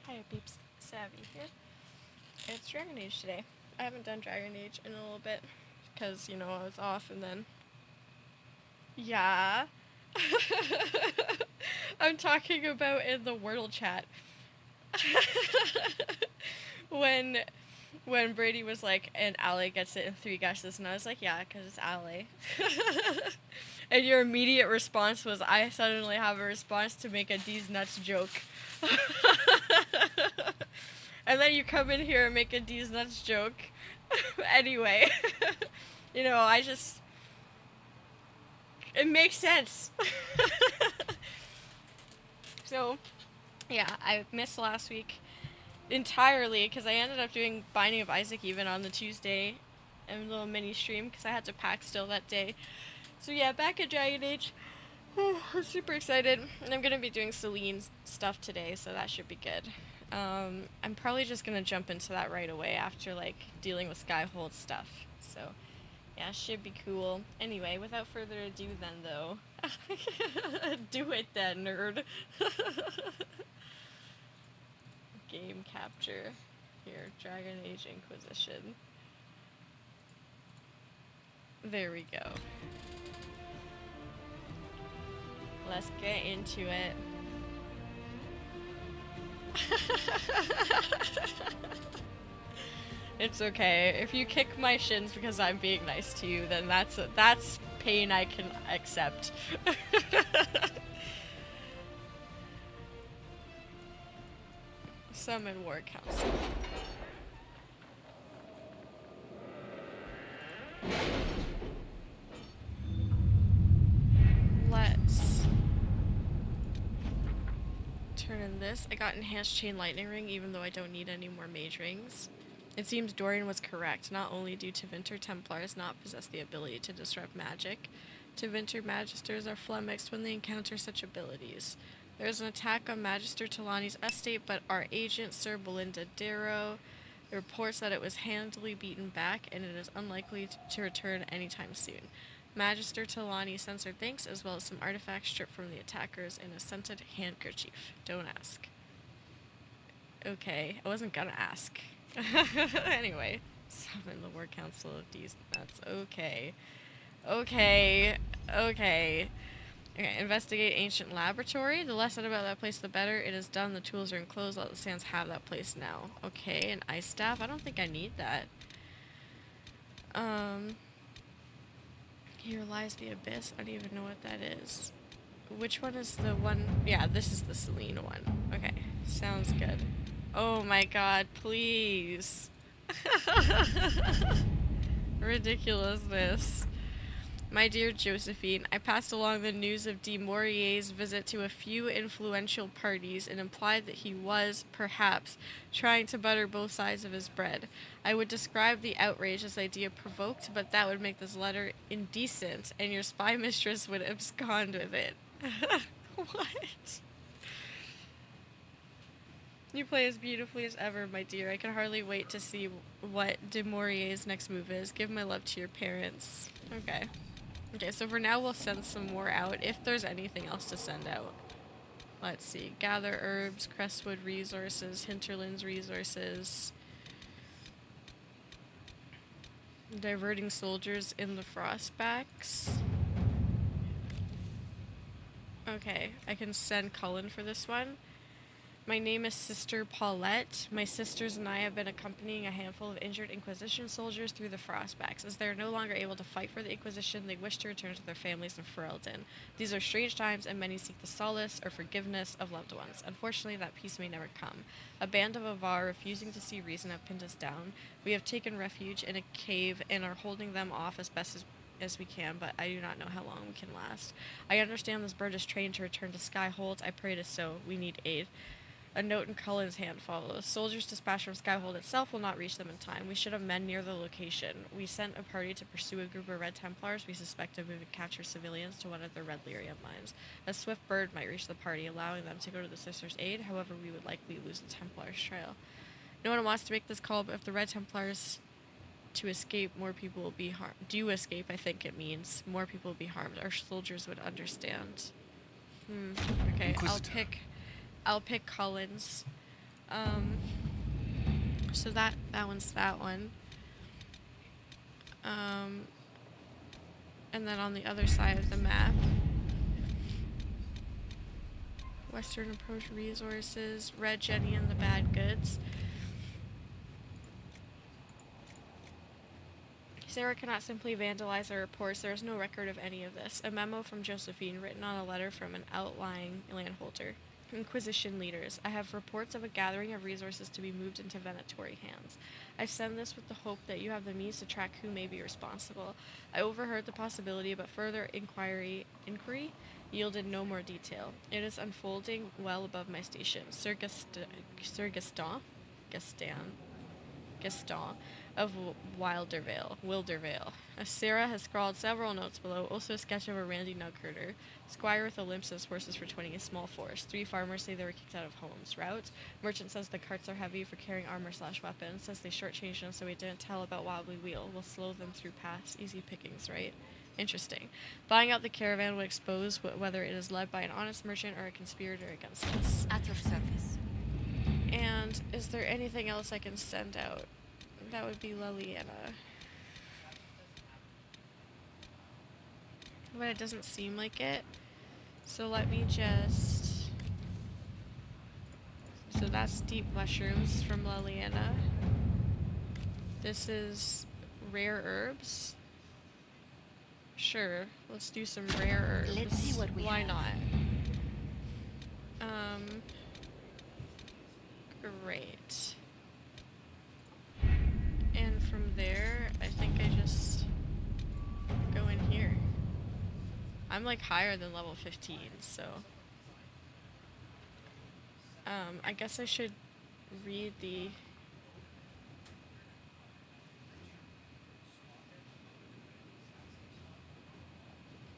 Hi peeps, Sabby here. It's Dragon Age today. I haven't done Dragon Age in a little bit because, you know, I was off and then... Yeah. I'm talking about in the Wordle chat. when when Brady was like, and Ali gets it in 3 guesses, and I was like, yeah, because it's Ali. And your immediate response was, I suddenly have a response to make a D's nuts joke. And then you come in here and make a D's nuts joke. Anyway, you know, it makes sense. So, yeah, I missed last week entirely because I ended up doing Binding of Isaac even on the Tuesday and a little mini stream because I had to pack still that day. So yeah, back at Dragon Age. I'm super excited, and I'm gonna be doing Celene's stuff today, so that should be good. I'm probably just gonna jump into that right away after like dealing with Skyhold stuff. So, yeah, should be cool. Anyway, without further ado, then though, do it then, nerd. Game capture. Here, Dragon Age Inquisition. There we go. Let's get into it. It's okay. If you kick my shins because I'm being nice to you, then that's pain I can accept. Summon War Council. Let's turn in this. I got enhanced chain lightning ring even though I don't need any more mage rings. It seems Dorian was correct. Not only do Tevinter Templars not possess the ability to disrupt magic, Tevinter Magisters are flummoxed when they encounter such abilities. There is an attack on Magister Talani's estate, but our agent, Sir Belinda Darrow, reports that it was handily beaten back and it is unlikely to return anytime soon. Magister Talani sends her thanks as well as some artifacts stripped from the attackers in a scented handkerchief. Don't ask. Okay, I wasn't gonna ask. Anyway, summon the War Council of These Nuts. Okay. Okay. Investigate ancient laboratory. The less said about that place, the better. It is done. The tools are enclosed. Let the sands have that place now. Okay, an ice staff. I don't think I need that. Here lies the abyss. I don't even know what that is. Which one is the one? Yeah, this is the Celene one. Okay, sounds good. Oh my god, please. Ridiculousness. My dear Josephine, I passed along the news of de Maurier's visit to a few influential parties and implied that he was, perhaps, trying to butter both sides of his bread. I would describe the outrage as idea provoked, but that would make this letter indecent, and your spy mistress would abscond with it. What? You play as beautifully as ever, my dear. I can hardly wait to see what de Maurier's next move is. Give my love to your parents. Okay. Okay, so for now we'll send some more out, if there's anything else to send out. Let's see. Gather herbs, Crestwood resources, Hinterlands resources. Diverting soldiers in the frostbacks. Okay, I can send Cullen for this one. My name is Sister Paulette. My sisters and I have been accompanying a handful of injured Inquisition soldiers through the frostbacks. As they are no longer able to fight for the Inquisition, they wish to return to their families in Ferelden. These are strange times, and many seek the solace or forgiveness of loved ones. Unfortunately, that peace may never come. A band of Avar, refusing to see reason, have pinned us down. We have taken refuge in a cave and are holding them off as best as we can, but I do not know how long we can last. I understand this bird is trained to return to Skyhold. I pray it is so. We need aid. A note in Cullen's hand follows. Soldiers dispatched from Skyhold itself will not reach them in time. We should have men near the location. We sent a party to pursue a group of Red Templars we suspect of moving captured civilians to one of the Red Lyrium mines. A swift bird might reach the party, allowing them to go to the Sisters' aid. However, we would likely lose the Templars' trail. No one wants to make this call, but if the Red Templars to escape, more people will be harmed. Do escape, I think it means. More people will be harmed. Our soldiers would understand. Okay, Inquisitor. I'll pick Cullen's. So that one's that one. And then on the other side of the map, Western Approach resources, Red Jenny and the Bad Goods. Sarah cannot simply vandalize her reports. There is no record of any of this. A memo from Josephine written on a letter from an outlying landholder. Inquisition leaders. I have reports of a gathering of resources to be moved into Venatori hands. I send this with the hope that you have the means to track who may be responsible. I overheard the possibility, but further inquiry yielded no more detail. It is unfolding well above my station. Sir Gaston Gaston of Wildervale. Sarah has scrawled several notes below, also a sketch of a randy nugherder. Squire with a limp says horses for 20, a small force. 3 farmers say they were kicked out of homes. Route. Merchant says the carts are heavy for carrying armor/weapons. Says they shortchanged them so we didn't tell about wobbly wheel. We'll slow them through paths. Easy pickings, right? Interesting. Buying out the caravan would expose whether it is led by an honest merchant or a conspirator against us. At your service. And is there anything else I can send out? That would be Liliana. But it doesn't seem like it. So let me just... So that's deep mushrooms from Liliana. This is rare herbs. Sure, let's do some rare herbs. Let's see what we Why have. not? Great. And from there, I think I just go in here. I'm like higher than level 15, so I guess I should read the...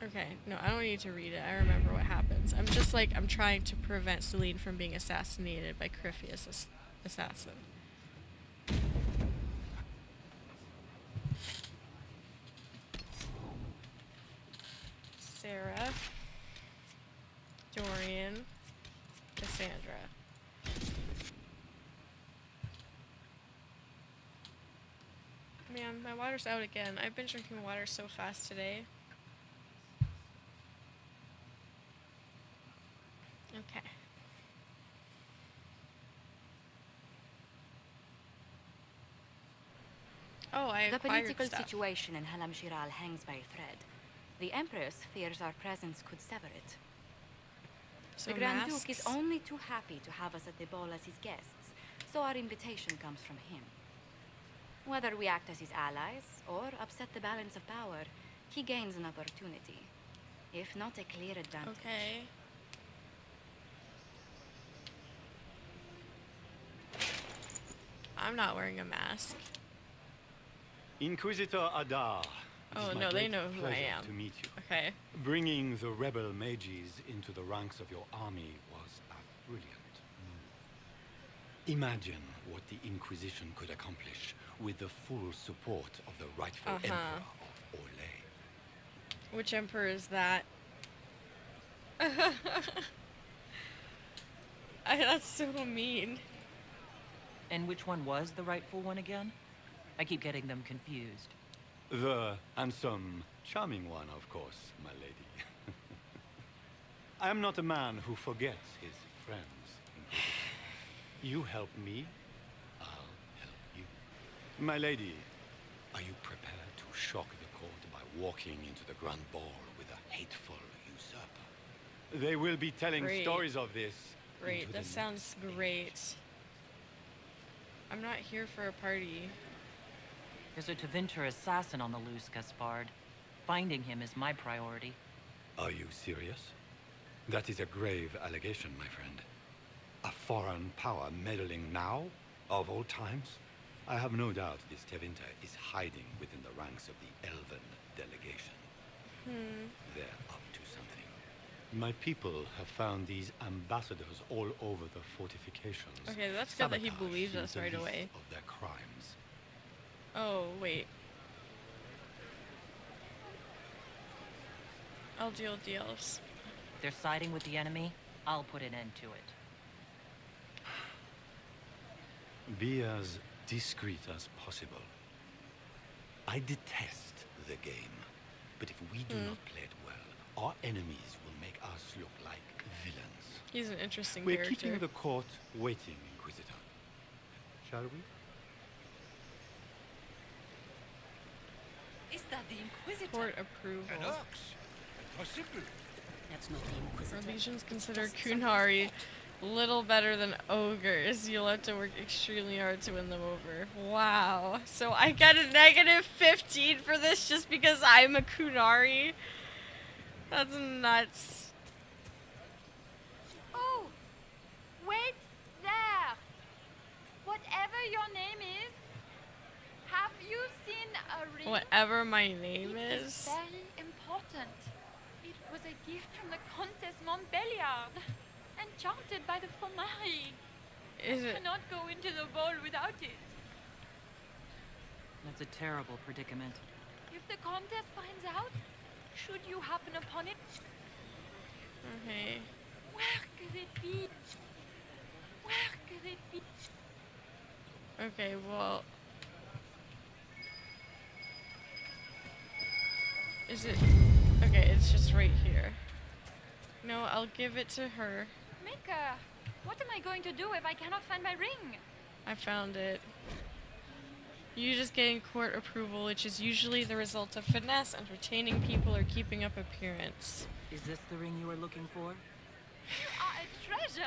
Okay, no, I don't need to read it. I remember what happens. I'm just like, I'm trying to prevent Celene from being assassinated by Crifius' assassin. Sarah, Dorian, Cassandra. Man, my water's out again. I've been drinking water so fast today. Okay. Oh, I The acquired political stuff. situation in Halam Shiral hangs by a thread. The Empress fears our presence could sever it. So the Grand masks? Duke is only too happy to have us at the ball as his guests, so our invitation comes from him. Whether we act as his allies or upset the balance of power, he gains an opportunity, if not a clear advantage. Okay. I'm not wearing a mask. Inquisitor Adar. It Oh, is my no, they great know who I pleasure am. To meet you. Okay. Bringing the rebel mages into the ranks of your army was a brilliant move. Imagine what the Inquisition could accomplish with the full support of the rightful Emperor of Olay. Which emperor is that? That's so mean. And which one was the rightful one again? I keep getting them confused. The handsome, charming one, of course, my lady. I am not a man who forgets his friends, Inquisitor. You help me, I'll help you. My lady, are you prepared to shock the court by walking into the Grand Ball with a hateful usurper? They will be telling Great. stories of this. Great, into that the sounds next great. age. I'm not here for a party. There's a Tevinter assassin on the loose, Gaspard. Finding him is my priority. Are you serious? That is a grave allegation, my friend. A foreign power meddling now, of all times? I have no doubt this Tevinter is hiding within the ranks of the Elven delegation. They're up to something. My people have found these ambassadors all over the fortifications. Okay, that's good that he Sabotage believes is us the right least away. of their crimes. Oh, wait. I'll deal deals. If they're siding with the enemy, I'll put an end to it. Be as discreet as possible. I detest the game, but if we do not play it well, our enemies will make us look like villains. He's an interesting We're character. keeping the court waiting, Inquisitor. Shall we? Is that the Inquisitor? Court approval. That's not the Inquisitor. Our legions consider Kunari little better than ogres. You'll have to work extremely hard to win them over. Wow. So I get a negative 15 for this just because I'm a Kunari? That's nuts. Oh, wait there! Whatever your name is, A ring? Whatever my name It is. very important. It was a gift from the Comtesse Montbéliard, enchanted by the Fomari. Is I it? cannot go into the ball without it. That's a terrible predicament. If the Comtesse finds out, should you happen upon it, Okay. where could it be? Where could it be? Okay, well. Is it? Okay, it's just right here. No, I'll give it to her. Mika, what am I going to do if I cannot find my ring? I found it. You just getting court approval, which is usually the result of finesse, entertaining people, or keeping up appearance. Is this the ring you were looking for? You are a treasure.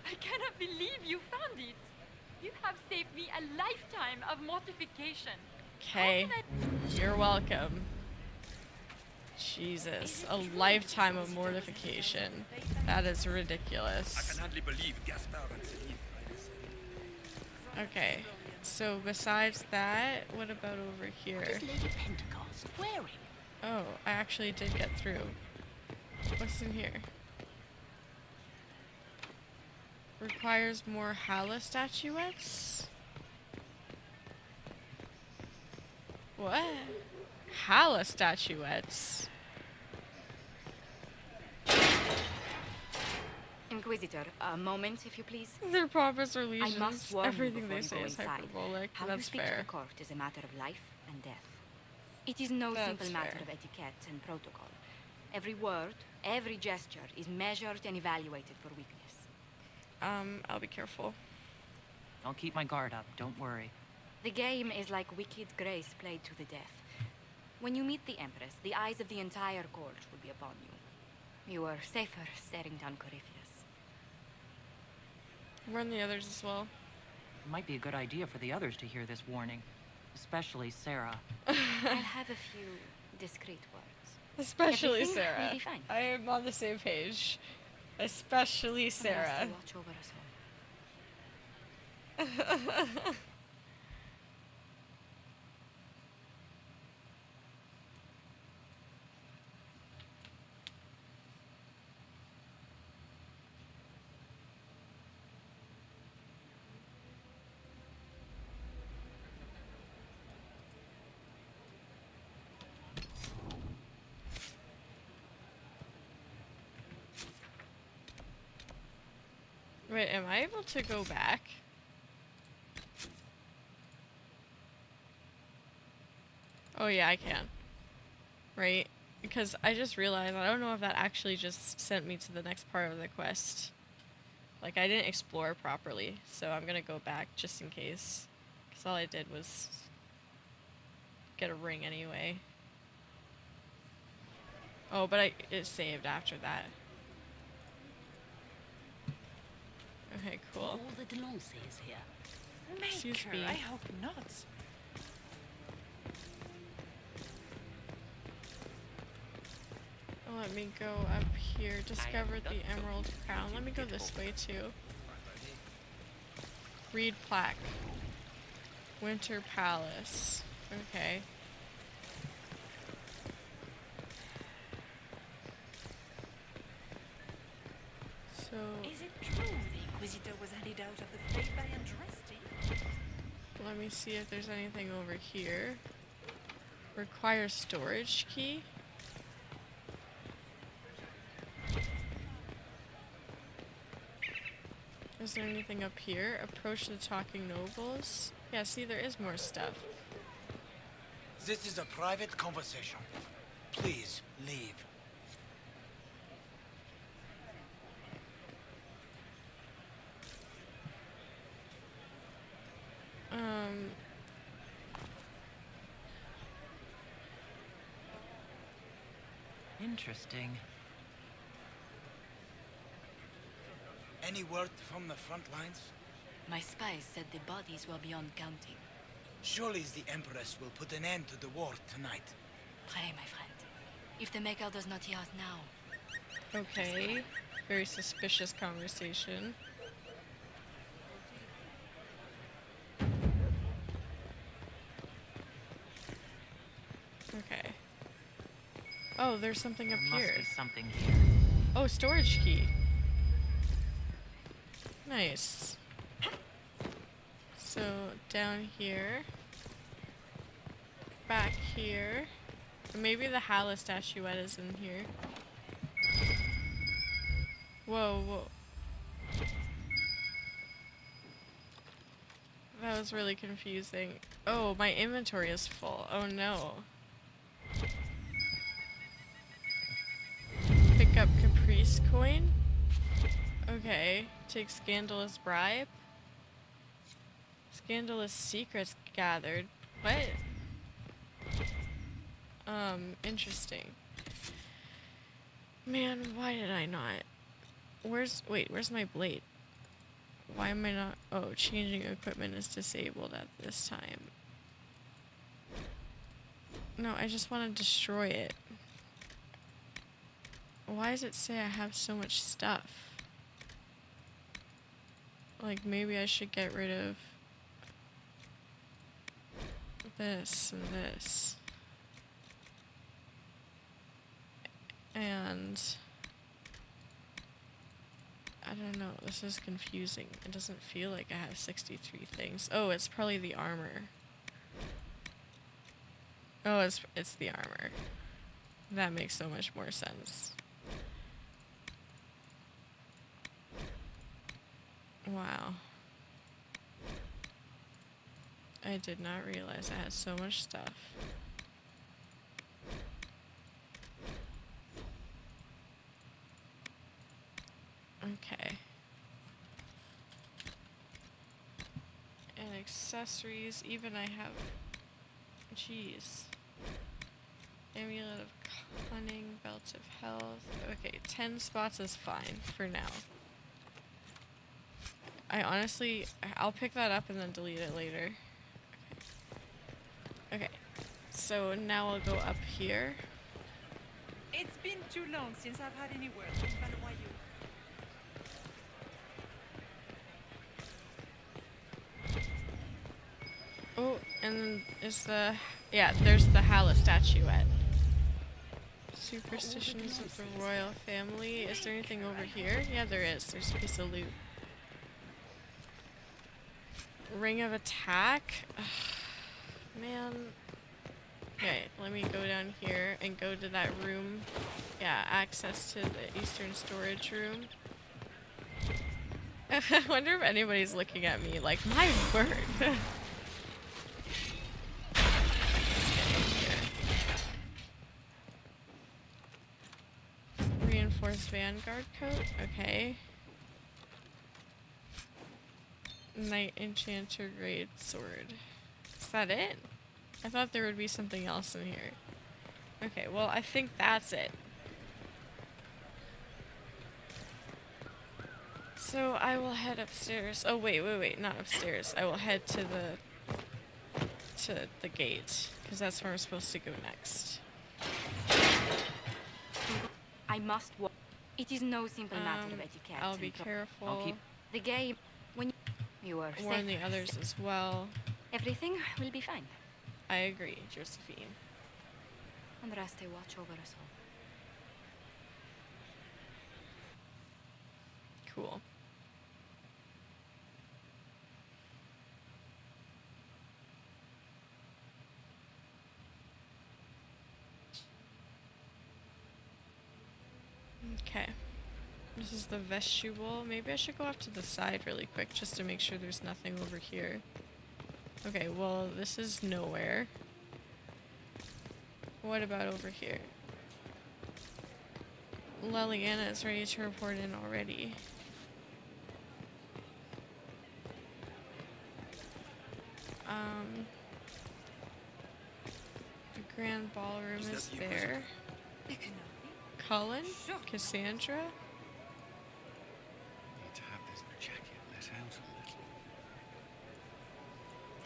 I cannot believe you found it. You have saved me a lifetime of mortification. Okay, How can you're welcome. Jesus, a lifetime of mortification. That is I ridiculous. can hardly believe Gaspard and Celene. Okay, so besides that, what about over here? What is Lady Pentecost wearing? Oh, I actually did get through. What's in here? Requires more Hala statuettes? What? Hala statuettes? Inquisitor, a moment, if you please. They're prophets or legions. I must warn Everything you they before say you is go inside. hyperbolic. How you That's speak to fair. the court is a matter of life and death. It is no That's simple matter fair. of etiquette and protocol. Every word, every gesture is measured and evaluated for weakness. I'll be careful. I'll keep my guard up, don't worry. The game is like wicked grace played to the death. When you meet the Empress, the eyes of the entire court will be upon you. You are safer staring down Corypheus. Warn the others as well. It might be a good idea for the others to hear this warning. Especially Sarah. I'll have a few discreet words. Especially Everything will Sarah. be fine. I am on the same page. Especially Someone has Sarah. to watch over us all. Wait, am I able to go back? Oh yeah, I can. Right? Because I just realized, I don't know if that actually just sent me to the next part of the quest. Like, I didn't explore properly, so I'm gonna go back just in case. Because all I did was get a ring anyway. Oh, but it saved after that. Okay, cool. All the Delancey is here. Excuse me. I hope not. Let me go up here. Discover the Emerald Crown. Let me go this way too. Read plaque. Winter Palace. Okay. So Is it true the Inquisitor was handed out of the fate by Andraste? let me see if there's anything over here. Requires storage key. Is there anything up here? Approach the talking nobles. Yeah, see, there is more stuff. This is a private conversation. Please leave. Interesting. Any word from the front lines? My spies said the bodies were beyond counting. Surely the Empress will put an end to the war tonight. Pray, my friend. If the Maker does not hear us now, Okay. Very suspicious conversation. Oh, there's something up There must here. be something here. Oh, storage key. Nice. So, down here. Back here. Maybe the Hala statuette is in here. Whoa, whoa. That was really confusing. Oh, my inventory is full. Oh no. Pick up Caprice coin. Okay. Take scandalous bribe. Scandalous secrets gathered. What? Interesting. Man, why did I not? Where's my blade? Why am I not? Oh, changing equipment is disabled at this time. No, I just want to destroy it. Why does it say I have so much stuff? Like, maybe I should get rid of this and this. And I don't know, this is confusing. It doesn't feel like I have 63 things. Oh, it's probably the armor. Oh, it's the armor. That makes so much more sense. Wow. I did not realize I had so much stuff. Okay. And accessories, even I have... Jeez. Amulet of Cunning, Belt of Health. Okay, 10 spots is fine for now. I'll pick that up and then delete it later. Okay. So now I'll go up here. It's been too long since I've had any word from Valois. Oh, and then is the... Yeah, there's the Hala statuette. Superstitions of the royal family. Is there anything over here? Yeah, there is. There's a piece of loot. Ring of attack? Ugh, man. Okay, let me go down here and go to that room. Yeah, access to the eastern storage room. I wonder if anybody's looking at me like, my word. Reinforced Vanguard coat, okay. Knight Enchanter Grade Sword. Is that it? I thought there would be something else in here. Okay, well, I think that's it. So I will head upstairs. Oh, wait, not upstairs. I will head to the gate, because that's where I'm supposed to go next. I must walk. It is no simple matter of etiquette. I'll be careful. I'll keep the game when you are Warn the safe. others as well. Everything will be fine. I agree, Josephine. And Raste watch over us all. Cool. Okay. This is the vestibule. Maybe I should go off to the side really quick just to make sure there's nothing over here. Okay, well, this is nowhere. What about over here? Leliana is ready to report in already. The grand ballroom is there. Cullen? Cassandra? Need to have this jacket let out a little.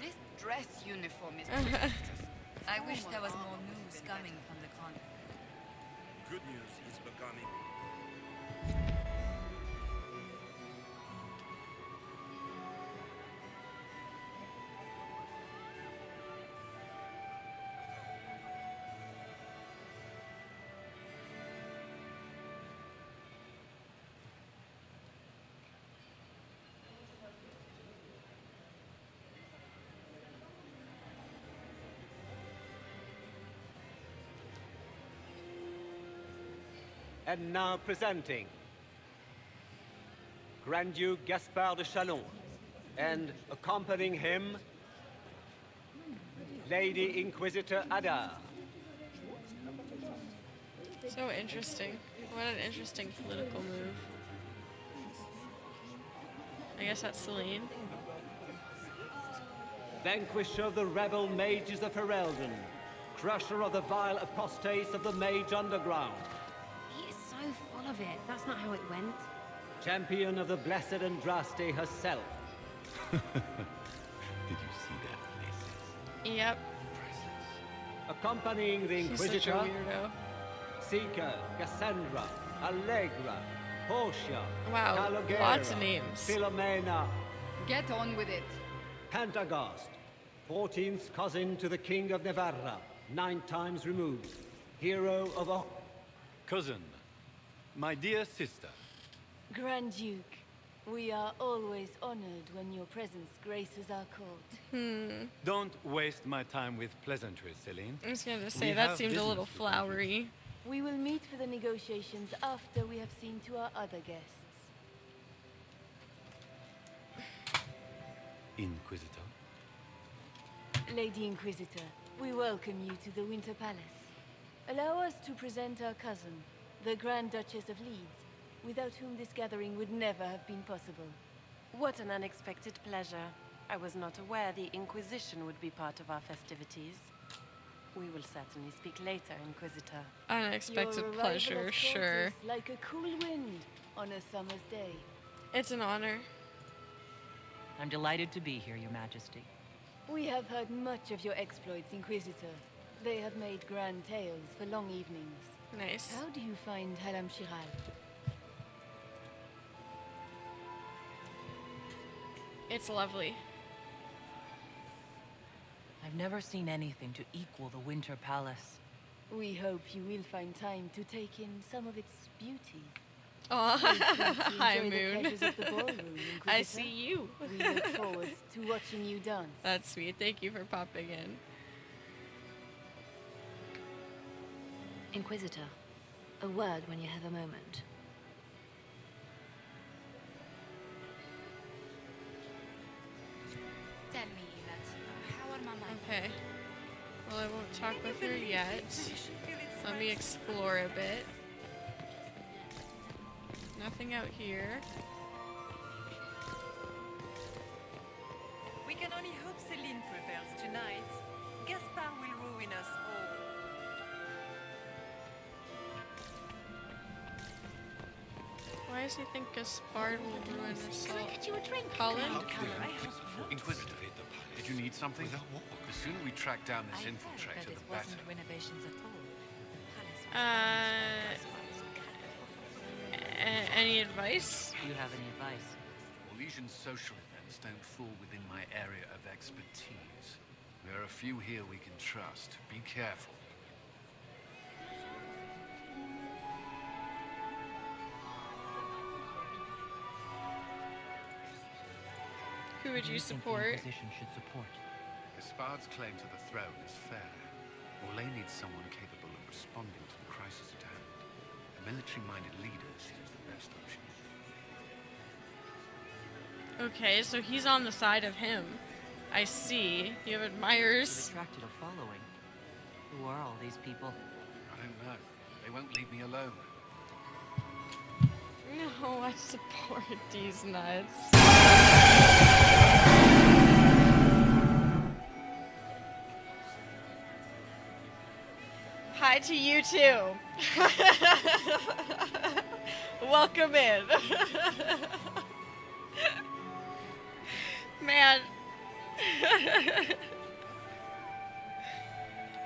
This dress uniform is monstrous. I wish there was more news coming from the convent. Good news is becoming. And now presenting Grand Duke Gaspard de Chalon, and accompanying him, Lady Inquisitor Ada. So interesting. What an interesting political move. I guess that's Celene. Vanquisher of the rebel mages of Ferelden, crusher of the vile apostates of the mage underground, He is so full of it. That's not how it went. champion of the blessed Andraste herself. Did you see their faces? Yep. Accompanying the She's such a Inquisitor, weirdo. Seeker, Cassandra, Allegra, Portia, Wow, Calogera, lots of names. Philomena, Get on with it. Pantagast, 14th cousin to the King of Navarra, 9 times removed, hero of a... Cousin, my dear sister. Grand Duke, we are always honored when your presence graces our court. Don't waste my time with pleasantries, Celene. I was gonna say, We that have seemed a business little to do. flowery. We will meet for the negotiations after we have seen to our other guests. Inquisitor. Lady Inquisitor, we welcome you to the Winter Palace. Allow us to present our cousin, the Grand Duchess of Leeds, without whom this gathering would never have been possible. What an unexpected pleasure. I was not aware the Inquisition would be part of our festivities. We will certainly speak later, Inquisitor. Unexpected Your arrival pleasure, at court sure. is like a cool wind on a summer's day. It's an honor. I'm delighted to be here, Your Majesty. We have heard much of your exploits, Inquisitor. They have made grand tales for long evenings. Nice. How do you find Haram Shiral? It's lovely. I've never seen anything to equal the Winter Palace. We hope you will find time to take in some of its beauty. Oh, hi, Enjoy the Moon. pleasures of the ballroom, I Inquisitor. see you. We look forward to watching you dance. That's sweet. Thank you for popping in. Inquisitor, a word when you have a moment. Tell me, Elat, how are Mama? Okay. Well, I won't talk with her yet. Let me explore a bit. Nothing out here. We can only hope Celene prevails tonight. Gaspard will ruin us all. Why does he think Gaspard will ruin us all? Get you a drink. Holland? Inquisitor, did you need something? The sooner we track down this infiltrator, the better. Renovations at all. The palace Any advice? Do you have any advice? Orlesian social events don't fall within my area of expertise. There are a few here we can trust. Be careful. Who would you Who do think support? The Inquisition should support. Gaspard's claim to the throne is fair. Orlais needs someone capable of responding to the crisis at hand. A military-minded leader seems the best option. Okay, so he's on the side of him. I see. You have You've admirers. attracted a following. Who are all these people? I don't know. They won't leave me alone. No, I support these nuts. Hi to you too. Welcome in. Man.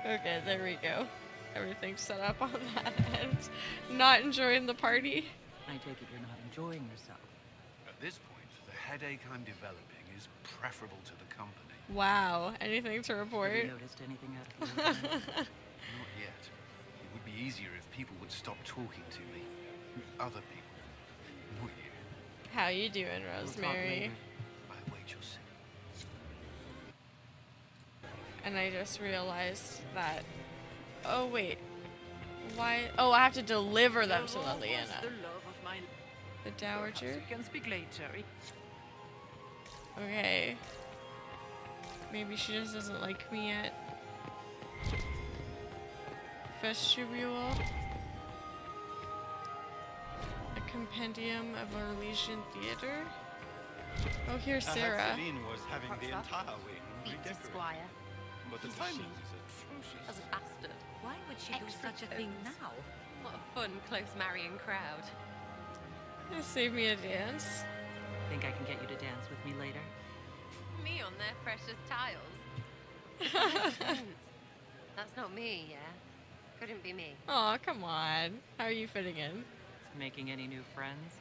Okay, there we go. Everything's set up on that end. Not enjoying the party. I take it you're not enjoying yourself. At this point, the headache I'm developing is preferable to the company. Wow. Anything to Have report? you noticed anything out of the ordinary? Not yet. It would be easier if people would stop talking to me. Other people. Not you. How you doing, We'll talk Rosemary? later. I wait your sin. And I just realized that. Oh wait, Why? Oh, I have to deliver them to Liliana. The love of my... The dowager? We can speak later. Okay. Maybe she just doesn't like me yet. Vestibule. A compendium of Orlesian theater. Oh, here's Sarah. Celene was having the entire wing redecorated. Squire. But the timing is atrocious. As a bastard. Why would she do such a thing now? What a fun, close marrying crowd. Save me a dance. Think I can get you to dance with me later? Me on their precious tiles. That's not me, yeah? Couldn't be me. Aw, come on. How are you fitting in? Making any new friends?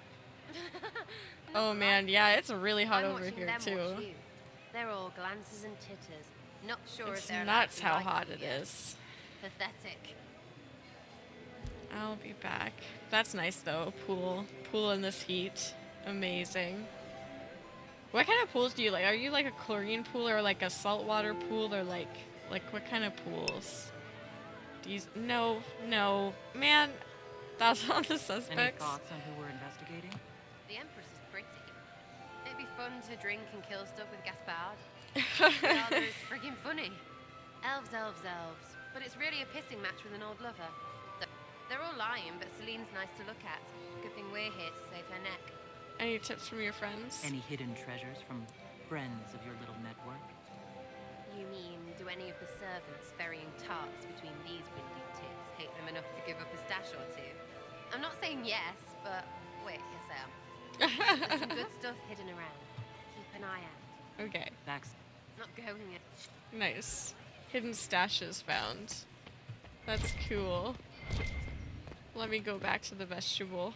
Oh man, yeah, it's really hot I'm over watching here them too. watch you. They're all glances and titters. Not sure It's if they're nuts allowed how to hot like it you yet. is. Pathetic. I'll be back. That's nice though. Pool in this heat. Amazing. What kind of pools do you like? Are you like a chlorine pool or like a saltwater pool or like what kind of pools? No, man. That's not the suspects. Any thoughts on who we're investigating? The Empress is pretty. It'd be fun to drink and kill stuff with Gaspard. Rather is friggin' funny. Elves. But it's really a pissing match with an old lover. They're all lying, but Celene's nice to look at. Good thing we're here to save her neck. Any tips from your friends? Any hidden treasures from friends of your little network? You mean, do any of the servants ferrying tarts between these windy tits hate them enough to give up a stash or two? I'm not saying yes, but wait, yes I am. There's some good stuff hidden around. Keep an eye out. Okay. That's Not going it. Nice. Hidden stashes found. That's cool. Let me go back to the vestibule.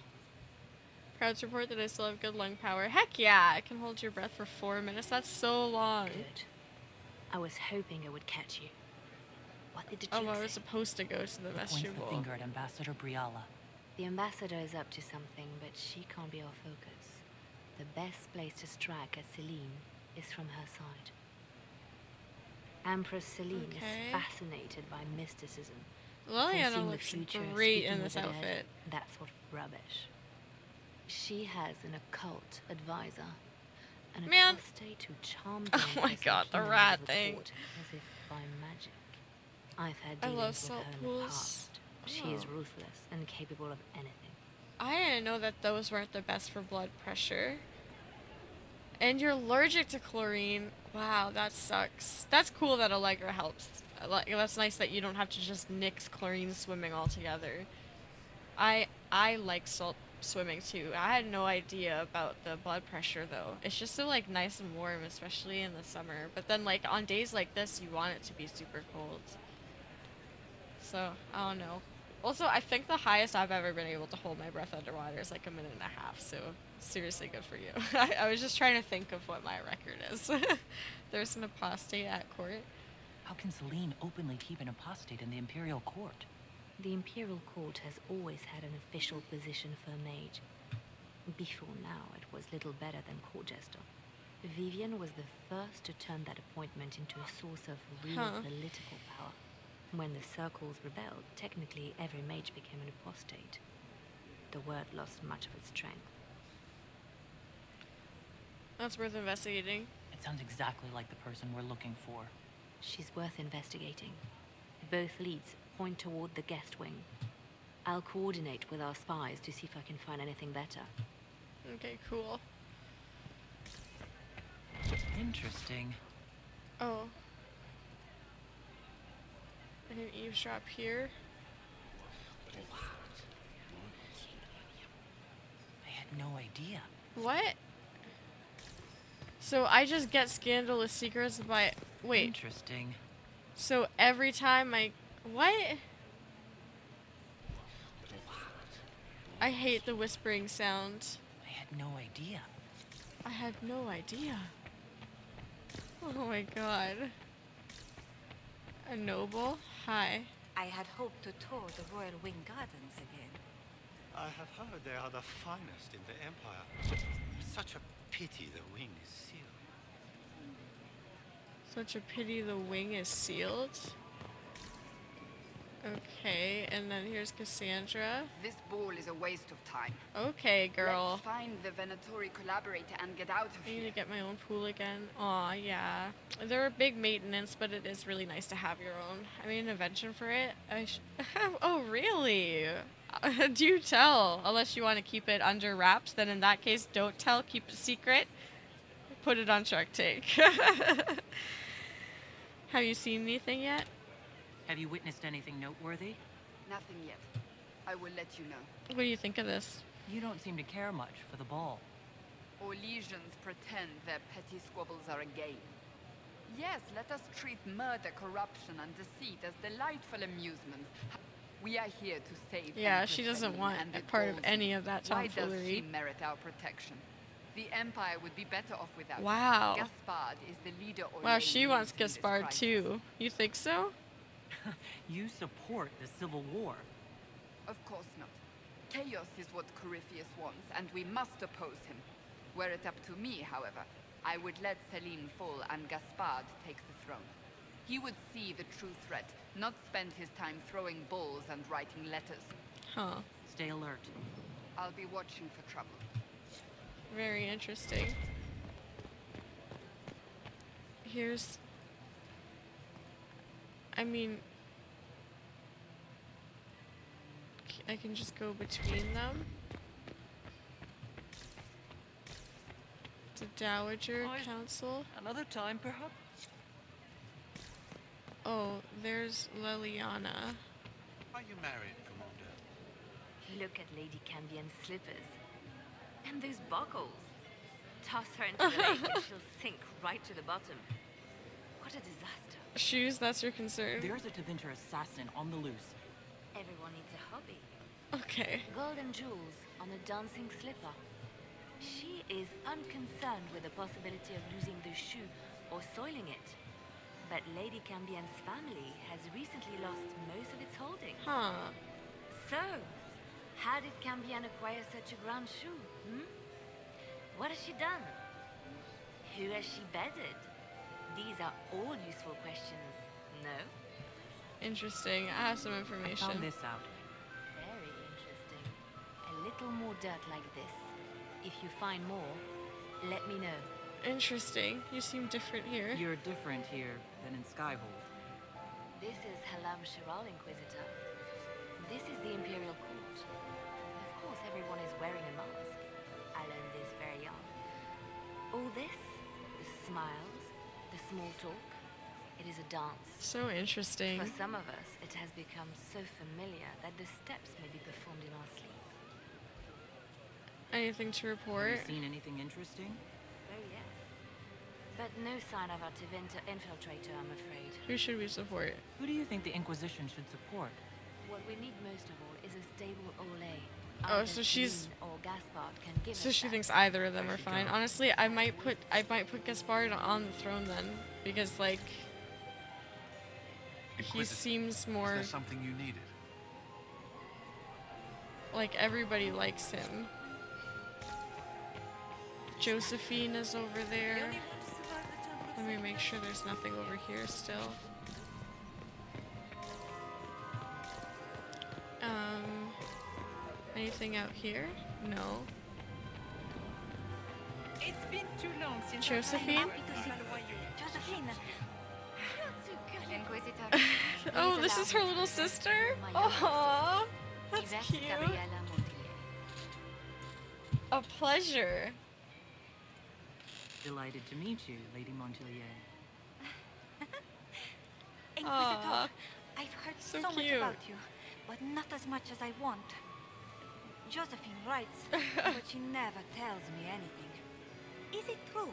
Proud to report that I still have good lung power. Heck yeah! I can hold your breath for 4 minutes. That's so long. Good. I was hoping I would catch you. What did the Oh, chick I say? was supposed to go to the points the vestibule. finger at Ambassador Briala. The ambassador is up to something, but she can't be our focus. The best place to strike at Celene is from her side. Empress Celene Okay. is fascinated by mysticism. Liliana foreseeing the looks future, great speaking in with this the dead, outfit. that sort of rubbish. She has an occult advisor, an Man. apostate who charmed Oh the my Empress god, and the came out rat of thing. court as if by magic. I've had I dealings love with salt her in the pools. past. She is Oh. ruthless and capable of anything. I didn't know that those weren't the best for blood pressure. And you're allergic to chlorine. Wow, that sucks. That's cool that Allegra helps. That's nice that you don't have to just nix chlorine swimming altogether. I like salt swimming too. I had no idea about the blood pressure though. It's just so like nice and warm, especially in the summer. But then like on days like this, you want it to be super cold. So I don't know. Also, I think the highest I've ever been able to hold my breath underwater is like 1.5 minutes. So seriously, good for you. I was just trying to think of what my record is. There's an apostate at court. How can Celene openly keep an apostate in the Imperial Court? The Imperial Court has always had an official position for a mage. Before now, it was little better than court jester. Vivian was the first to turn that appointment into a source of real political power. When the circles rebelled, technically every mage became an apostate. The word lost much of its strength. That's worth investigating. It sounds exactly like the person we're looking for. She's worth investigating. Both leads point toward the guest wing. I'll coordinate with our spies to see if I can find anything better. Okay, cool. Interesting. Oh. I can eavesdrop here. I had no idea. What? So I just get scandalous secrets by... Wait. Interesting. So every time I... What? I hate the whispering sound. I had no idea. I had no idea. Oh my god. A noble? Hi. I had hoped to tour the Royal Wing Gardens again. I have heard they are the finest in the Empire. Such a pity the wing is sealed. Such a pity the wing is sealed. Okay, and then here's Cassandra. This ball is a waste of time. Okay, girl. Let's find the Venatori collaborator and get out of I here. need to get my own pool again. Aw, yeah. They're a big maintenance, but it is really nice to have your own. I made an invention for it. Oh, really? Do tell. Unless you want to keep it under wraps, then in that case, don't tell. Keep it secret. Put it on Shark Tank. Have you seen anything yet? Have you witnessed anything noteworthy? Nothing yet. I will let you know. What do you think of this? You don't seem to care much for the ball. All legions pretend their petty squabbles are a game. Yes, let us treat murder, corruption, and deceit as delightful amusements. We are here to save. Yeah, she doesn't want a part of any of that Why does she tomfoolery. merit our protection? The Empire would be better off without her. Wow. Gaspard is the leader. Wow, she wants Gaspard too. You think so? You support the Civil War. Of course not. Chaos is what Corypheus wants, and we must oppose him. Were it up to me, however, I would let Celene fall and Gaspard take the throne. He would see the true threat, not spend his time throwing balls and writing letters. Huh. Stay alert. I'll be watching for trouble. Very interesting. Here's... I mean... I can just go between them. The Dowager Council. Another time, perhaps? Oh, there's Leliana. Are you married, Commander? Look at Lady Cambian's slippers. And those buckles. Toss her into the lake and she'll sink right to the bottom. What a disaster. Shoes, that's your concern. There's a Tevinter assassin on the loose. Everyone needs a hobby. Okay. Gold and jewels on a dancing slipper. She is unconcerned with the possibility of losing the shoe or soiling it. But Lady Cambian's family has recently lost most of its holdings. Huh. So, how did Cambian acquire such a grand shoe? What has she done? Who has she bedded? These are all useful questions, no? Interesting. I have some information. I found this out. Very interesting. A little more dirt like this. If you find more, let me know. Interesting. You seem different here. You're different here than in Skyhold. This is Halam Shiral, Inquisitor. This is the Imperial Court. Of course, everyone is wearing a mask. I learned this very young. All this, the smiles, the small talk, it is a dance. So interesting. For some of us, it has become so familiar that the steps may be performed in our sleep. Anything to report? Have you seen anything interesting? Oh, yes. But no sign of our Tevinter infiltrator, I'm afraid. Who should we support? Who do you think the Inquisition should support? What we need most of all is a stable Ole. Oh, Either so she's... Celene or Gaspard can give So us she that. thinks either of them are fine. Honestly, I might put Gaspard on the throne then, because like he Inquisitor, seems more Is there something you needed? like everybody likes him. Josephine is over there. Let me make sure there's nothing over here still. Anything out here? No. It's been too long since Josephine? Josephine! Inquisitor. Oh, this is her little sister? Aww, that's cute. A pleasure. Delighted to meet you, Lady Montelier. Inquisitor, I've heard so much cute. about you, but not as much as I want. Josephine writes, but she never tells me anything. Is it true?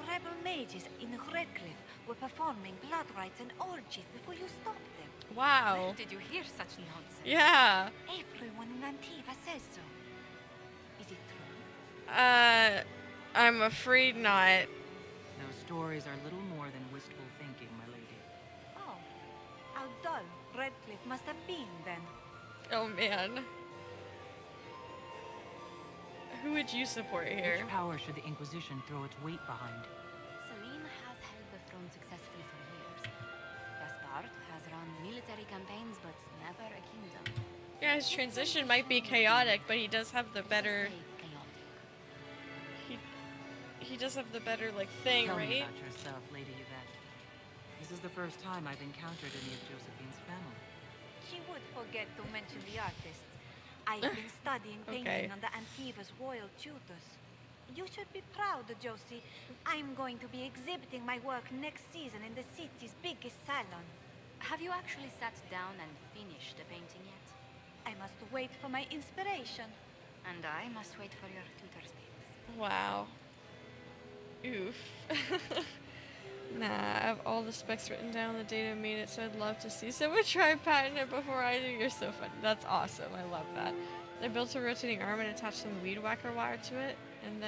Rebel mages in Redcliffe were performing blood rites and orgies before you stopped them. Wow. Where did you hear such nonsense? Yeah. Everyone in Antiva says so. Is it true? I'm afraid not. Those stories are little more than wistful thinking, my lady. Oh, how dull Redcliffe must have been then. Oh man. Who would you support here? Which power should the Inquisition throw its weight behind? Celene has held the throne successfully for years. Gaspard has run military campaigns but never Yeah, his transition might be chaotic, but he does have the better. He does have the better like thing, Tell right? me about yourself, Lady Yvette. This is the first time I've encountered any of Josephine's family. She would forget to mention the artists. I've been studying painting under Antiva's royal tutors. You should be proud, Josie. I'm going to be exhibiting my work next season in the city's biggest salon. Have you actually sat down and finished the painting yet? I must wait for my inspiration. And I must wait for your tutor's paints. Wow. Oof. Nah, I have all the specs written down. The data made it, so I'd love to see someone try and patent it before I do. You're so funny. That's awesome. I love that. I built a rotating arm and attached some weed whacker wire to it, and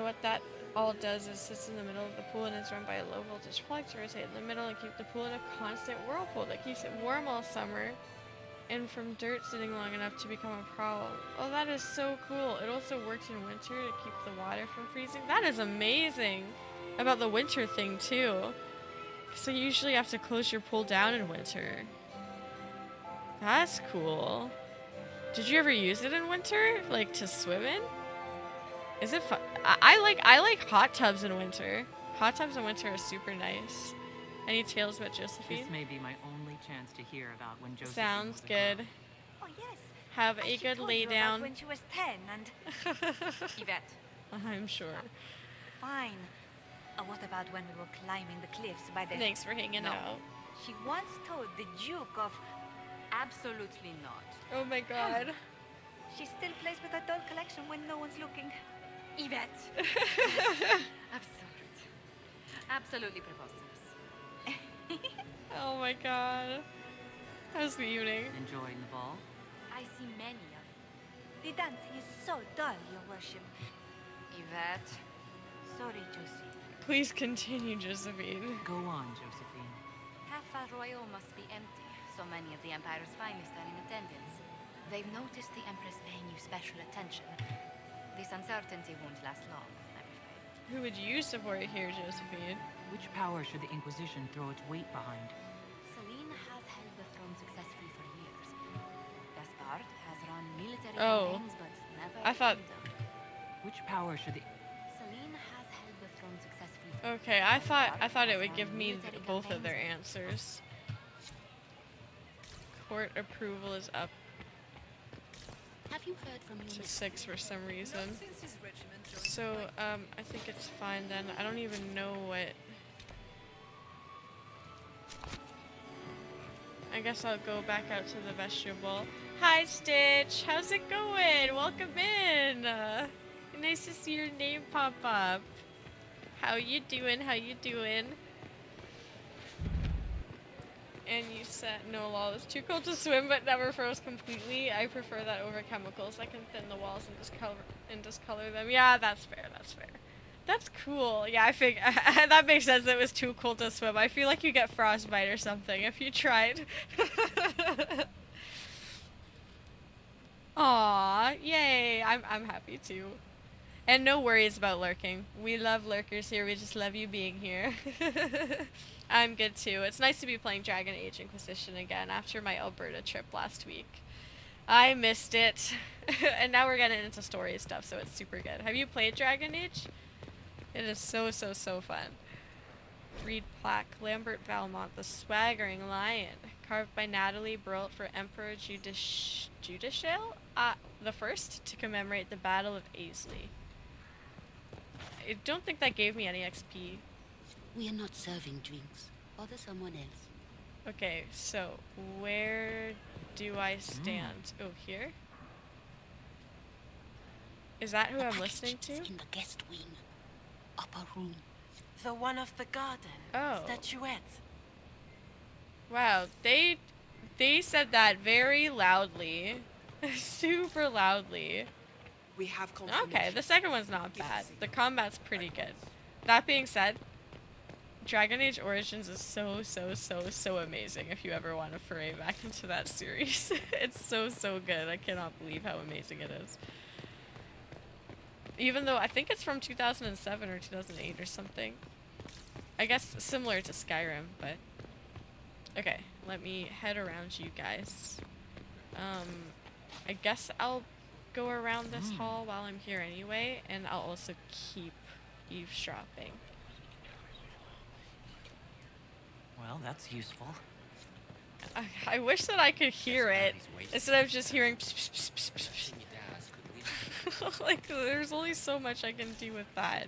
what that all does is sits in the middle of the pool and is run by a low voltage plug to rotate in the middle and keep the pool in a constant whirlpool that keeps it warm all summer and from dirt sitting long enough to become a problem. Oh, that is so cool. It also works in winter to keep the water from freezing. That is amazing. About the winter thing too. So you usually have to close your pool down in winter. That's cool. Did you ever use it in winter? Like to swim in? Is it fun? I like hot tubs in winter. Hot tubs in winter are super nice. Any tales about Josephine? This may be my only chance to hear about when Josephine Sounds was a good. girl. Oh yes. Have a good lay down. When she was 10 and Yvette. I'm sure. Fine. What about when we were climbing the cliffs by the... Thanks for hanging out. She once told the Duke of... Absolutely not. Oh my god. She still plays with her doll collection when no one's looking. Yvette. Absurd. Absolutely preposterous. Oh my god. How's the evening? Enjoying the ball? I see many of The dancing is so dull, your worship. Yvette. Sorry, Josie. Please continue, Josephine. Go on, Josephine. Cafe Royal must be empty. So many of the Empire's finest are in attendance. They've noticed the Empress paying you special attention. This uncertainty won't last long, I'm afraid. Who would you support here, Josephine? Which power should the Inquisition throw its weight behind? Celene has held the throne successfully for years. Gaspard has run military Oh. campaigns, but never I thought... Which power should the... Celene has held the throne successfully for Okay, I thought it would give me both of their answers. Court approval is up Have you heard from to 6 for some reason. So, I think it's fine then. I don't even know what... I guess I'll go back out to the vestibule. Hi, Stitch! How's it going? Welcome in! Nice to see your name pop up. How you doing? How you doing? And you said, no lol, it's too cold to swim but never froze completely. I prefer that over chemicals. I can thin the walls and discolor them. Yeah, that's fair, that's fair. That's cool. Yeah, I think that makes sense. It was too cold to swim. I feel like you get frostbite or something if you tried. Aw, yay. I'm happy too. And no worries about lurking. We love lurkers here. We just love you being here. I'm good too. It's nice to be playing Dragon Age Inquisition again after my Alberta trip last week. I missed it. And now we're getting into story stuff, so it's super good. Have you played Dragon Age? It is so, so, so fun. Read plaque. Lambert Valmont, the swaggering lion. Carved by Natalie Brilt for Emperor Judicial the First to commemorate the Battle of Aisley. I don't think that gave me any XP. We are not serving drinks. Bother someone else. Okay, so where do I stand? Oh, here? Is that who I'm listening to? In the guest wing. Upper room. The one of the garden. Oh. Statuette. Wow, they said that very loudly. Super loudly. We have confirmation. Okay, the second one's not bad. The combat's pretty good. That being said, Dragon Age Origins is so, so, so, so amazing if you ever want to foray back into that series. It's so, so good. I cannot believe how amazing it is. Even though I think it's from 2007 or 2008 or something. I guess similar to Skyrim, but... Okay, let me head around you guys. I guess I'll go around this hall while I'm here anyway, and I'll also keep eavesdropping. Well, that's useful. I wish that I could hear it instead of just hearing pss, pss, pss, pss, pss. Like, there's only so much I can do with that.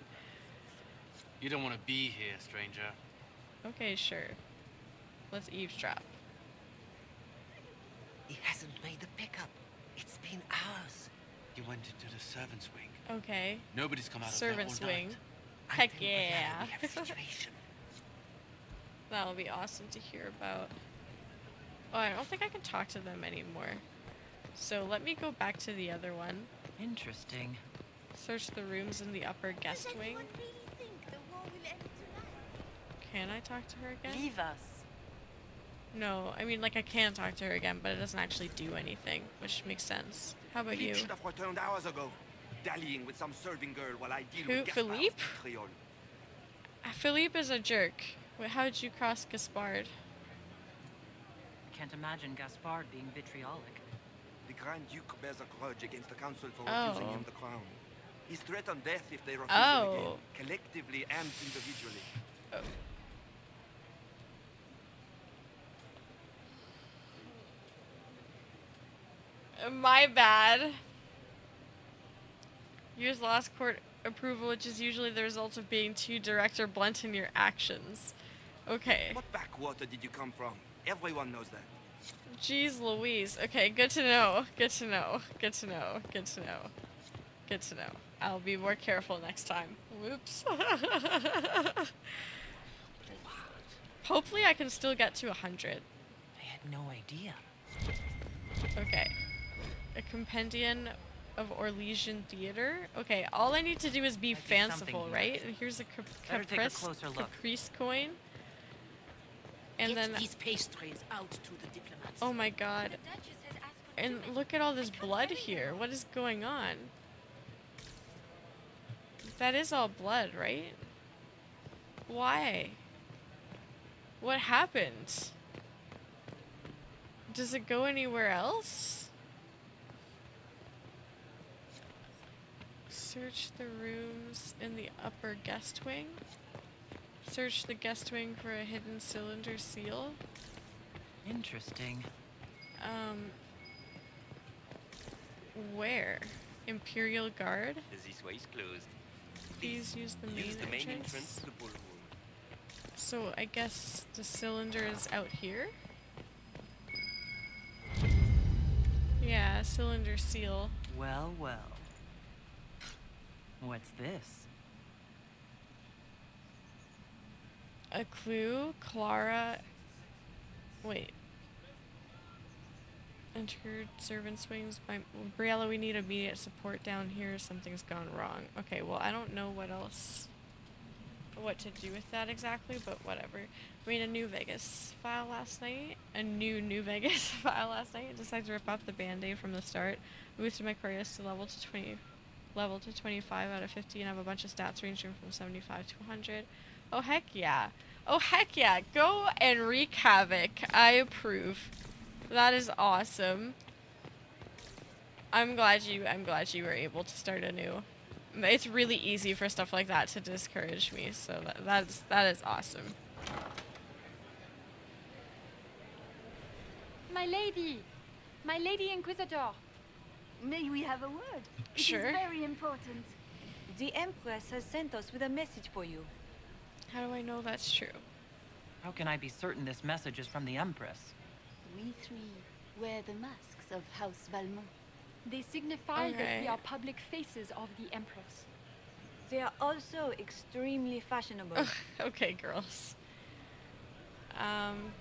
You don't want to be here, stranger. Okay, sure. Let's eavesdrop. He hasn't made the pickup. It's been hours. He went into the servant's wing. Okay. Nobody's come out Servant's of there all wing. night. Heck yeah. That'll be awesome to hear about. Oh, I don't think I can talk to them anymore. So let me go back to the other one. Interesting. Search the rooms in the upper guest wing. Can I talk to her again? Leave us. No, I mean, like, I can talk to her again, but it doesn't actually do anything, which makes sense. How about you? Should have returned hours ago, dallying with some serving girl while I deal Who? with Gaspard's Philippe? vitriol. Philippe is a jerk. Wait, how did you cross Gaspard? Can't imagine Gaspard being vitriolic. The Grand Duke bears a grudge against the council for Oh. refusing him the crown. He's threatened death if they refuse Oh. him again, collectively and individually. Oh. My bad. Use lost court approval, which is usually the result of being too direct or blunt in your actions. Okay. What backwater did you come from? Everyone knows that. Jeez Louise. Okay, good to know. Good to know. Good to know. Good to know. Good to know. I'll be more careful next time. Whoops. Hopefully I can still get to 100. I had no idea. Okay. A compendium of Orlesian theater. Okay, all I need to do is be Might be something fanciful, here. right? And here's a Better take a closer look. caprice coin. And Get then, these pastries out to the diplomats. oh my god. And look at all this blood here. What is going on? That is all blood, right? Why? What happened? Does it go anywhere else? Search the rooms in the upper guest wing. Search the guest wing for a hidden cylinder seal. Interesting. Where? Imperial Guard? This way is closed. Please use the main Use the main entrance. entrance to the ballroom. So I guess the cylinder is out here? Yeah, cylinder seal. Well, well. What's this? A clue? Clara... Wait. Entered servant's wings by... Briella, we need immediate support down here. Something's gone wrong. Okay, well, I don't know what else... what to do with that exactly, but whatever. I mean, a New Vegas file last night. A new Vegas file last night. I decided to rip off the band-aid from the start. Boosted my Corius to level to 25 out of 50 and have a bunch of stats ranging from 75 to 100. Oh, heck yeah. Oh, heck yeah. Go and wreak havoc. I approve. That is awesome. I'm glad you were able to start anew. It's really easy for stuff like that to discourage me, so that is awesome. My lady Inquisitor. May we have a word? Sure. It is very important. The Empress has sent us with a message for you. How do I know that's true? How can I be certain this message is from the Empress? We three wear the masks of House Valmont. They signify that Okay. we are public faces of the Empress. They are also extremely fashionable. Okay, girls. I'm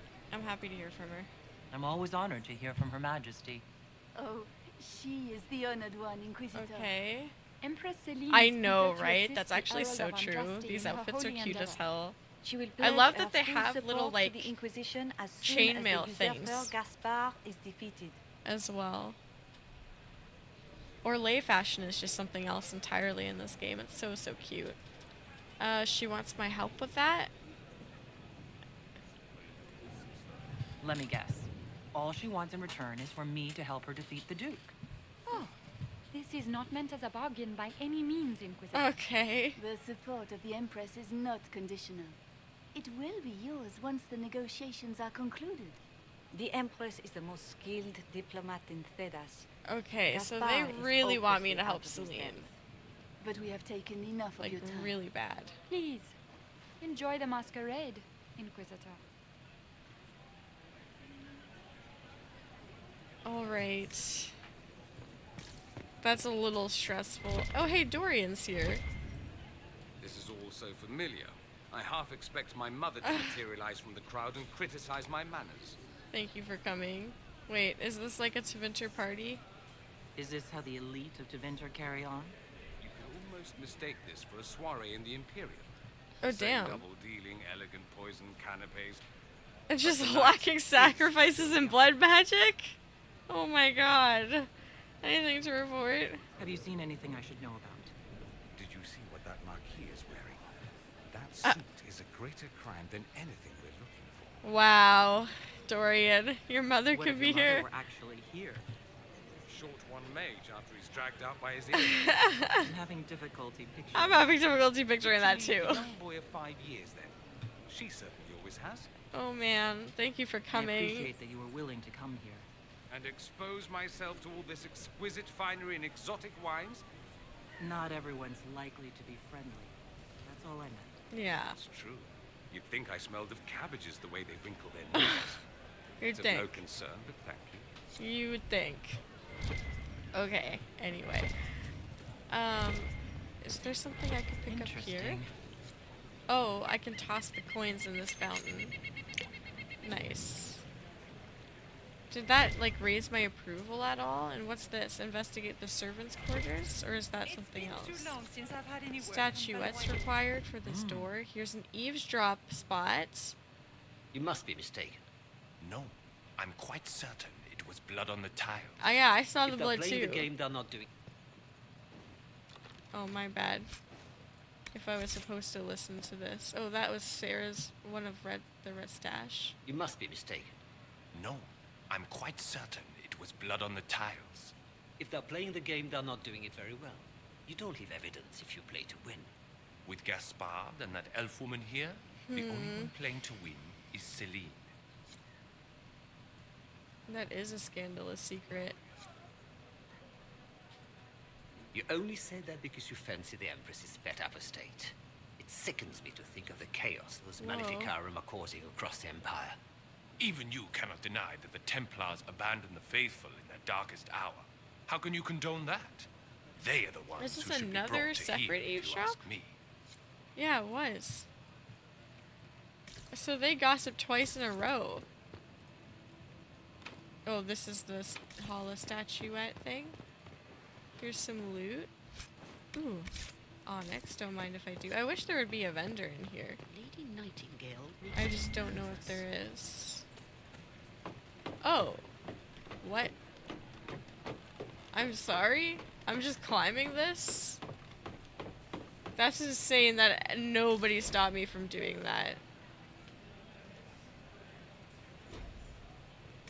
happy to hear from her. I'm always honored to hear from Her Majesty. Oh, she is the honored one, Inquisitor. Okay. Empress Celene I is know, eager to right? assist That's the actually Earl so of true. Andraste These in her outfits are holy cute as endeavor. hell. She will I pledge love her that they full have support little, to like, the Inquisition as soon chainmail as the usurper things. Gaspard is defeated. As well. Or lay fashion is just something else entirely in this game. It's so cute. She wants my help with that? Let me guess. All she wants in return is for me to help her defeat the Duke. Oh, this is not meant as a bargain by any means, Inquisitor. Okay. The support of the Empress is not conditional. It will be yours once the negotiations are concluded. The Empress is the most skilled diplomat in Thedas. Okay, so Gaspard they is really want me hopelessly to help out of his Celene. depth. But we have taken enough of Like, your time. really bad. Please, enjoy the masquerade, Inquisitor. Alright. That's a little stressful. Oh, hey, Dorian's here. This is all so familiar. I half expect my mother to materialize from the crowd and criticize my manners. Thank you for coming. Wait, is this like a Tevinter party? Is this how the elite of Tevinter carry on? You could almost mistake this for a soiree in the Imperial. Oh, Same damn. double-dealing, elegant poison canapes. It's just lacking sacrifices and blood magic? Oh my god. Anything to report? Have you seen anything I should know about? Did you see what that Marquis is wearing? That suit is a greater crime than anything we're looking for. Wow. Dorian, your mother What could if be your mother here. were actually here? Short one mage after he's dragged out by his ears. I'm having difficulty picturing. I'm having difficulty picturing that too. A young boy of 5 years then. She certainly always has. Oh man, thank you for I coming. appreciate that you were willing to come here. And expose myself to all this exquisite finery and exotic wines? Not everyone's likely to be friendly. That's all I meant. Yeah. That's true. You'd think I smelled of cabbages the way they wrinkle their noses. You'd It's of no think. concern, but thank you. You would think. Okay, anyway. Is there something I could pick up here? Interesting. Oh, I can toss the coins in this fountain. Nice. Did that, like, raise my approval at all? And what's this? Investigate the servants' quarters? Or is that something else? Too long since I've had any word from Statuettes Palawan. required for this door. Here's an eavesdrop spot. You must be mistaken. No, I'm quite certain it was blood on the tiles. Oh yeah, I saw If the they're blood playing too. the game, they're not doing. Oh, my bad. If I was supposed to listen to this. Oh, that was Sarah's, one of the red stash. You must be mistaken. No, I'm quite certain it was blood on the tiles. If they're playing the game, they're not doing it very well. You don't leave evidence if you play to win. With Gaspard and that elf woman here, the only one playing to win is Celene. That is a scandalous secret. You only say that because you fancy the Empress's pet apostate. It sickens me to think of the chaos those Whoa. Maleficarum are causing across the Empire. Even you cannot deny that the Templars abandoned the faithful in their darkest hour. How can you condone that? They are the ones Is this who should be another brought to separate heel, if you eavesdrop? ask me. Yeah, it was. So they gossiped twice in a row. Oh, this is the Hala statuette thing. Here's some loot. Ooh, onyx. Don't mind if I do. I wish there would be a vendor in here. Lady Nightingale. I just don't know if there is. Oh. What? I'm sorry? I'm just climbing this? That's insane that nobody stopped me from doing that.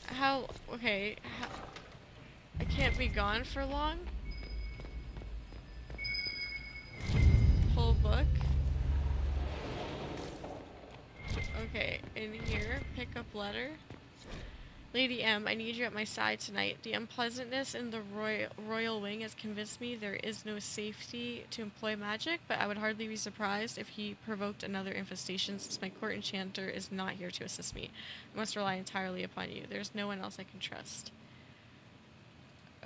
How? Okay. How, I can't be gone for long? Whole book? Okay, in here, pick up letter. Lady M, I need you at my side tonight. The unpleasantness in the royal wing has convinced me there is no safety to employ magic, but I would hardly be surprised if he provoked another infestation since my court enchanter is not here to assist me. I must rely entirely upon you. There's no one else I can trust.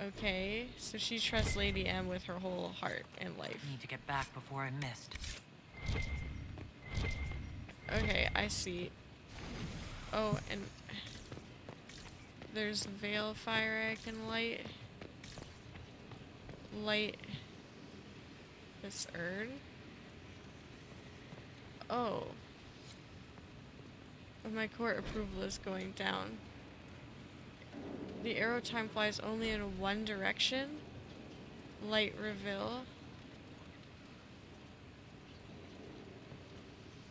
Okay, so she trusts Lady M with her whole heart and life. I need to get back before I'm missed. Okay, I see. Oh, and there's a veil fire I can light. Light this urn. Oh. My court approval is going down. The arrow time flies only in one direction. Light reveal.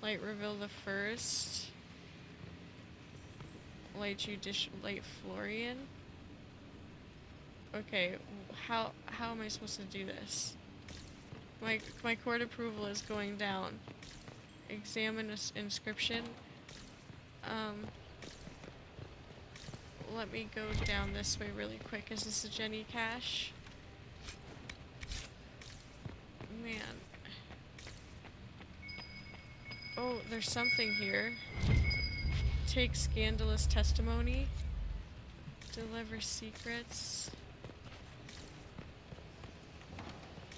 Light reveal the first. Light Florian. Okay, how am I supposed to do this? My court approval is going down. Examine this inscription. Let me go down this way really quick. Is this a Jenny cache? Man. Oh, there's something here. Take scandalous testimony. Deliver secrets.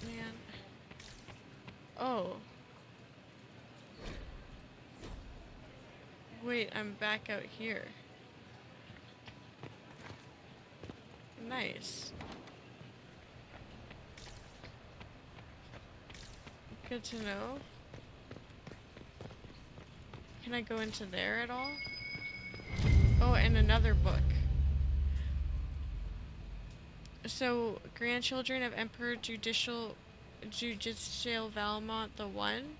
Man. Oh. Wait, I'm back out here. Nice. Good to know. Can I go into there at all? Oh, and another book. So, grandchildren of Emperor Judicial Valmont the One.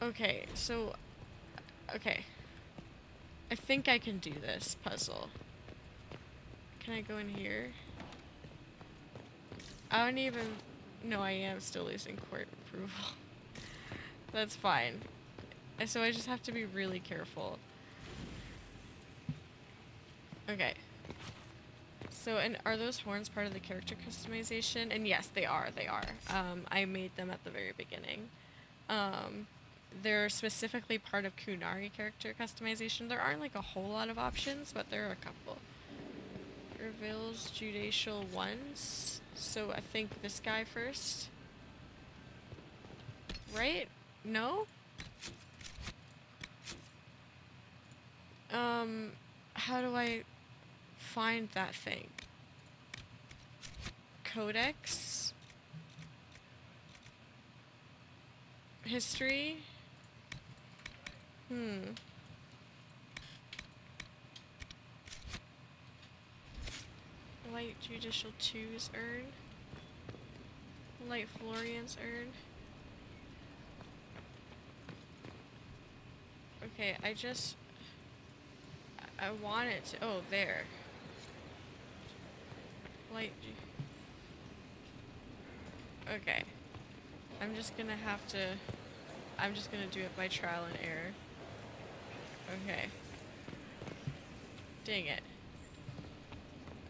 Okay, so... Okay. I think I can do this puzzle. Can I go in here? I don't even... No, I am still losing court approval. That's fine. And so I just have to be really careful. Okay. So, and are those horns part of the character customization? And yes, they are. I made them at the very beginning. They're specifically part of Kunari character customization. There aren't like a whole lot of options, but there are a couple. Reveals judicial ones. So I think this guy first. Right? No? How do I find that thing? Codex? History? Light Judicial 2's urn. Light Florian's urn. Okay, I want it to... Oh, there. Light... Okay. I'm just gonna do it by trial and error. Okay. Dang it.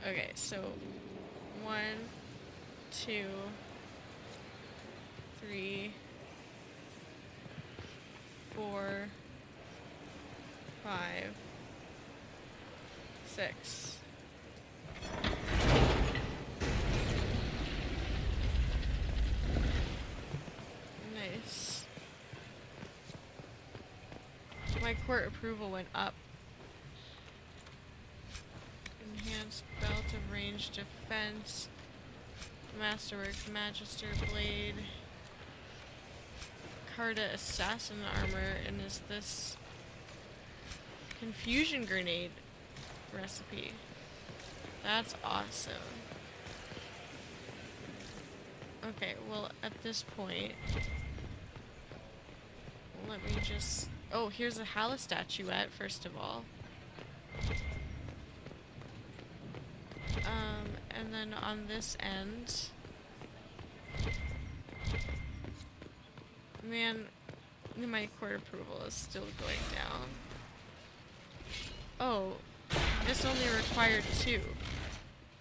Okay, so 1, 2, 3, 4, 5, 6. Nice. My court approval went up. Enhanced belt of ranged defense. Masterwork Magister Blade. Carta Assassin Armor. And is this Confusion Grenade recipe? That's awesome. Okay, well, at this point, let me just... Oh, here's a Hala statuette, first of all. And then on this end... Man, my court approval is still going down. Oh, this only required 2.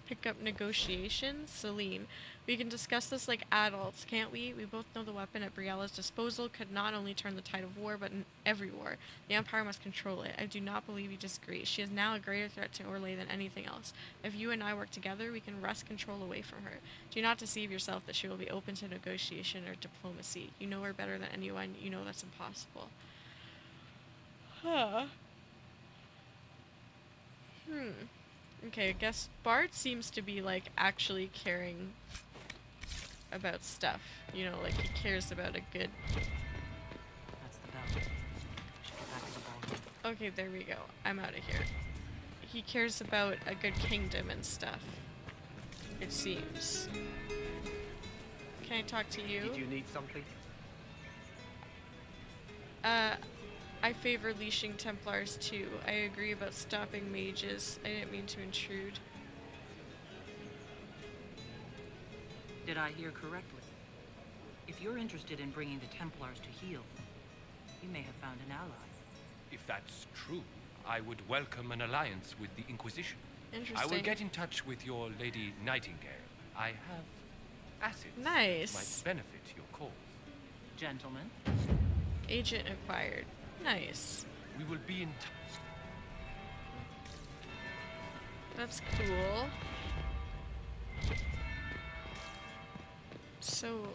Pick up negotiations, Celene. We can discuss this like adults, can't we? We both know the weapon at Briella's disposal could not only turn the tide of war, but in every war. The Empire must control it. I do not believe you disagree. She is now a greater threat to Orlais than anything else. If you and I work together, we can wrest control away from her. Do not deceive yourself that she will be open to negotiation or diplomacy. You know her better than anyone. You know that's impossible. Huh. Okay, I guess Bart seems to be, like, actually caring about stuff. You know, like, he cares about a good... That's the bell. We should get back to the ballroom. Okay, there we go. I'm out of here. He cares about a good kingdom and stuff. It seems. Can I talk to you? Did you need something? I favor leashing Templars too. I agree about stopping mages. I didn't mean to intrude. Did I hear correctly? If you're interested in bringing the Templars to heel, you may have found an ally. If that's true, I would welcome an alliance with the Inquisition. Interesting. I will get in touch with your Lady Nightingale. I have assets Nice. that might benefit your cause. Gentlemen. Agent acquired. Nice. We will be in touch. That's cool. So,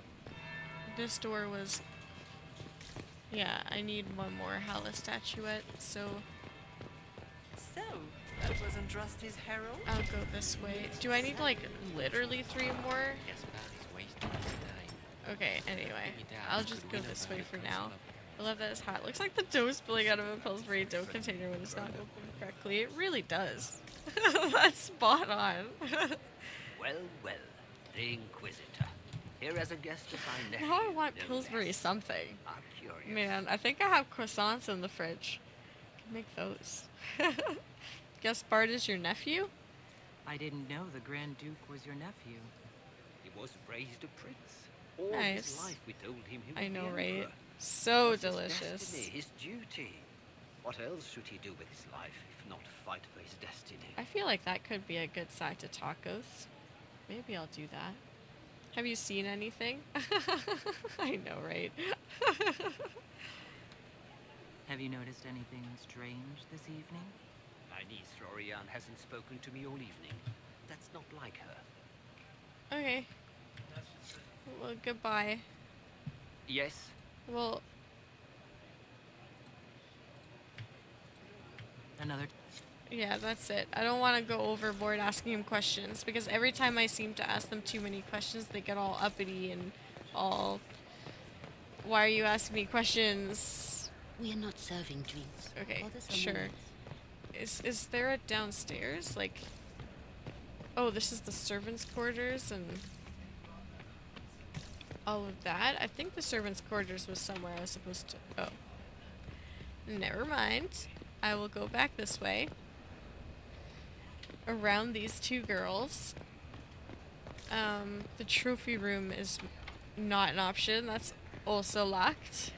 this door was... Yeah, I need one more Hala statuette, so... So, that wasn't Rusty's herald? I'll go this way. Do I need, like, literally 3 more? Okay, anyway. I'll just go this way for now. I love that it's hot. Looks like the dough spilling out of a Pillsbury dough container when it's not opened correctly. It really does. That's spot on. Well, well, the Inquisitor. Here as a guest of my nephew. Now I want Pillsbury something. Man, I think I have croissants in the fridge. I can make those. Gaspard is your nephew? I didn't know the Grand Duke was your nephew. He was raised a prince. All Nice. his life we told him he would I know, be right? emperor. So It was delicious. His destiny, his duty. What else should he do with his life if not fight for his destiny? I feel like that could be a good side to tacos. Maybe I'll do that. Have you seen anything? I know, right? Have you noticed anything strange this evening? My niece Florian hasn't spoken to me all evening. That's not like her. Okay. Well, goodbye. Yes? Well, Another... yeah, that's it. I don't want to go overboard asking him questions, because every time I seem to ask them too many questions, they get all uppity and all... Why are you asking me questions? We are not serving drinks. Okay, Others are sure. members. Is there a downstairs? Like... Oh, this is the servants' quarters and... all of that. I think the servants' quarters was somewhere I was supposed to... Oh. Never mind. I will go back this way. Around these 2 girls. The trophy room is not an option. That's also locked.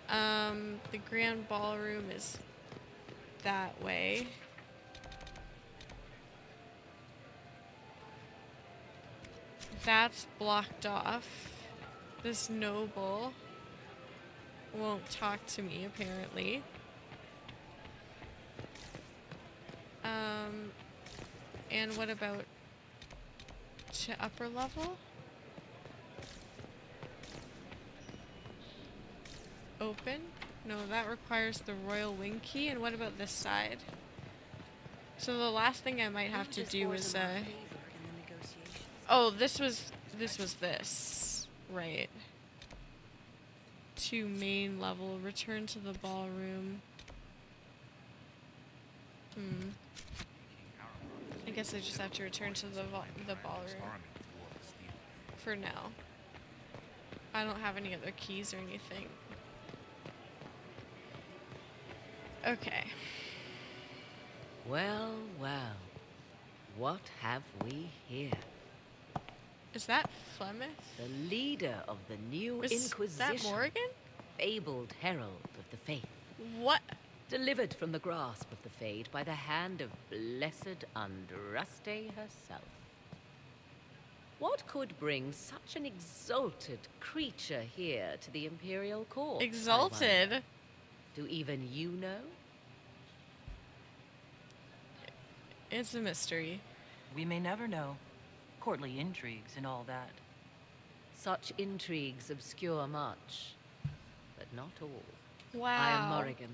The grand ballroom is that way. That's blocked off. This noble won't talk to me, apparently. And what about to upper level? Open? No, that requires the royal wing key. And what about this side? So the last thing I might have to do is oh, this was this. Right. To main level, return to the ballroom. I guess I just have to return to the ballroom. For now. I don't have any other keys or anything. Okay. Well, well. What have we here? Is that Flemeth? The leader of the new Was Inquisition. that Morrigan? Fabled herald of the faith. What? Delivered from the grasp of the Fade by the hand of blessed Andraste herself. What could bring such an exalted creature here to the Imperial Court? Exalted? Do even you know? It's a mystery. We may never know. Courtly intrigues and all that. Such intrigues obscure much, but not all. Wow. I am Morrigan.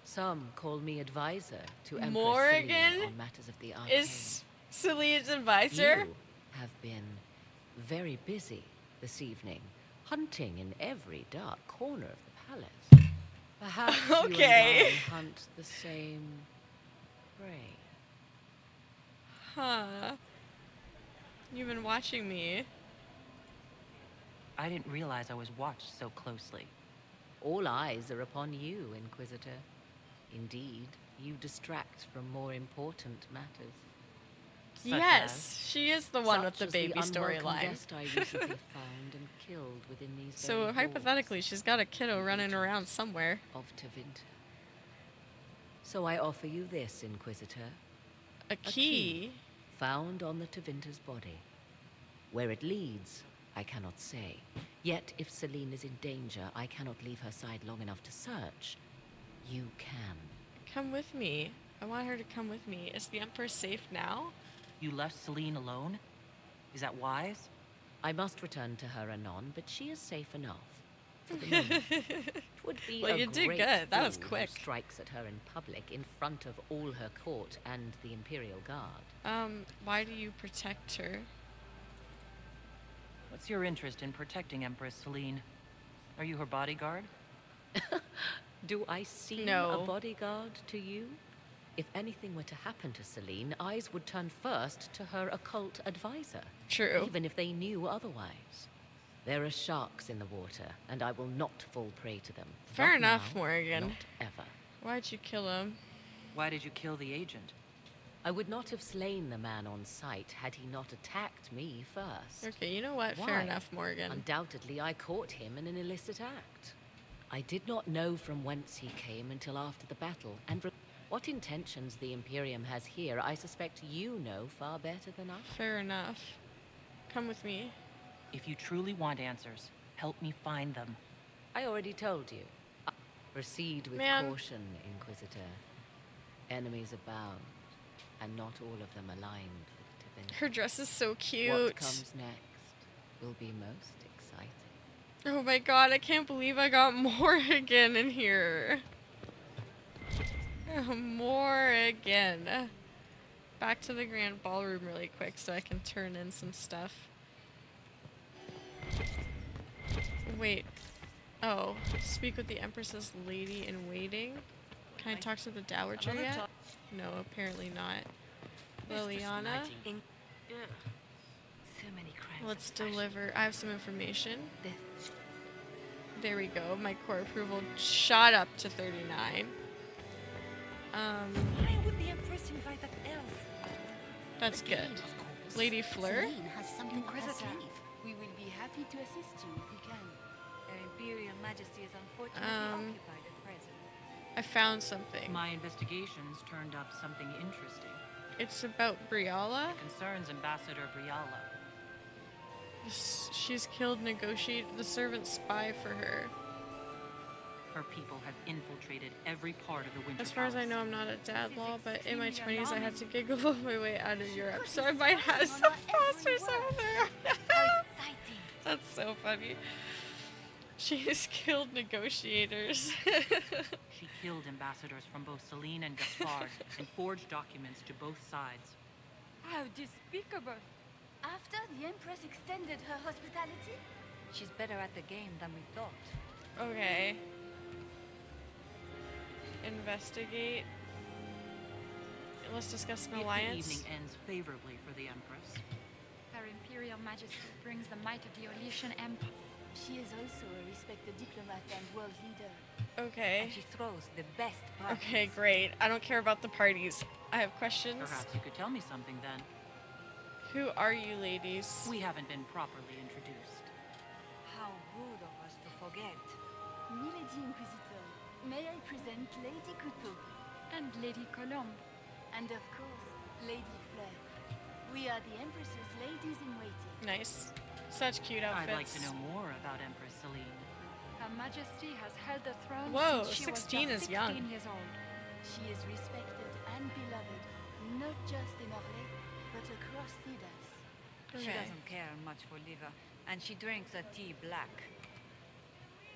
Some call me advisor to Empress Morrigan Celene on matters of the arcane. is Celine's advisor? You have been very busy this evening, hunting in every dark corner of the palace. Perhaps Okay. you and I hunt the same prey. Huh. You've been watching me. I didn't realize I was watched so closely. All eyes are upon you, Inquisitor. Indeed, you distract from more important matters. Yes, she is the one with the baby storyline. Guest I recently found and killed within these So very hypothetically, she's got a kiddo running around somewhere. Of Tevinter. So I offer you this, Inquisitor. A key? Found on the Tevinter's body. Where it leads, I cannot say. Yet, if Celene is in danger, I cannot leave her side long enough to search. You can. Come with me. I want her to come with me. Is the Empress safe now? You left Celene alone? Is that wise? I must return to her anon, but she is safe enough. For the moment. It would be well, a you did great good. That was fool quick. Who strikes at her in public in front of all her court and the Imperial Guard. Why do you protect her? What's your interest in protecting Empress Celene? Are you her bodyguard? Do I seem No. a bodyguard to you? If anything were to happen to Celene, eyes would turn first to her occult advisor. True. Even if they knew otherwise. There are sharks in the water, and I will not fall prey to them. Fair Not enough, now, Morgan. Not ever. Why'd you kill him? Why did you kill the agent? I would not have slain the man on sight had he not attacked me first. Okay, you know what? Why? Fair enough, Morgan. Undoubtedly, I caught him in an illicit act. I did not know from whence he came until after the battle, and what intentions the Imperium has here, I suspect you know far better than I. Fair enough. Come with me. If you truly want answers, help me find them. I already told you. Proceed with caution, Inquisitor. Enemies abound, and not all of them aligned with Tevinter. Her dress is so cute. What comes next will be most exciting. Oh my god, I can't believe I got Morgan in here. Morgan. Back to the grand ballroom really quick so I can turn in some stuff. Wait. Oh, speak with the Empress's lady in waiting. Can I talk to the Dowager yet? No, apparently not. Liliana. So many crimes. Let's deliver. I have some information. There we go. My core approval shot up to 39. Why would the Empress invite that elf? That's good. Lady Fleur? Celene has something up her sleeve. We will be happy to assist you if we can. Her Imperial Majesty is unfortunately occupied at present. I found something. My investigations turned up something interesting. It's about Briala. It concerns Ambassador Briala. She's killed the servant spy for her. Her people have infiltrated every part of the Winter As far as I Palace. know, I'm not a dad law, but in my 20s I had to giggle my way out of Europe, so I might have some posters over there. That's so funny. She has killed negotiators. She killed ambassadors from both Celene and Gaspard and forged documents to both sides. How despicable. After the Empress extended her hospitality? She's better at the game than we thought. Okay. Investigate. Let's discuss an If alliance. the evening ends favorably for the Empress. Her Imperial Majesty brings the might of the Orlesian Empire. She is also a respected diplomat and world leader. Okay. And she throws the best parties. Okay, great. I don't care about the parties. I have questions. Perhaps you could tell me something then. Who are you, ladies? We haven't been properly introduced. How rude of us to forget. Milady Inquisitor, may I present Lady Couteau? And Lady Colombe. And of course, Lady Fleur. We are the Empress's ladies in waiting. Nice. Such cute outfits. I'd like to know more about Empress Celene. Her Majesty has held the throne Whoa, since she 16 was is just young. 16 years old. She is respected and beloved, not just in Orlais, but across Thidas. She doesn't care much for liver, and she drinks her tea black.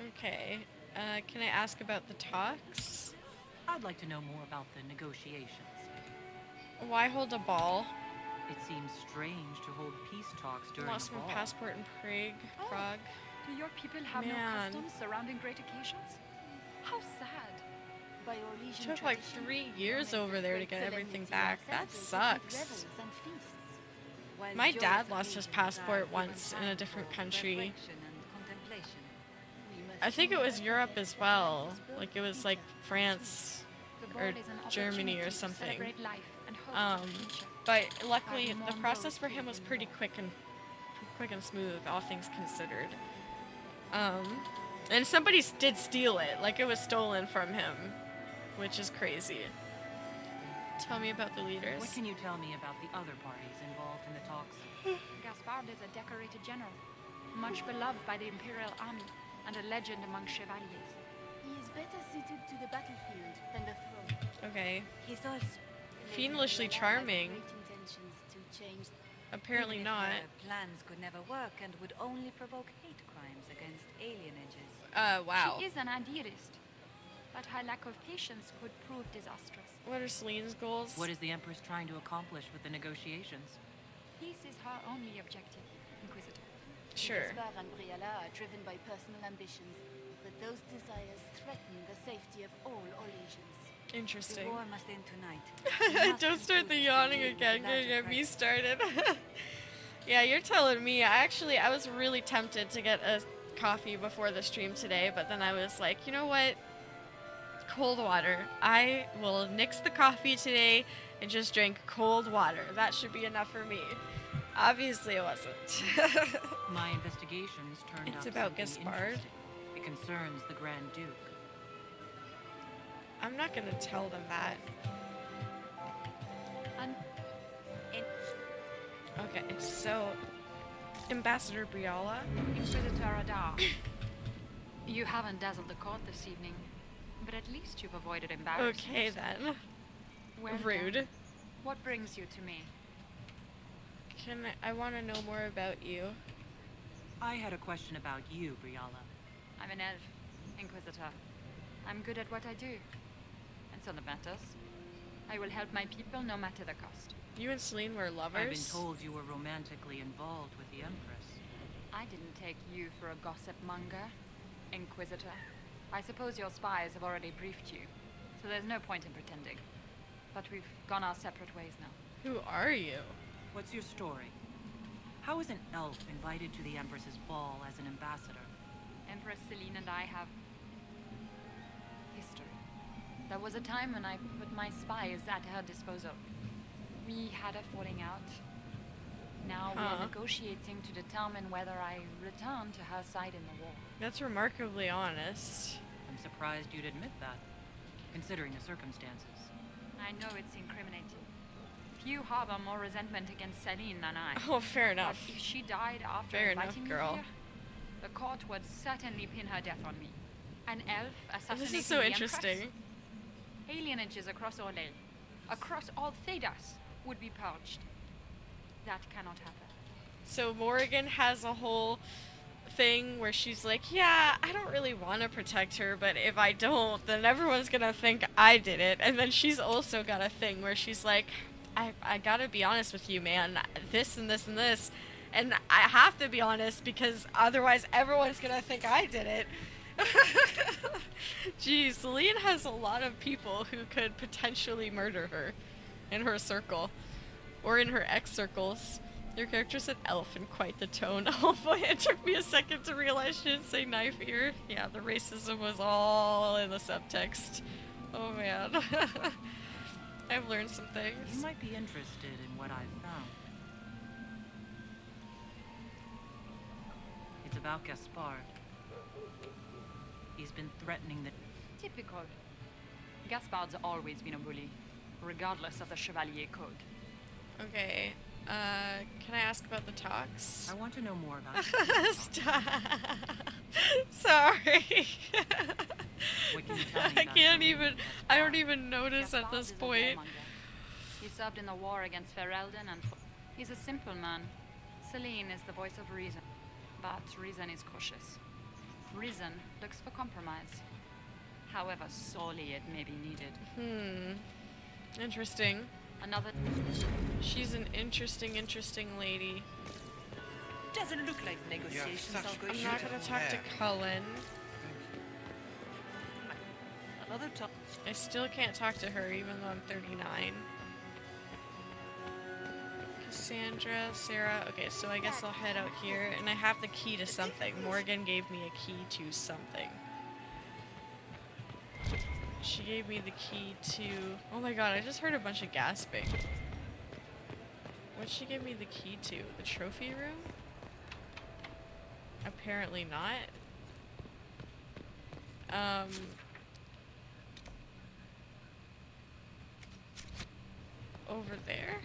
Okay. Can I ask about the talks? I'd like to know more about the negotiations. Why hold a ball? It seems strange to hold peace talks during Lost a my ball. passport in Prague. Do your people have no Man. customs surrounding great occasions? How sad. By Orlesian Took like tradition, 3 years over there to get everything back. That sucks. While My Joe's dad lost his occasions passport are given once in a time different for country. reflection and contemplation. I think it was Europe as well. Like it was like France or Germany or something. But luckily the process for him was pretty quick and smooth, all things considered. And somebody did steal it, like it was stolen from him, which is crazy. Tell me about the leaders. What can you tell me about the other parties involved in the talks? Gaspard is a decorated general, much beloved by the Imperial Army, and a legend among chevaliers. He is better suited to the battlefield than the throne. Okay. He's also fiendlishly charming. Apparently Even if not. her plans could never work and would only provoke hate crimes against alienages. Wow. She is an idealist, but her lack of patience could prove disastrous. What are Celene's goals? What is the Empress trying to accomplish with the negotiations? Peace is her only objective, Inquisitor. Sure. Gaspard and Briala are driven by personal ambitions, but those desires threaten the safety of all Olesians. Interesting. The war must end tonight. Don't start the yawning again. Gonna get me started. Yeah, you're telling me. I was really tempted to get a coffee before the stream today, but then I was like, you know what? Cold water. I will nix the coffee today and just drink cold water. That should be enough for me. Obviously it wasn't. My investigations turned It's up about something Gaspard. interesting. It concerns the Grand Duke. I'm not gonna tell them that. Okay, so Ambassador Briala. Inquisitor Adar. You haven't dazzled the court this evening, but at least you've avoided embarrassment. Okay then. Well Rude. done. What brings you to me? I want to know more about you. I had a question about you, Briala. I'm an elf, Inquisitor. I'm good at what I do. And so that matters. I will help my people no matter the cost. You and Celene were lovers? I've been told you were romantically involved with the Empress. I didn't take you for a gossip monger, Inquisitor. I suppose your spies have already briefed you, so there's no point in pretending. But we've gone our separate ways now. Who are you? What's your story? How is an elf invited to the Empress's ball as an ambassador? Empress Celene and I have history. There was a time when I put my spies at her disposal. We had a falling out. Now we're negotiating to determine whether I return to her side in the war. That's remarkably honest. I'm surprised you'd admit that, considering the circumstances. I know it's incriminating. Few harbor more resentment against Celene than I. Oh, fair enough. But if she died after Fair enough, inviting me girl. here, the court would certainly pin her death on me. An elf assassinating This is so the interesting. Empress? Alienages across Orlais, across all Thedas, would be purged. That cannot happen. So Morrigan has a whole thing where she's like, yeah, I don't really want to protect her, but if I don't, then everyone's gonna think I did it. And then she's also got a thing where she's like, I gotta be honest with you, man, this and this and this, and I have to be honest because otherwise everyone's gonna think I did it. Geez, Celene has a lot of people who could potentially murder her in her circle, or in her ex circles. Your character said elf in quite the tone. Oh boy, it took me a second to realize she didn't say knife ear. Yeah, the racism was all in the subtext. Oh man. I've learned some things. You might be interested in what I've found. It's about Gaspard. He's been threatening the... Typical. Gaspard's always been a bully, regardless of the Chevalier Code. Okay, can I ask about the talks? I want to know more about Stop. Sorry. What can you tell me about I don't even notice at this point. He served in the war against Ferelden and... He's a simple man. Celene is the voice of reason. But reason is cautious. Reason looks for compromise. However sorely it may be needed. Interesting. Another... She's an interesting lady. Doesn't look like negotiations are going. I'm not gonna talk to Cullen. Another talk. I still can't talk to her even though I'm 39. Cassandra, Sarah. Okay, so I guess I'll head out here, and I have the key to something. Morgan gave me a key to something. She gave me the key to... Oh my god, I just heard a bunch of gasping. What'd she give me the key to? The trophy room? Apparently not. Over there?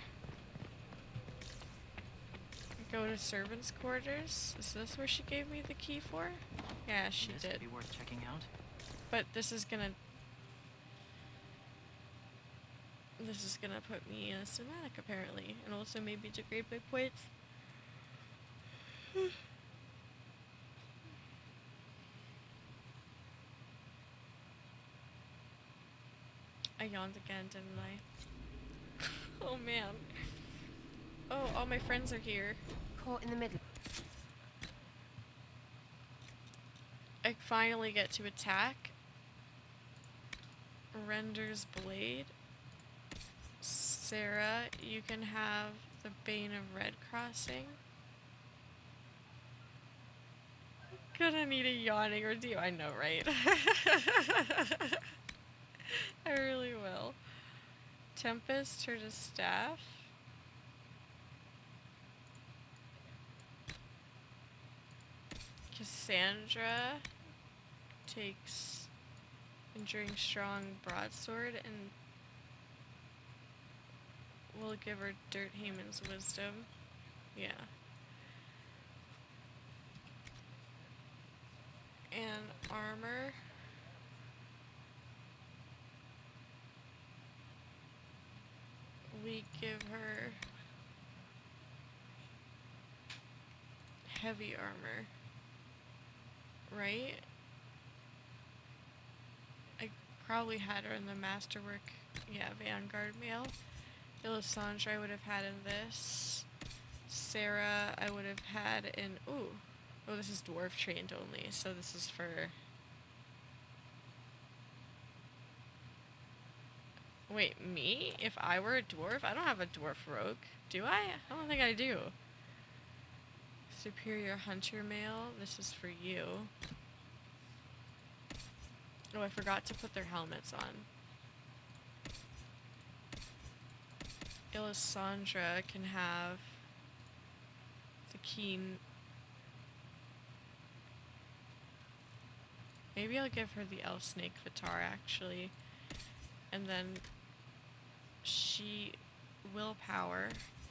Go to servants' quarters? Is this where she gave me the key for? Yeah, she did. This would be worth checking out. But this is gonna put me in a cinematic apparently, and also maybe degrade my points. I yawned again, didn't I? Oh man. Oh, all my friends are here. Caught in the middle. I finally get to attack. Render's blade. Sarah, you can have the Bane of Red Crossing. Gonna need a yawning ordeal. I know, right? I really will. Tempest, her to staff. Cassandra takes Enduring Strong Broadsword, and we'll give her Dirt Haman's Wisdom. Yeah. And armor. We give her heavy armor. Right? I probably had her in the masterwork. Yeah, Vanguard mail. Illisandra I would have had in this. Sarah I would have had in... Ooh. Oh, this is dwarf trained only, so this is for... Wait, me? If I were a dwarf? I don't have a dwarf rogue. Do I? I don't think I do. Superior Hunter mail. This is for you. Oh, I forgot to put their helmets on. Illisandra can have the keen... Maybe I'll give her the elf snake Vitar actually. And then she, willpower,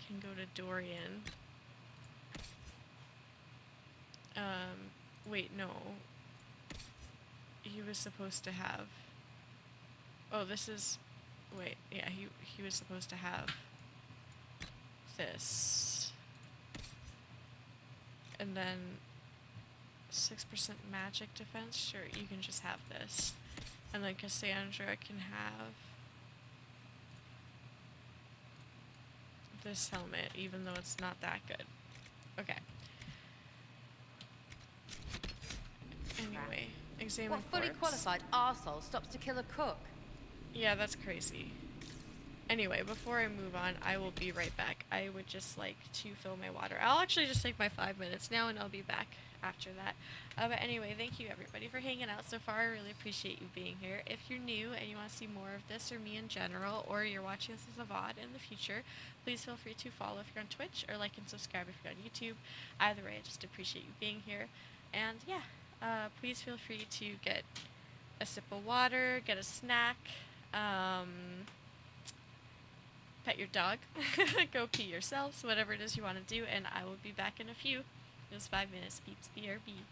can go to Dorian. Wait, no. He was supposed to have... Oh, this is... Wait, yeah, he was supposed to have this. And then 6% magic defense? Sure, you can just have this. And then Cassandra can have this helmet, even though it's not that good. Okay. Anyway, examine What fully corpse. qualified arsehole stops to kill a cook? Yeah, that's crazy. Anyway, before I move on, I will be right back. I would just like to fill my water. I'll actually just take my 5 minutes now, and I'll be back after that. But anyway, thank you everybody for hanging out so far. I really appreciate you being here. If you're new and you want to see more of this or me in general, or you're watching this as a VOD in the future, please feel free to follow if you're on Twitch, or like and subscribe if you're on YouTube. Either way, I just appreciate you being here. And yeah, please feel free to get a sip of water, get a snack, pet your dog, go pee yourselves, whatever it is you want to do, and I will be back in a few. Just 5 minutes, peeps. BRB.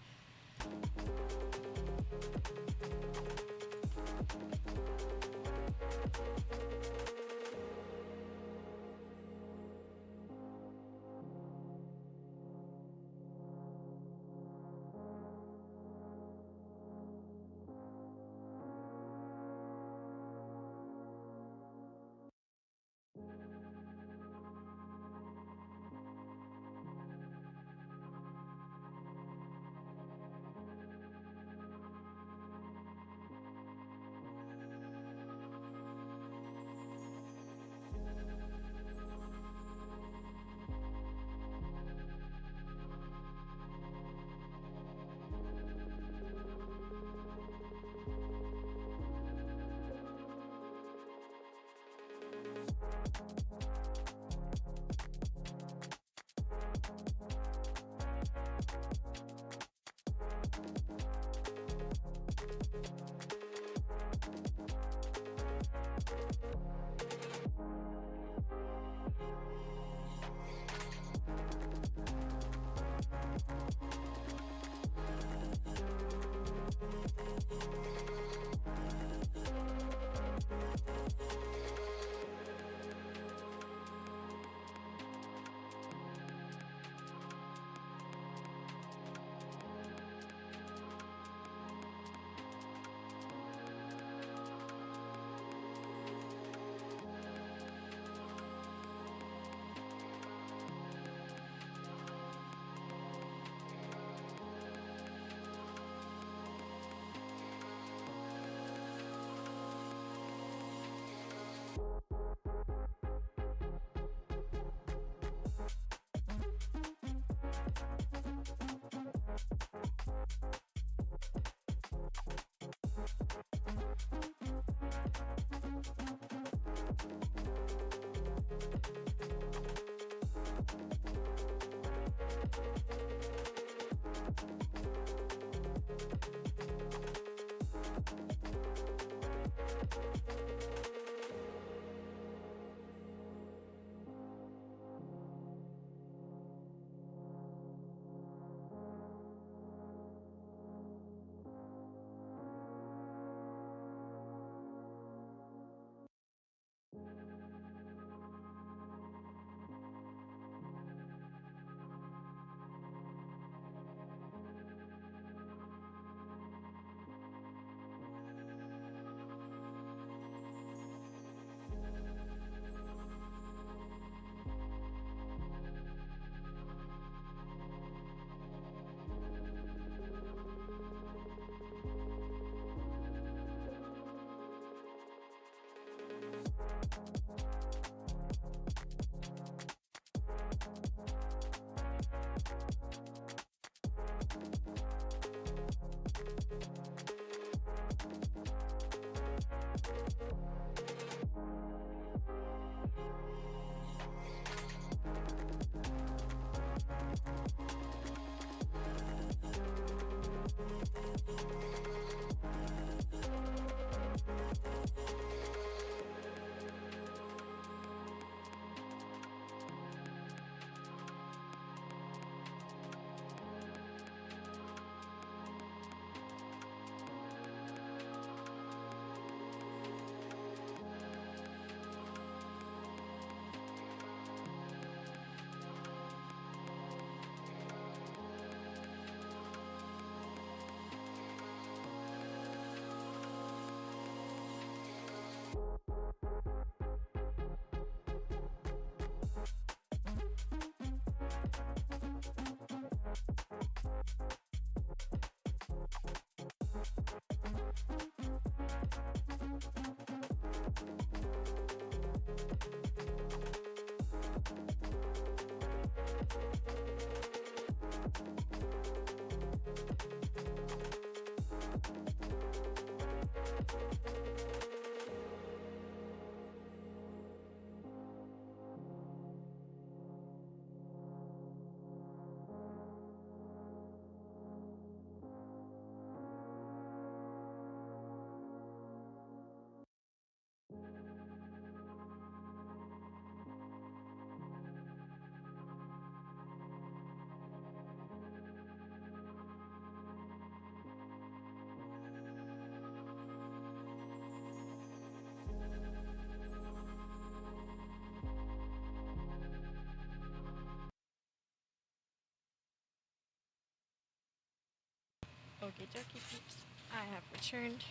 Okie dokie peeps, I have returned.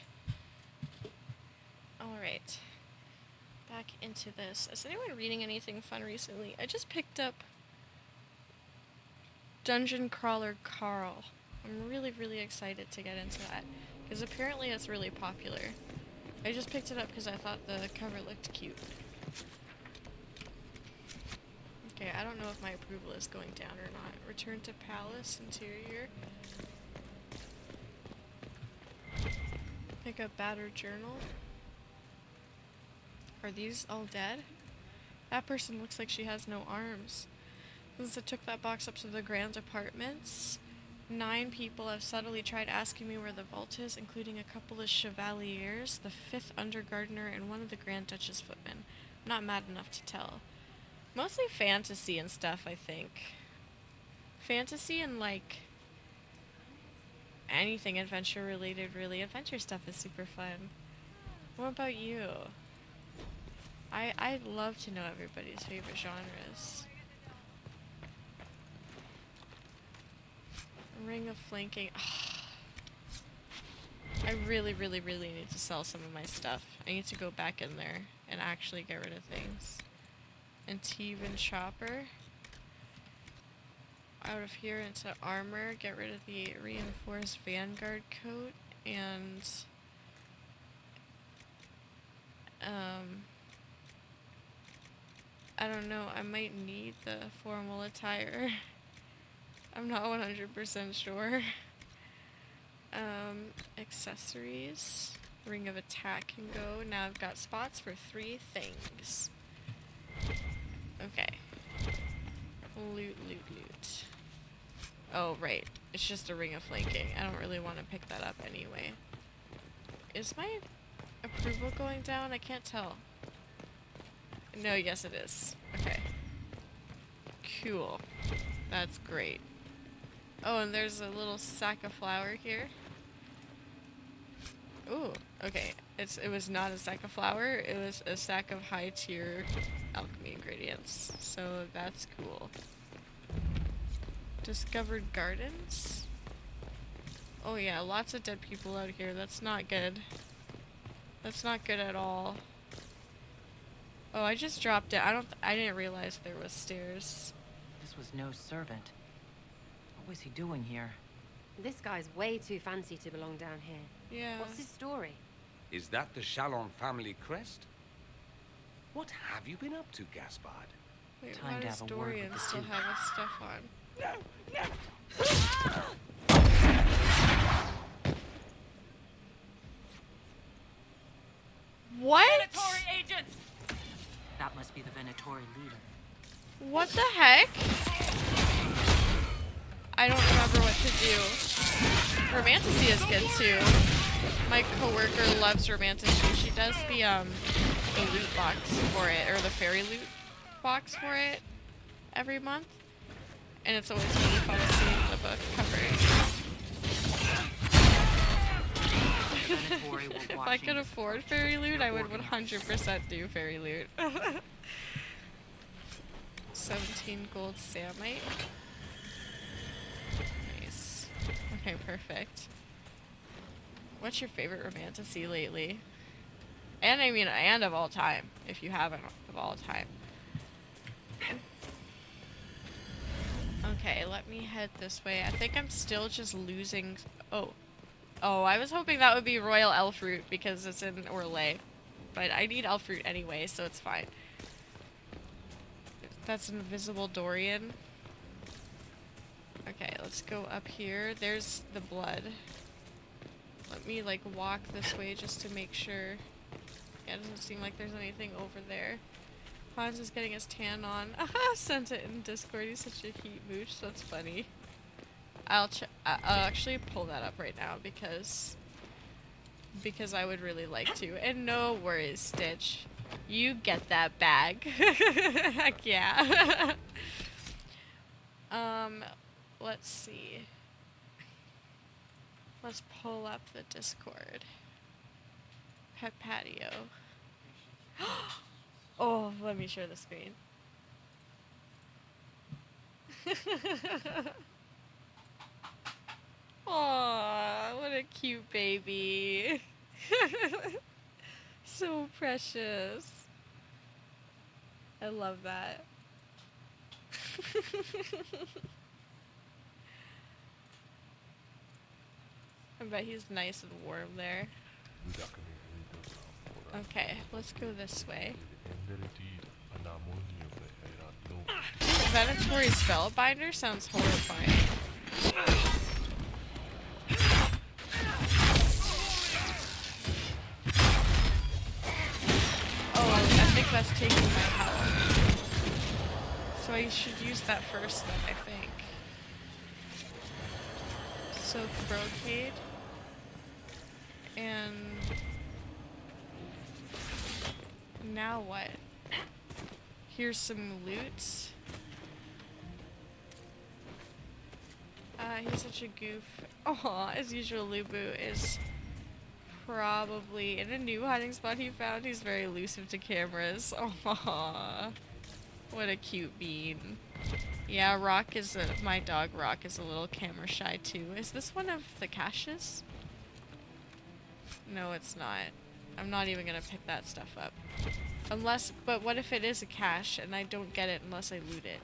Alright, back into this. Is anyone reading anything fun recently? I just picked up Dungeon Crawler Carl. I'm really, really excited to get into that, because apparently it's really popular. I just picked it up because I thought the cover looked cute. Okay, I don't know if my approval is going down or not. Return to Palace, Interior. Pick up Battered Journal. Are these all dead? That person looks like she has no arms. Since I took that box up to the Grand Apartments, 9 people have subtly tried asking me where the vault is, including a couple of chevaliers, the 5th undergardener, and one of the Grand Duchess footmen. I'm not mad enough to tell. Mostly fantasy and stuff, I think. Fantasy and, like, anything adventure related, really. Adventure stuff is super fun. What about you? I'd love to know everybody's favorite genres. Ring of flanking. I really, really, really need to sell some of my stuff. I need to go back in there and actually get rid of things. And Teven Chopper. Out of here into armor. Get rid of the reinforced Vanguard coat. And I don't know, I might need the formal attire. I'm not 100% sure. Accessories. Ring of attack can go. Now I've got spots for 3 things. Okay. Loot, loot, loot. Oh, right. It's just a ring of flanking. I don't really want to pick that up anyway. Is my approval going down? I can't tell. No, yes it is. Okay. Cool. That's great. Oh, and there's a little sack of flour here. Ooh, okay. It was not a sack of flour, it was a sack of high tier alchemy ingredients. So that's cool. Discovered gardens? Oh yeah, lots of dead people out here. That's not good. That's not good at all. Oh, I just dropped it. I didn't realize there was stairs. This was no servant. What was he doing here? This guy's way too fancy to belong down here. Yeah. What's his story? Is that the Chalon family crest? What have you been up to, Gaspard? Wait, Time why to does have a word Dorian with the still Duke. have his stuff on? What? Venatori agents! That must be the Venatori leader. What the heck? I don't remember what to do. Romantasy is good too. My coworker loves Romantasy. She does the loot box for it, or the fairy loot box for it every month. And it's always really fun seeing the book covers. If I could afford fairy loot, I would 100% do fairy loot. 17 gold samite. Nice. Okay, perfect. What's your favorite Romantasy lately? And I mean, and of all time, if you haven't, of all time. Okay, let me head this way. I think I'm still just losing... Oh, I was hoping that would be Royal Elf Root because it's in Orlais. But I need Elf Root anyway, so it's fine. That's Invisible Dorian. Okay, let's go up here. There's the blood. Let me, like, walk this way just to make sure. Yeah, it doesn't seem like there's anything over there. Hans is getting his tan on. Aha! Sent it in Discord. He's such a heat mooch. That's funny. I'll actually pull that up right now because I would really like to. And no worries, Stitch. You get that bag. Heck yeah. Let's see. Let's pull up the Discord. Pet patio. Oh, let me share the screen. Aw, what a cute baby. So precious. I love that. I bet he's nice and warm there. Okay, let's go this way. Venatori Spellbinder sounds horrifying. Oh, I think that's taking my health. So I should use that first then, I think. So brocade. And now what? Here's some loot. He's such a goof. Aw, as usual, Lubu is probably in a new hiding spot he found. He's very elusive to cameras. Aw, what a cute bean. Yeah, Rock is my dog Rock is a little camera shy too. Is this one of the caches? No, it's not. I'm not even gonna pick that stuff up. Unless, but what if it is a cache and I don't get it unless I loot it?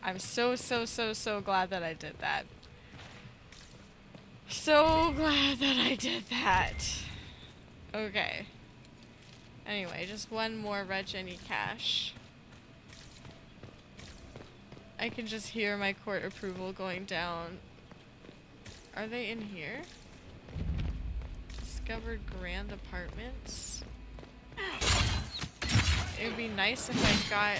I'm so glad that I did that. So glad that I did that. Okay. Anyway, just one more Red Jenny cache. I can just hear my court approval going down. Are they in here? Discovered grand apartments. It would be nice if I got...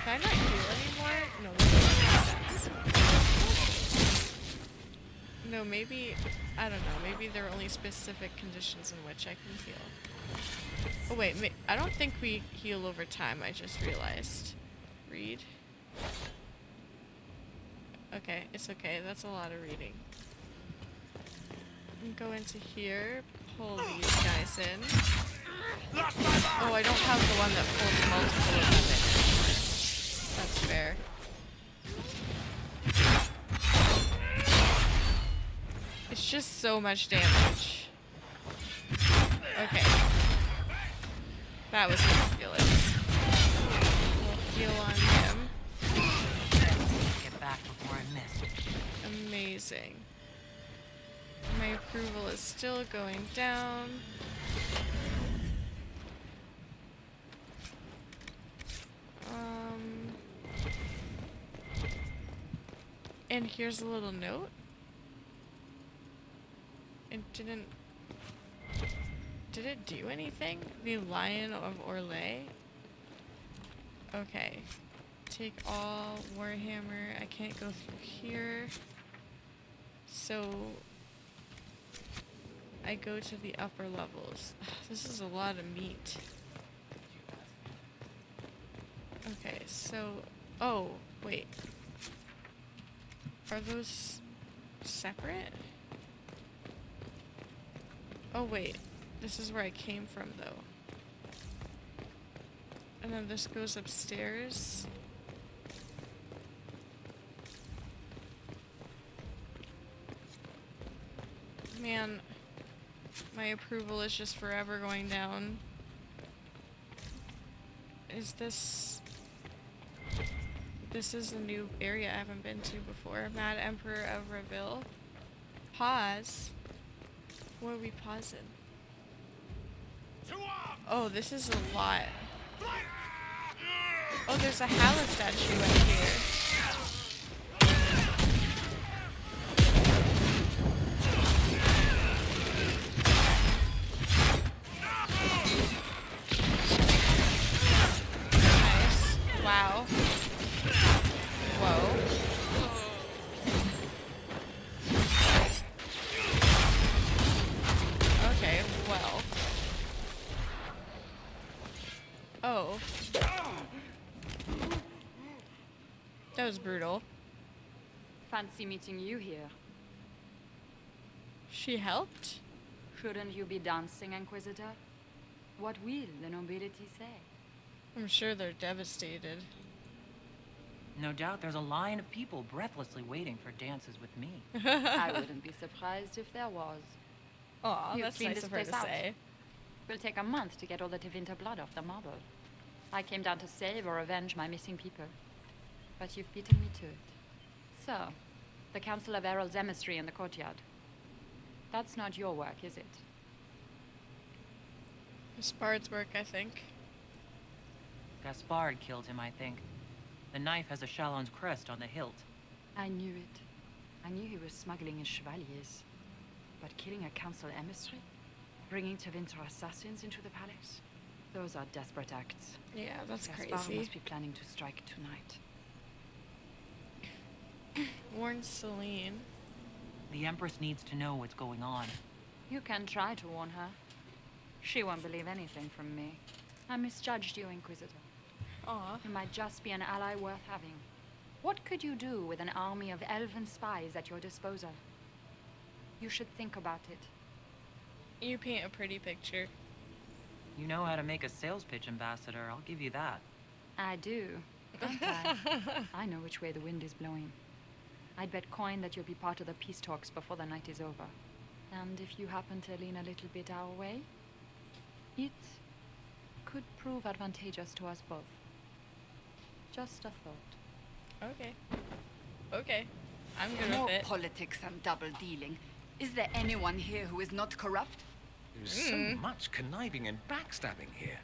Can I not heal anymore? No, that doesn't make sense. No, maybe... I don't know. Maybe there are only specific conditions in which I can heal. Oh wait, I don't think we heal over time, I just realized. Read. Okay, it's okay. That's a lot of reading. Go into here, pull these guys in. Oh, I don't have the one that pulls multiple of them in. That's fair. It's just so much damage. Okay. That was ridiculous. We'll heal on him. Get back before I miss. Amazing. My approval is still going down. And here's a little note. It didn't... Did it do anything? The Lion of Orlais? Okay. Take all Warhammer. I can't go through here. So... I go to the upper levels. This is a lot of meat. Okay, so... Oh, wait. Are those separate? Oh, wait. This is where I came from, though. And then this goes upstairs. Man, my approval is just forever going down. Is this... This is a new area I haven't been to before. Mad Emperor of Reville. Pause. What are we pausing? Oh, this is a lot. Oh, there's a Hala statue right here. Nice. Wow. Whoa. Okay, well. Oh. That was brutal. Fancy meeting you here. She helped? Shouldn't you be dancing, Inquisitor? What will the nobility say? I'm sure they're devastated. No doubt there's a line of people breathlessly waiting for dances with me. I wouldn't be surprised if there was. Aw, You've that's cleaned nice this of her place to out. say. Will take a month to get all the Tevinter blood off the marble. I came down to save or avenge my missing people. But you've beaten me to it. So, the Council of Errol's emissary in the courtyard. That's not your work, is it? Gaspard's work, I think. Gaspard killed him, I think. The knife has a Chalon's crest on the hilt. I knew it. I knew he was smuggling his chevaliers. But killing a council emissary? Bringing Tevinter assassins into the palace? Those are desperate acts. Yeah, that's Gaspar crazy. must be planning to strike tonight. Warn Celene. The Empress needs to know what's going on. You can try to warn her. She won't believe anything from me. I misjudged you, Inquisitor. Aw. You might just be an ally worth having. What could you do with an army of elven spies at your disposal? You should think about it. You paint a pretty picture. You know how to make a sales pitch, Ambassador. I'll give you that. I do, don't I? I know which way the wind is blowing. I'd bet coin that you'll be part of the peace talks before the night is over. And if you happen to lean a little bit our way, it could prove advantageous to us both. Just a thought. Okay. Okay. I'm good No with it. politics and double dealing. Is there anyone here who is not corrupt? There's so much conniving and backstabbing here.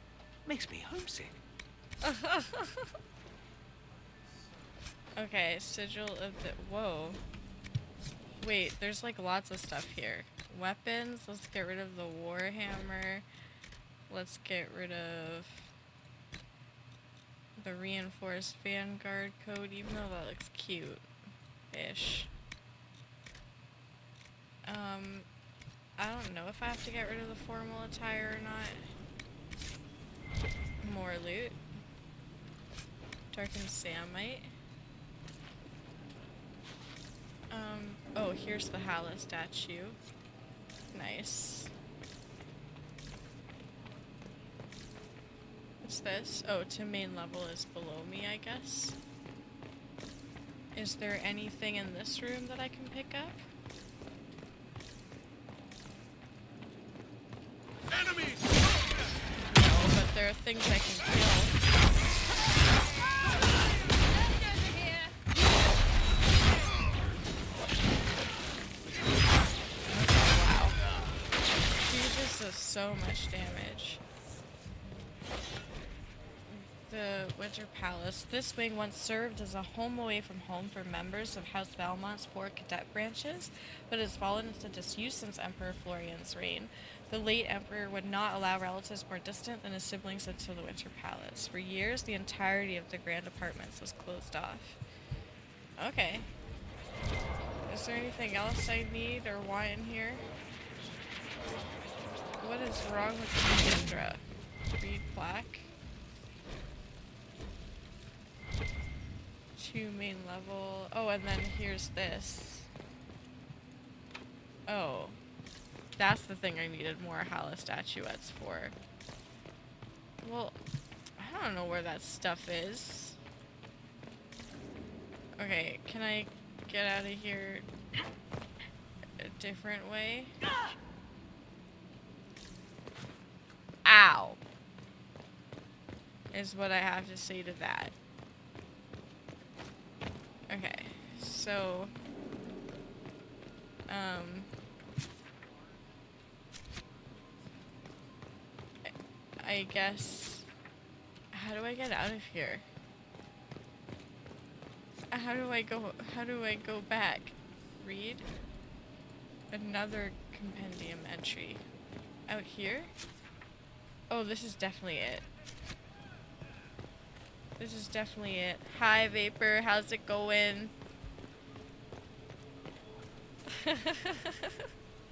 Makes me homesick. Okay, sigil of the... Whoa. Wait, there's like lots of stuff here. Weapons, let's get rid of the Warhammer. Let's get rid of the reinforced Vanguard code, even though that looks cute-ish. I don't know if I have to get rid of the formal attire or not. More loot. Darkened Samite. Oh, here's the Hala statue. Nice. What's this? Oh, to main level is below me, I guess. Is there anything in this room that I can pick up? Enemies! No, but there are things I can kill. Wow. Jesus does so much damage. The Winter Palace. This wing once served as a home away from home for members of House Valmont's 4 cadet branches, but has fallen into disuse since Emperor Florian's reign. The late emperor would not allow relatives more distant than his siblings into the Winter Palace. For years, the entirety of the grand apartments was closed off. Okay. Is there anything else I need or want in here? What is wrong with the Indra? Read plaque. 2 main level. Oh, and then here's this. Oh. That's the thing I needed more Hala statuettes for. Well, I don't know where that stuff is. Okay, can I get out of here a different way? Ow! Is what I have to say to that. Okay, so... I guess... How do I get out of here? How do I go back? Read? Another compendium entry. Out here? Oh, this is definitely it. This is definitely it. Hi, Vapor. How's it going?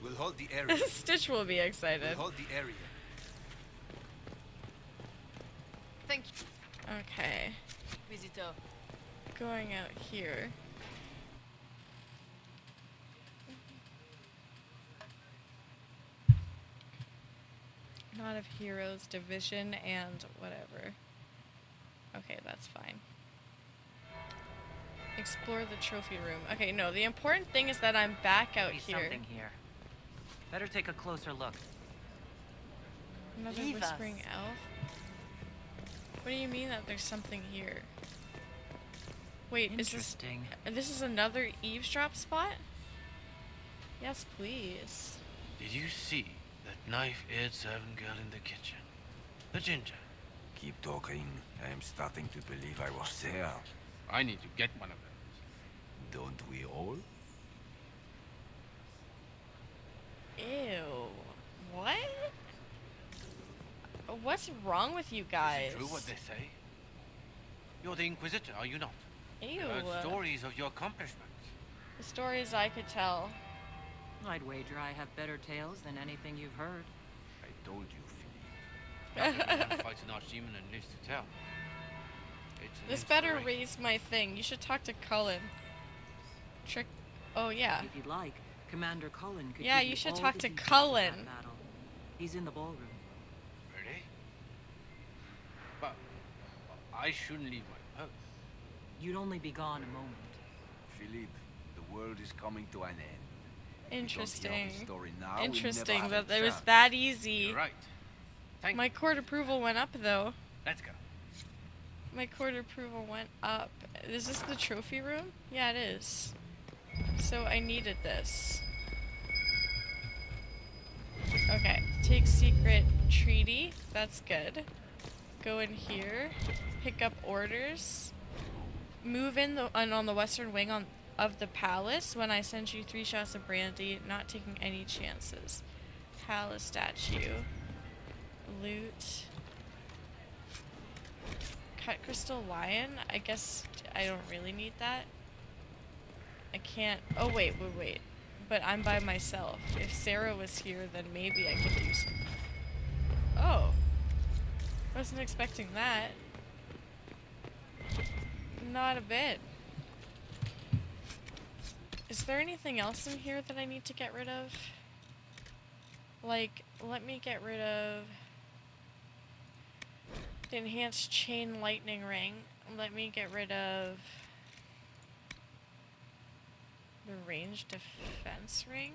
We'll hold the area. Stitch will be excited. We'll hold the area. Thank you. Okay. Visitor. Going out here. Not of Heroes, Division, and whatever. Okay, that's fine. Explore the trophy room. Okay, no, the important thing is that I'm back out Be here. something here. Better take a closer look. Another whispering elf? What do you mean that there's something here? Wait, Interesting. This is another eavesdrop spot? Yes, please. Did you see that knife-eared servant girl in the kitchen? The ginger. Keep talking. I am starting to believe I was there. I need to get one of those. Don't we all? Ew. What? What's wrong with you guys? Is it true what they say? You're the Inquisitor, are you not? Ew. I've heard stories of your accomplishments. The stories I could tell. I'd wager I have better tales than anything you've heard. I told you, Philippe. Every man fights an archdemon and lives to tell. It's an This better inspiration. raise my thing. You should talk to Cullen. Trick. Oh, yeah. If you'd like, Commander Cullen could Yeah, give you should all talk the to details of Cullen. that battle. He's in the ballroom. Really? But I shouldn't leave my post. You'd only be gone a moment. Philippe, the world is coming to an end. Interesting. Story now, Interesting we never that have it a was chance. that easy. You're right. Thank My court approval went up, though. Let's go. My court approval went up. Is this the trophy room? Yeah, it is. So I needed this. Okay, take secret treaty. That's good. Go in here. Pick up orders. Move in on the western wing of the palace when I send you 3 shots of brandy. Not taking any chances. Palace statue. Loot. Cut crystal lion. I guess I don't really need that. I can't. Oh wait. But I'm by myself. If Sarah was here, then maybe I could do something. Oh. Wasn't expecting that. Not a bit. Is there anything else in here that I need to get rid of? Like, let me get rid of the enhanced chain lightning ring. Let me get rid of the range defense ring.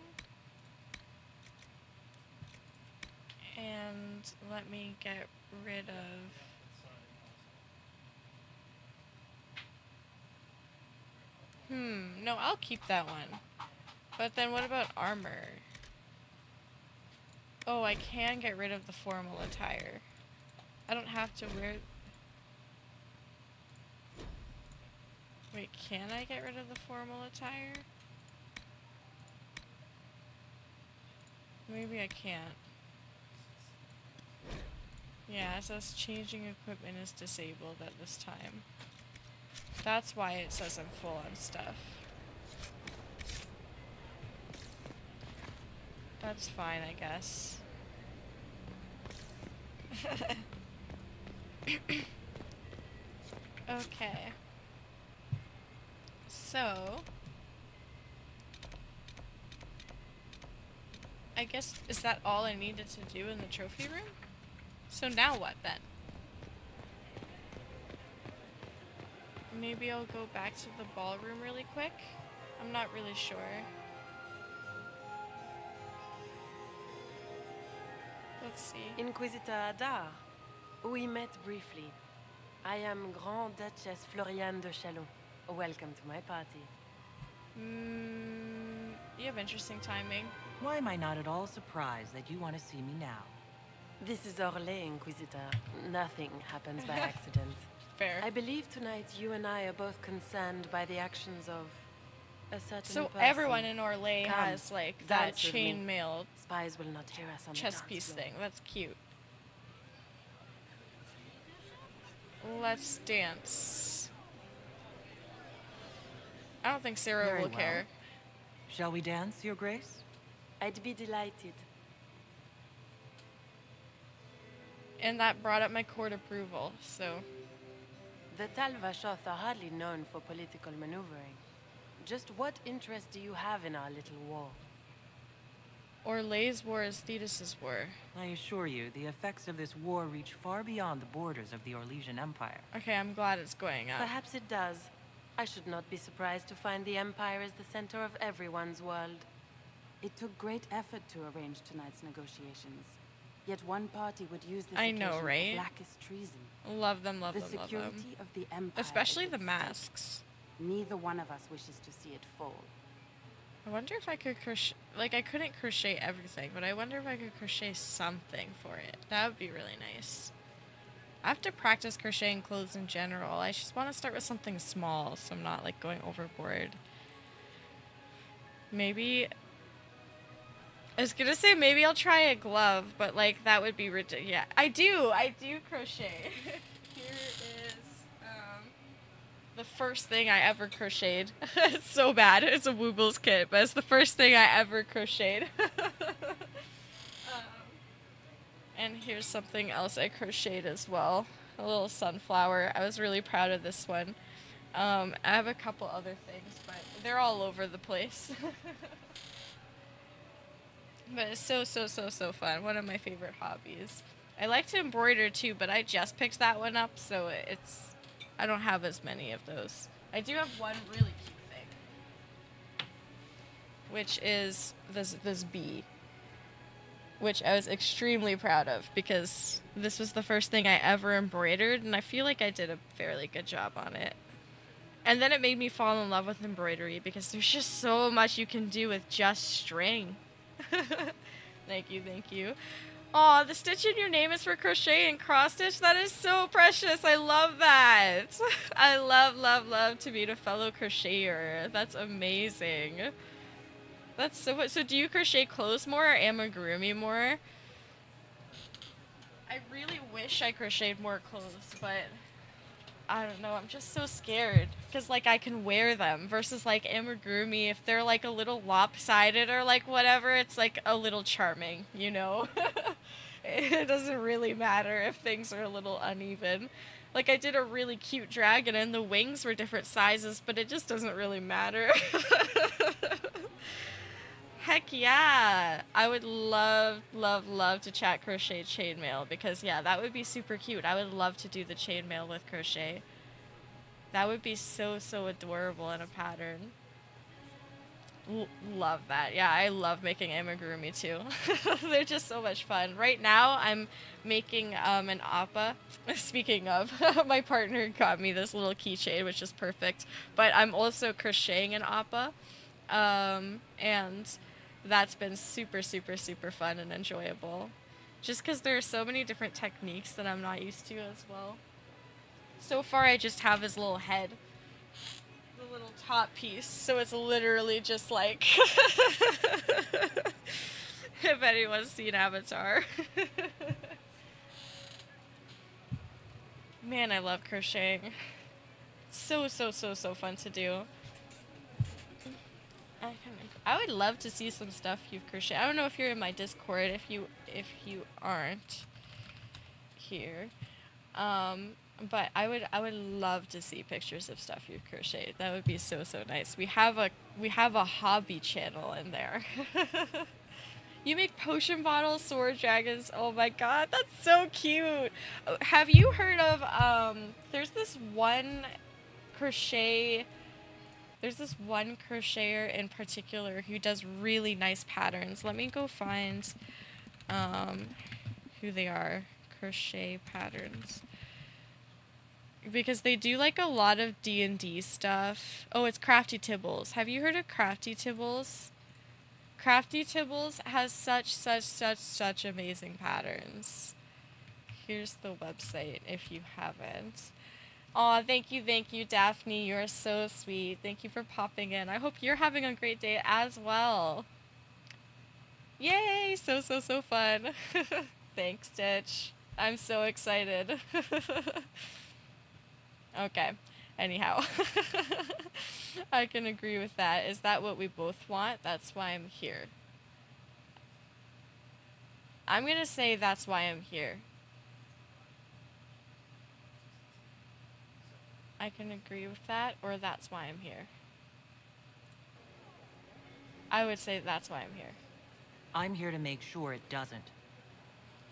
And let me get rid of no, I'll keep that one. But then what about armor? Oh, I can get rid of the formal attire. I don't have to wear... Wait, can I get rid of the formal attire? Maybe I can't. Yeah, it says changing equipment is disabled at this time. That's why it says I'm full on stuff. That's fine, I guess. Okay. So... I guess, is that all I needed to do in the trophy room? So now what then? Maybe I'll go back to the ballroom really quick. I'm not really sure. Let's see. Inquisitor Adar, we met briefly. I am Grand Duchess Floriane de Chalon. Welcome to my party. You have interesting timing. Why am I not at all surprised that you want to see me now? This is Orlais, Inquisitor. Nothing happens by accident. Fair. I believe tonight you and I are both concerned by the actions of a certain So person. everyone in Orlais Come, has like that dance with me. chainmail Spies will not hear us on chess the dance piece floor. thing. That's cute. Let's dance. I don't think Sarah Very will well. care. Shall we dance, Your Grace? I'd be delighted. And that brought up my court approval, so... The Talvashoth are hardly known for political maneuvering. Just what interest do you have in our little war? Orlais' war is Thetis' war. I assure you, the effects of this war reach far beyond the borders of the Orlesian Empire. Okay, I'm glad it's going up. Perhaps it does. I should not be surprised to find the Empire is the center of everyone's world. It took great effort to arrange tonight's negotiations. Yet one party would use this I know, occasion right? for blackest treason. Love them, love The them, love security them. of the Empire Especially is the at stake. masks. Neither one of us wishes to see it fall. I wonder if I could crochet... Like, I couldn't crochet everything, but I wonder if I could crochet something for it. That would be really nice. I have to practice crocheting clothes in general. I just want to start with something small, so I'm not, like, going overboard. Maybe... I was gonna say maybe I'll try a glove, but like that would be ridiculous. Yeah, I do crochet. Here is the first thing I ever crocheted. It's so bad. It's a Woobles kit, but it's the first thing I ever crocheted. And here's something else I crocheted as well. A little sunflower. I was really proud of this one. I have a couple other things, but they're all over the place. But it's so fun. One of my favorite hobbies. I like to embroider too, but I just picked that one up, so I don't have as many of those. I do have one really cute thing, which is this bee, which I was extremely proud of because this was the first thing I ever embroidered, and I feel like I did a fairly good job on it. And then it made me fall in love with embroidery because there's just so much you can do with just string. Thank you. Aw, the stitch in your name is for crochet and cross stitch. That is so precious. I love that. I love to meet a fellow crocheter. That's amazing. That's so. So do you crochet clothes more or amigurumi more? I really wish I crocheted more clothes, but I don't know, I'm just so scared because like I can wear them versus like amigurumi, if they're like a little lopsided or like whatever, it's like a little charming, you know. It doesn't really matter if things are a little uneven. Like I did a really cute dragon and the wings were different sizes, but it just doesn't really matter. Heck yeah! I would love to chat crochet chainmail because yeah, that would be super cute. I would love to do the chainmail with crochet. That would be so adorable in a pattern. Love that. Yeah, I love making amigurumi too. They're just so much fun. Right now I'm making an appa. Speaking of, my partner got me this little keychain, which is perfect. But I'm also crocheting an appa. And that's been super fun and enjoyable. Just because there are so many different techniques that I'm not used to as well. So far I just have his little head. The little top piece. So it's literally just like... if anyone's seen Avatar. Man, I love crocheting. So fun to do. I would love to see some stuff you've crocheted. I don't know if you're in my Discord. If you aren't here, but I would love to see pictures of stuff you've crocheted. That would be so nice. We have a hobby channel in there. You make potion bottles, sword dragons. Oh my god, that's so cute. Have you heard of there's this one crocheter in particular who does really nice patterns. Let me go find who they are. Crochet patterns. Because they do like a lot of D&D stuff. Oh, it's Crafty Tibbles. Have you heard of Crafty Tibbles? Crafty Tibbles has such amazing patterns. Here's the website if you haven't. Aw, thank you, Daphne. You're so sweet. Thank you for popping in. I hope you're having a great day as well. Yay! So fun. Thanks, Stitch. I'm so excited. Okay. Anyhow. I can agree with that. Is that what we both want? That's why I'm here. I'm gonna say that's why I'm here. I can agree with that, or that's why I'm here. I would say that's why I'm here. I'm here to make sure it doesn't.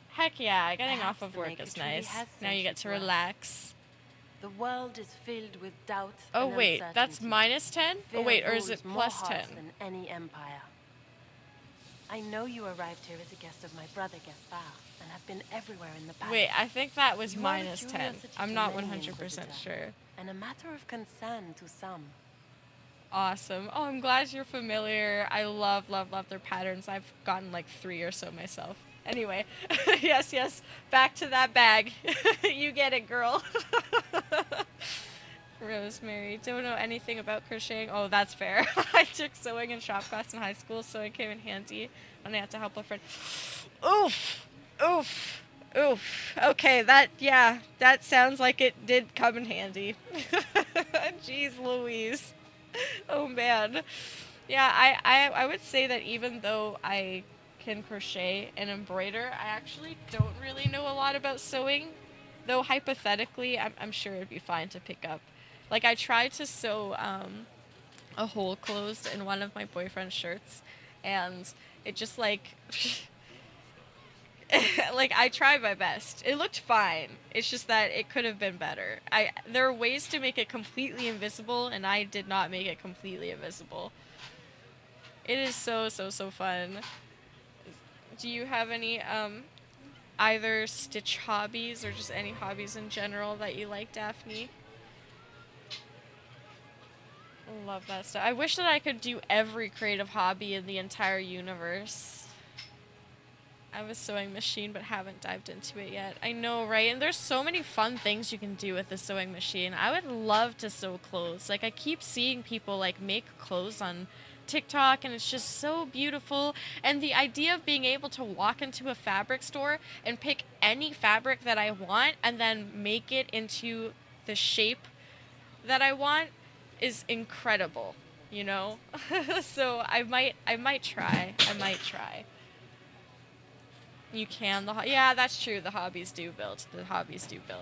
Heck yeah, getting Perhaps off of the work Maker is truly nice. has Now you sent get to to us. relax. The world is filled with doubt Oh and wait, that's uncertainty. -10? Oh Fear wait, or is rules it more +10? hearts than any empire. I know you arrived here as a guest of my brother Gaspard, and have been everywhere in the palace. Wait, I think that was You are a -10. curiosity I'm to not many, 100% Inquisitor, sure. and a matter of concern to some. Awesome. Oh, I'm glad you're familiar. I love their patterns. I've gotten like 3 or so myself. Anyway, yes, back to that bag. You get it, girl. Rosemary, don't know anything about crocheting. Oh, that's fair. I took sewing and shop class in high school, so it came in handy when I had to help a friend. Oof! Oof! Oof. Okay, that sounds like it did come in handy. Jeez Louise. Oh, man. Yeah, I would say that even though I can crochet and embroider, I actually don't really know a lot about sewing. Though hypothetically, I'm sure it'd be fine to pick up. Like, I tried to sew a hole closed in one of my boyfriend's shirts, and it just, like... like, I tried my best. It looked fine. It's just that it could have been better. There are ways to make it completely invisible, and I did not make it completely invisible. It is so fun. Do you have any, either stitch hobbies or just any hobbies in general that you like, Daphne? Love that stuff. I wish that I could do every creative hobby in the entire universe. I have a sewing machine, but haven't dived into it yet. I know, right? And there's so many fun things you can do with the sewing machine. I would love to sew clothes. Like, I keep seeing people, like, make clothes on TikTok, and it's just so beautiful. And the idea of being able to walk into a fabric store and pick any fabric that I want and then make it into the shape that I want is incredible, you know? So I might try. You can. Yeah, that's true. The hobbies do build.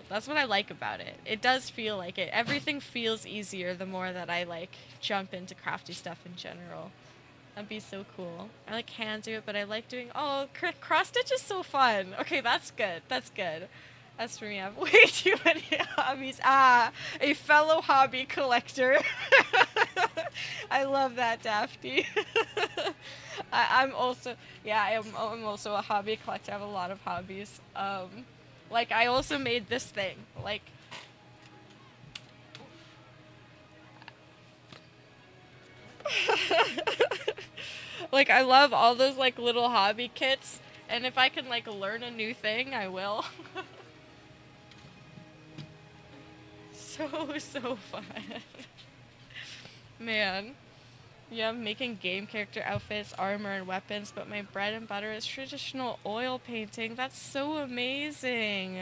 That's what I like about it. It does feel like it. Everything feels easier the more that I, like, jump into crafty stuff in general. That'd be so cool. I, like, can do it, but I like doing... Oh, cross-stitch is so fun. Okay, that's good. As for me, I have way too many hobbies. A fellow hobby collector. I love that, Daphne. I'm also a hobby collector. I have a lot of hobbies. Like, I also made this thing. Like, like, I love all those, like, little hobby kits, and if I can, like, learn a new thing, I will. So fun. Man. Yeah, I'm making game character outfits, armor, and weapons, but my bread and butter is traditional oil painting. That's so amazing.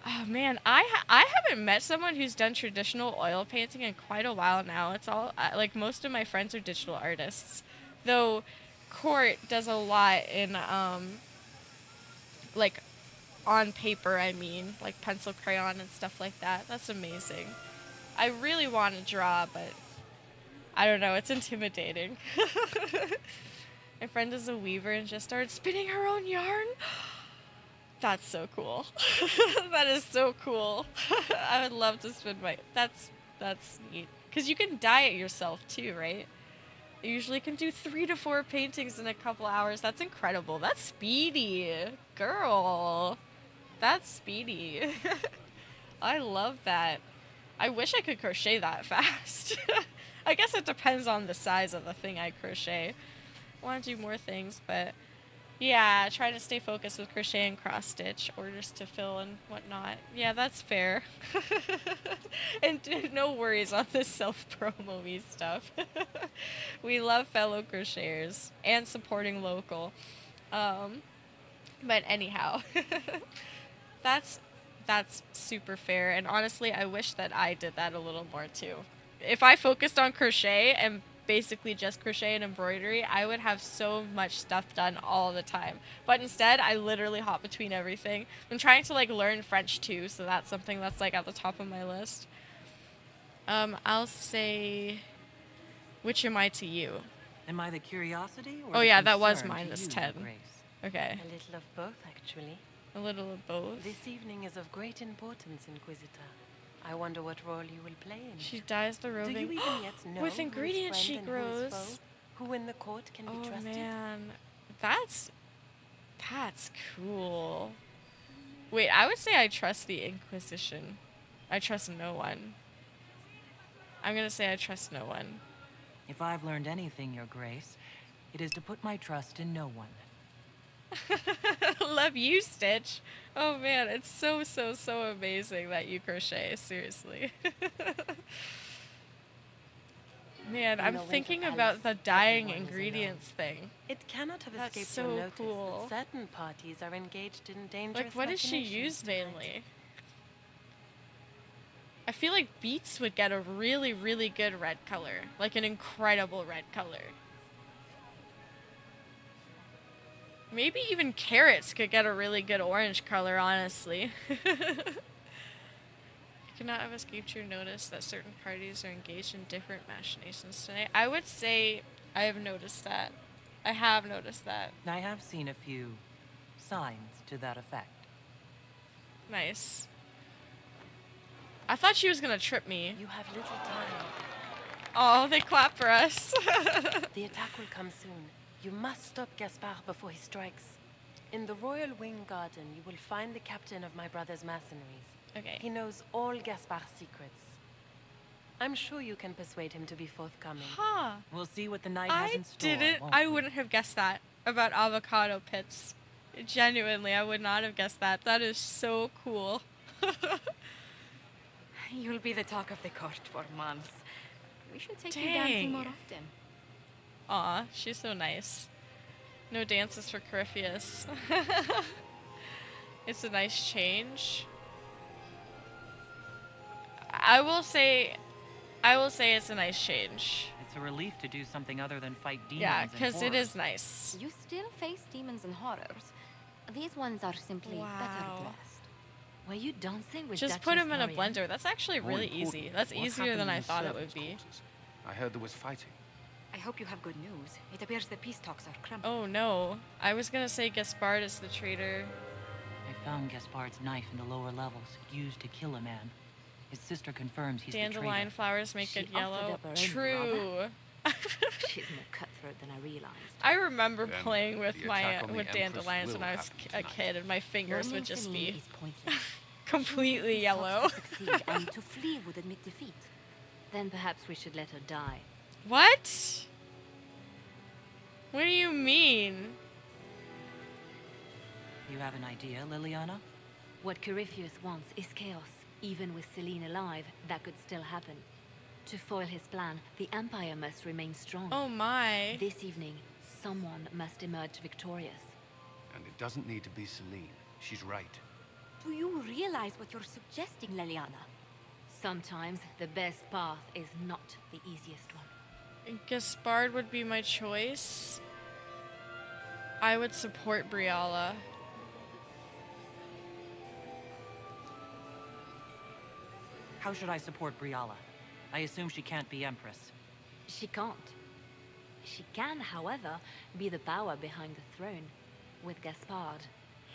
Oh, man, I haven't met someone who's done traditional oil painting in quite a while now. It's all, like, most of my friends are digital artists. Though, Court does a lot in, like, on paper, I mean, like pencil crayon and stuff like that. That's amazing. I really want to draw, but I don't know, it's intimidating. My friend is a weaver and just started spinning her own yarn. That's so cool. That is so cool. I would love to spin that's neat. Because you can dye it yourself too, right? You usually can do 3 to 4 paintings in a couple hours. That's incredible. That's speedy. Girl. That's speedy. I love that. I wish I could crochet that fast. I guess it depends on the size of the thing I crochet. I want to do more things, but yeah, try to stay focused with crochet and cross stitch, orders to fill and whatnot. Yeah, that's fair. And no worries on this self-promo-y stuff. We love fellow crocheters and supporting local. But anyhow, that's super fair. And honestly, I wish that I did that a little more too. If I focused on crochet and basically just crochet and embroidery, I would have so much stuff done all the time. But instead, I literally hop between everything. I'm trying to, like, learn French too, so that's something that's, like, at the top of my list. I'll say, which am I to you? Am I the curiosity or oh the yeah, that was concern mine, to this you, 10. Grace? Okay. A little of both, actually. A little of both? This evening is of great importance, Inquisitor. I wonder what role you will play in it. She dyes the roving. Do you even yet know with ingredients she friend and grows? Who, is foe? Who in the court can be trusted? Oh man, that's cool. Wait, I would say I trust the Inquisition. I trust no one. I'm gonna say I trust no one. If I've learned anything, Your Grace, it is to put my trust in no one. Love you, Stitch. Oh man, it's so amazing that you crochet, seriously. Man, I'm thinking about the dyeing ingredients thing. It cannot have That's escaped so your notice cool. that certain parties are engaged in dangerous Like, what does she machinations use tonight. mainly? I feel like beets would get a really good red color. Like an incredible red color. Maybe even carrots could get a really good orange color, honestly. Could not have escaped your notice that certain parties are engaged in different machinations tonight. I would say I have noticed that. I have noticed that. I have seen a few signs to that effect. Nice. I thought she was gonna trip me. You have little time. Oh, they clap for us. The attack will come soon. You must stop Gaspard before he strikes. In the Royal Wing Garden, you will find the captain of my brother's mercenaries. Okay. He knows all Gaspard's secrets. I'm sure you can persuade him to be forthcoming. Huh. We'll see what the night has in store. I wouldn't have guessed that about avocado pits. Genuinely, I would not have guessed that. That is so cool. You'll be the talk of the court for months. We should take you Dang. dancing more often. Aw, she's so nice. No dances for Corypheus. It's a nice change. I will say it's a nice change. It's a relief to do something other than fight demons. Yeah, because it is nice. You still face demons and horrors. These ones are simply better dressed. Were you dancing with Just Duchess put them in a Florian? blender. That's actually More really important, easy. That's what easier than happened I in the thought it would servants' be. quarters? I heard there was fighting. I hope you have good news. It appears the peace talks are crumbling. Oh no. I was gonna say Gaspard is the traitor. I found Gaspard's knife in the lower levels, used to kill a man. His sister confirms he's the Dandelion traitor. flowers make She good offered yellow. up her own True. She's more cutthroat than I realized. I remember Then playing with the attack on the with Empress dandelions when will I was happen a tonight. kid, and my fingers would just Celine be is pointless. completely yellow. To succeed and to flee would admit defeat. Then perhaps we should let her die. What? What do you mean? You have an idea, Liliana? What Corypheus wants is chaos. Even with Celene alive, that could still happen. To foil his plan, the Empire must remain strong. Oh my. This evening, someone must emerge victorious. And it doesn't need to be Celene. She's right. Do you realize what you're suggesting, Liliana? Sometimes the best path is not the easiest one. Gaspard would be my choice. I would support Briala. How should I support Briala? I assume she can't be Empress. She can't. She can, however, be the power behind the throne, with Gaspard.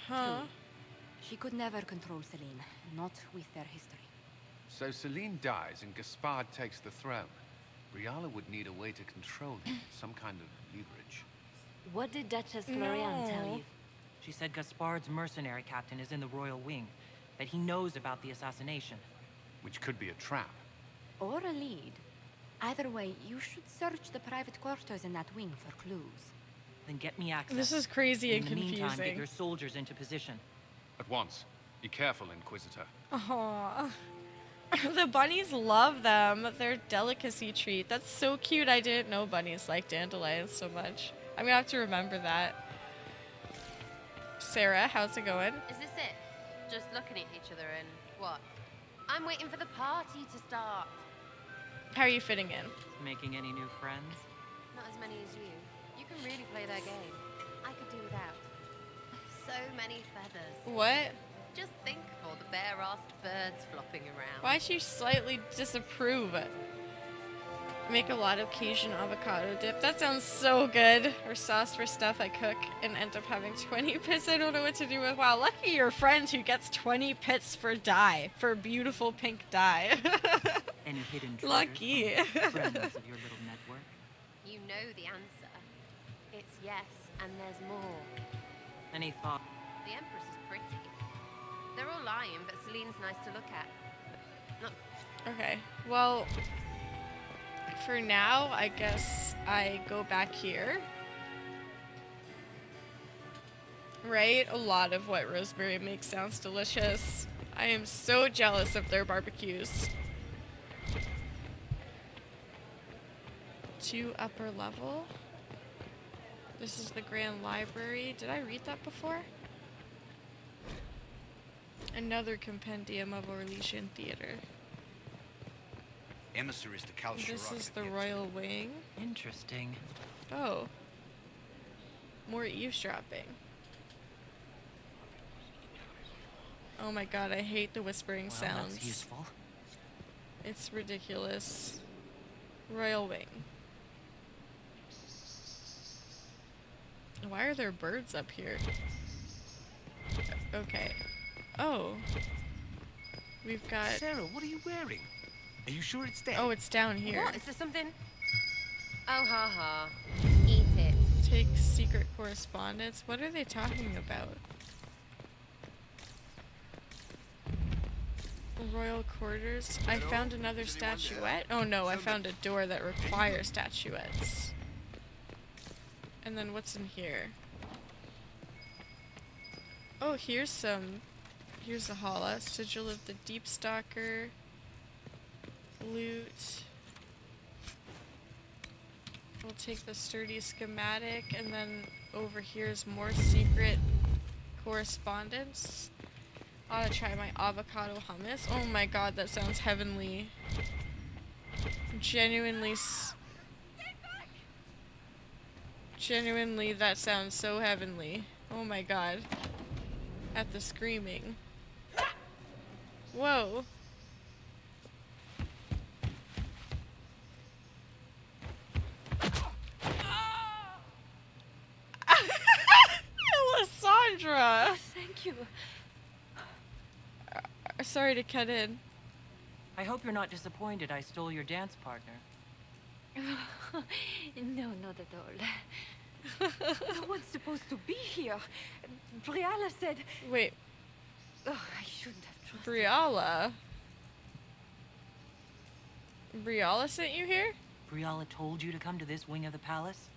Huh? True. She could never control Celene, not with their history. So Celene dies and Gaspard takes the throne. Briala would need a way to control him, some kind of leverage. What did Duchess Florian tell you? She said Gaspard's mercenary captain is in the royal wing, that he knows about the assassination. Which could be a trap. Or a lead. Either way, you should search the private quarters in that wing for clues. Then get me access. This is crazy and In the meantime, get confusing. your soldiers into position. At once. Be careful, Inquisitor. Aww. The bunnies love them. They're delicacy treat. That's so cute. I didn't know bunnies like dandelions so much. I'm gonna have to remember that. Sarah, how's it going? Is this it? Just looking at each other and what? I'm waiting for the party to start. How are you fitting in? Making any new friends? Not as many as you. You can really play their game. I could do without. So many feathers. What? Just think of all the bare-assed birds flopping around. Why'd you slightly disapprove? Make a lot of Cajun avocado dip. That sounds so good. Or sauce for stuff I cook and end up having 20 pits I don't know what to do with. Wow, lucky your friend who gets 20 pits for dye. For beautiful pink dye. Any hidden treasures? Lucky. Friends of your little network? You know the answer. It's yes, and there's more. Any thought? The Empress is pretty. They're all lying, but Celene's nice to look at. Not Okay, well, for now, I guess I go back here. Right? A lot of what Rosemary makes sounds delicious. I am so jealous of their barbecues. 2 upper level. This is the Grand Library. Did I read that before? Another compendium of Orlesian theater. Emissaries to Cal This is the Royal Wing. Interesting. Oh. More eavesdropping. Oh my god, I hate the whispering sounds. That's useful. It's ridiculous. Royal Wing. Why are there birds up here? Okay. Oh. We've got... Sarah, what are you wearing? Are you sure it's dead? Oh, it's down here. What? Is there something? Oh, ha ha. Eat it. Take secret correspondence. What are they talking about? Royal quarters. I found another statuette. Oh no, I found a door that requires statuettes. And then what's in here? Oh, here's a holla. Sigil of the Deep Stalker. Loot. We'll take the sturdy schematic, and then over here's more secret correspondence. I ought to try my avocado hummus. Oh my god, that sounds heavenly. Genuinely, that sounds so heavenly. Oh my god. At the screaming. Whoa. Lysandra! Thank you. Sorry to cut in. I hope you're not disappointed I stole your dance partner. No, not at all. No one's supposed to be here. Briala said... Wait. Oh, I shouldn't have trusted. Briala sent you here? Briala told you to come to this wing of the palace?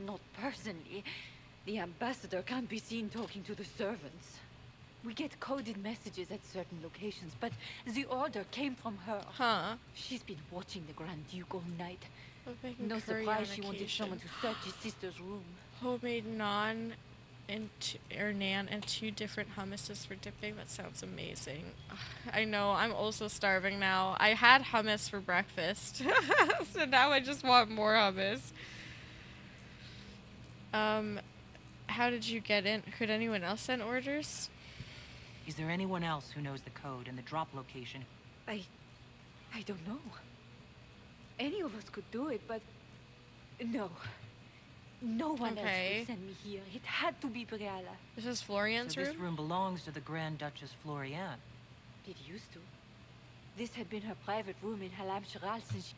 Not personally. The ambassador can't be seen talking to the servants. We get coded messages at certain locations, but the order came from her. Huh. She's been watching the Grand Duke all night. No surprise she wanted someone to search his sister's room. Homemade naan and 2 different hummuses for dipping. That sounds amazing. I know, I'm also starving now. I had hummus for breakfast. So now I just want more hummus. How did you get in? Could anyone else send orders? Is there anyone else who knows the code and the drop location? I don't know. Any of us could do it, but... No. No one else would send me here. It had to be Briala. This is Florian's room? This room belongs to the Grand Duchess Florian. It used to. This had been her private room in Halam Shiral since she...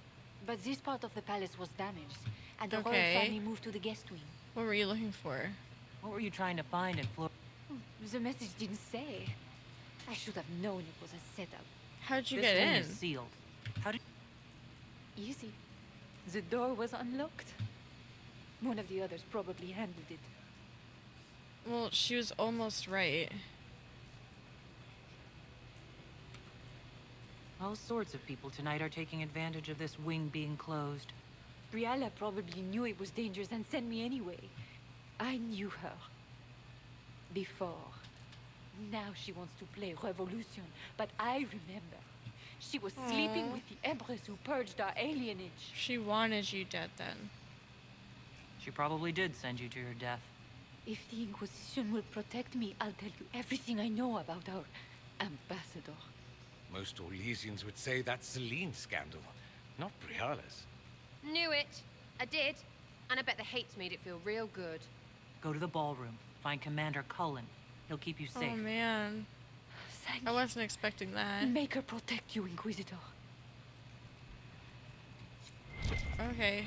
But this part of the palace was damaged, and the royal family moved to the guest wing. What were you looking for? What were you trying to find in Flor... The message didn't say. I should have known it was a setup. How'd you get in? This room is sealed. How did... Easy. The door was unlocked. One of the others probably handled it. Well, she was almost right. All sorts of people tonight are taking advantage of this wing being closed. Briala probably knew it was dangerous and sent me anyway. I knew her. Before. Now she wants to play revolution, but I remember. She was sleeping with the Empress who purged our alienage. She wanted you dead then. She probably did send you to your death. If the Inquisition will protect me, I'll tell you everything I know about our ambassador. Most Orlesians would say that's Celene's scandal, not Briala's. Knew it. I did. And I bet the hates made it feel real good. Go to the ballroom. Find Commander Cullen. He'll keep you safe. Oh, man. Thank I wasn't expecting that. Make her protect you, Inquisitor. Okay.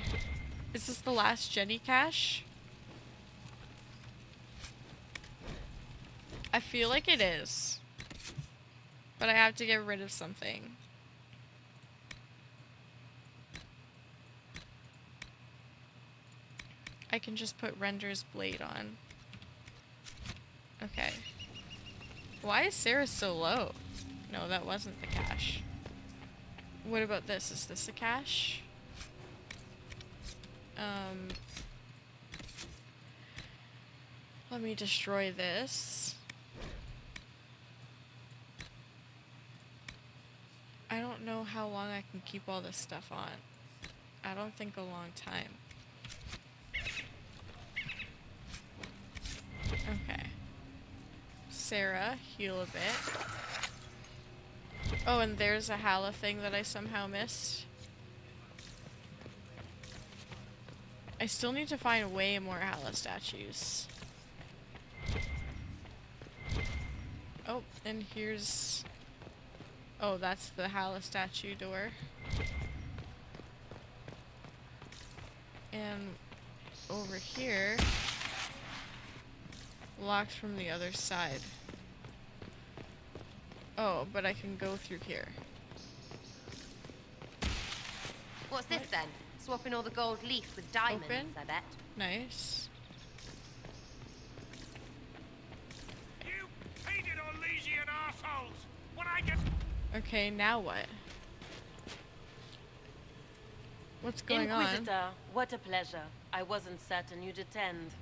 Is this the last Jenny cache? I feel like it is. But I have to get rid of something. I can just put Render's blade on. Okay. Why is Sarah so low? No, that wasn't the cache. What about this? Is this a cache? Let me destroy this. I don't know how long I can keep all this stuff on. I don't think a long time. Okay. Sarah, heal a bit. Oh, and there's a Hala thing that I somehow missed. I still need to find way more Hala statues. Oh, and here's... Oh, that's the Hala statue door. And over here... locked from the other side. Oh, but I can go through here. What's this then? Swapping all the gold leaf with diamonds, Open? I bet. Nice. You painted Orlesian assholes! When I get... Okay, now what? What's going Inquisitor, what a pleasure. I wasn't certain you'd attend.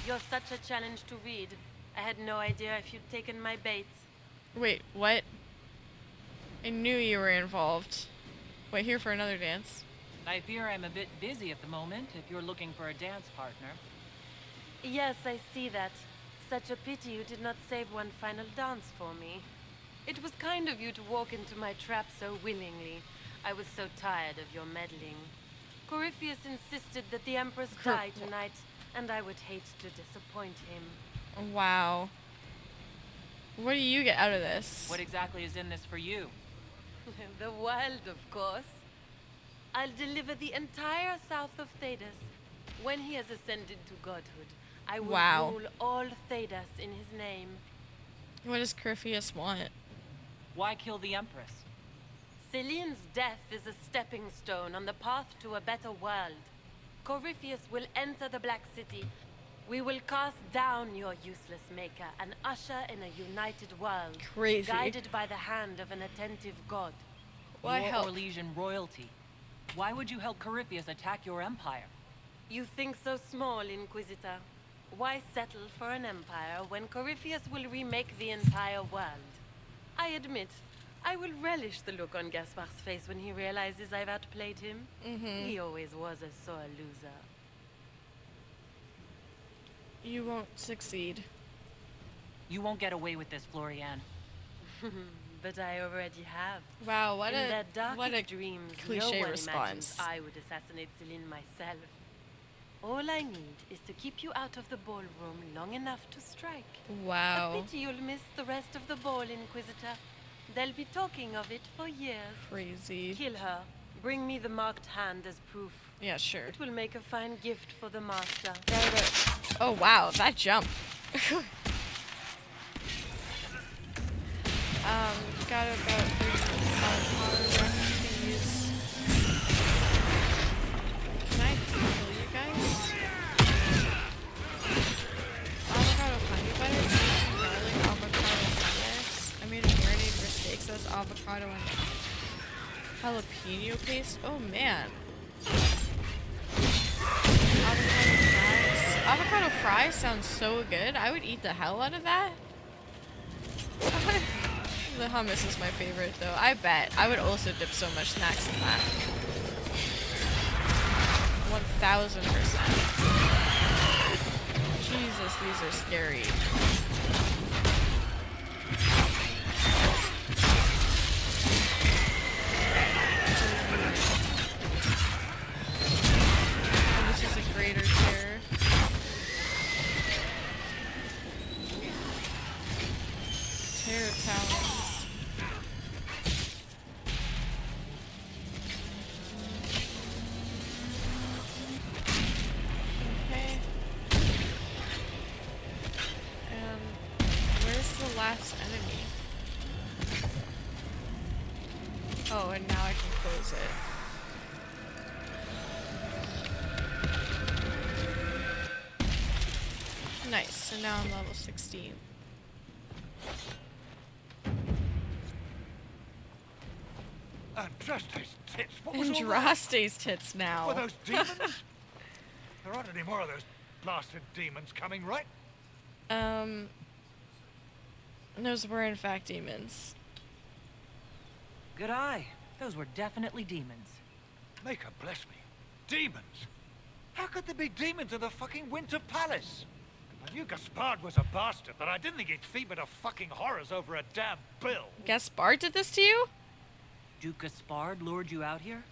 You're such a challenge to read. I had no idea if you'd taken my bait. Wait, what? I knew you were involved. Wait, here for another dance. I fear I'm a bit busy at the moment, if you're looking for a dance partner. Yes, I see that. Such a pity you did not save one final dance for me. It was kind of you to walk into my trap so willingly. I was so tired of your meddling. Corypheus insisted that the Empress die tonight, and I would hate to disappoint him. Wow. What do you get out of this? What exactly is in this for you? The wild, of course. I'll deliver the entire south of Thedas. When he has ascended to godhood, I will rule all Thedas in his name. What does Corypheus want? Why kill the Empress? Celene's death is a stepping stone on the path to a better world. Corypheus will enter the Black City. We will cast down your useless maker and usher in a united world. Crazy. Guided by the hand of an attentive god. Why You're help? Orlesian royalty. Why would you help Corypheus attack your empire? You think so small, Inquisitor. Why settle for an empire when Corypheus will remake the entire world? I admit, I will relish the look on Gaspar's face when he realizes I've outplayed him. He always was a sore loser. You won't succeed. You won't get away with this, Florian. But I already have. Wow, what In a their darkest what a dreams, cliche no one response. imagined I would assassinate Celene myself. All I need is to keep you out of the ballroom long enough to strike. Wow. A pity you'll miss the rest of the ball, Inquisitor. They'll be talking of it for years. Crazy. Kill her. Bring me the marked hand as proof. Yeah, sure. It will make a fine gift for the master. Oh wow, that jump. Got about 3 recipes. Can I kill you guys? Avocado honey butter, chicken, garlic, avocado hummus. I made a marinated for steaks. That's avocado and jalapeno paste. Oh man. Avocado fries sounds so good. I would eat the hell out of that. The hummus is my favorite though. I bet. I would also dip so much snacks in that. 1000%. Jesus, these are scary. Oh, this is a greater tier. Terror talons. Okay. And where's the last enemy? Oh, and now I can close it. Nice, so now I'm level 16. Andraste's tits. What was all that? Andraste's tits now. Were those demons? There aren't any more of those blasted demons coming, right? Those were in fact demons. Good eye. Those were definitely demons. Maker bless me. Demons? How could there be demons in the fucking Winter Palace? I knew Gaspard was a bastard, but I didn't think he'd feed me to fucking horrors over a damn bill. Gaspard did this to you? Duke Gaspard lured you out here?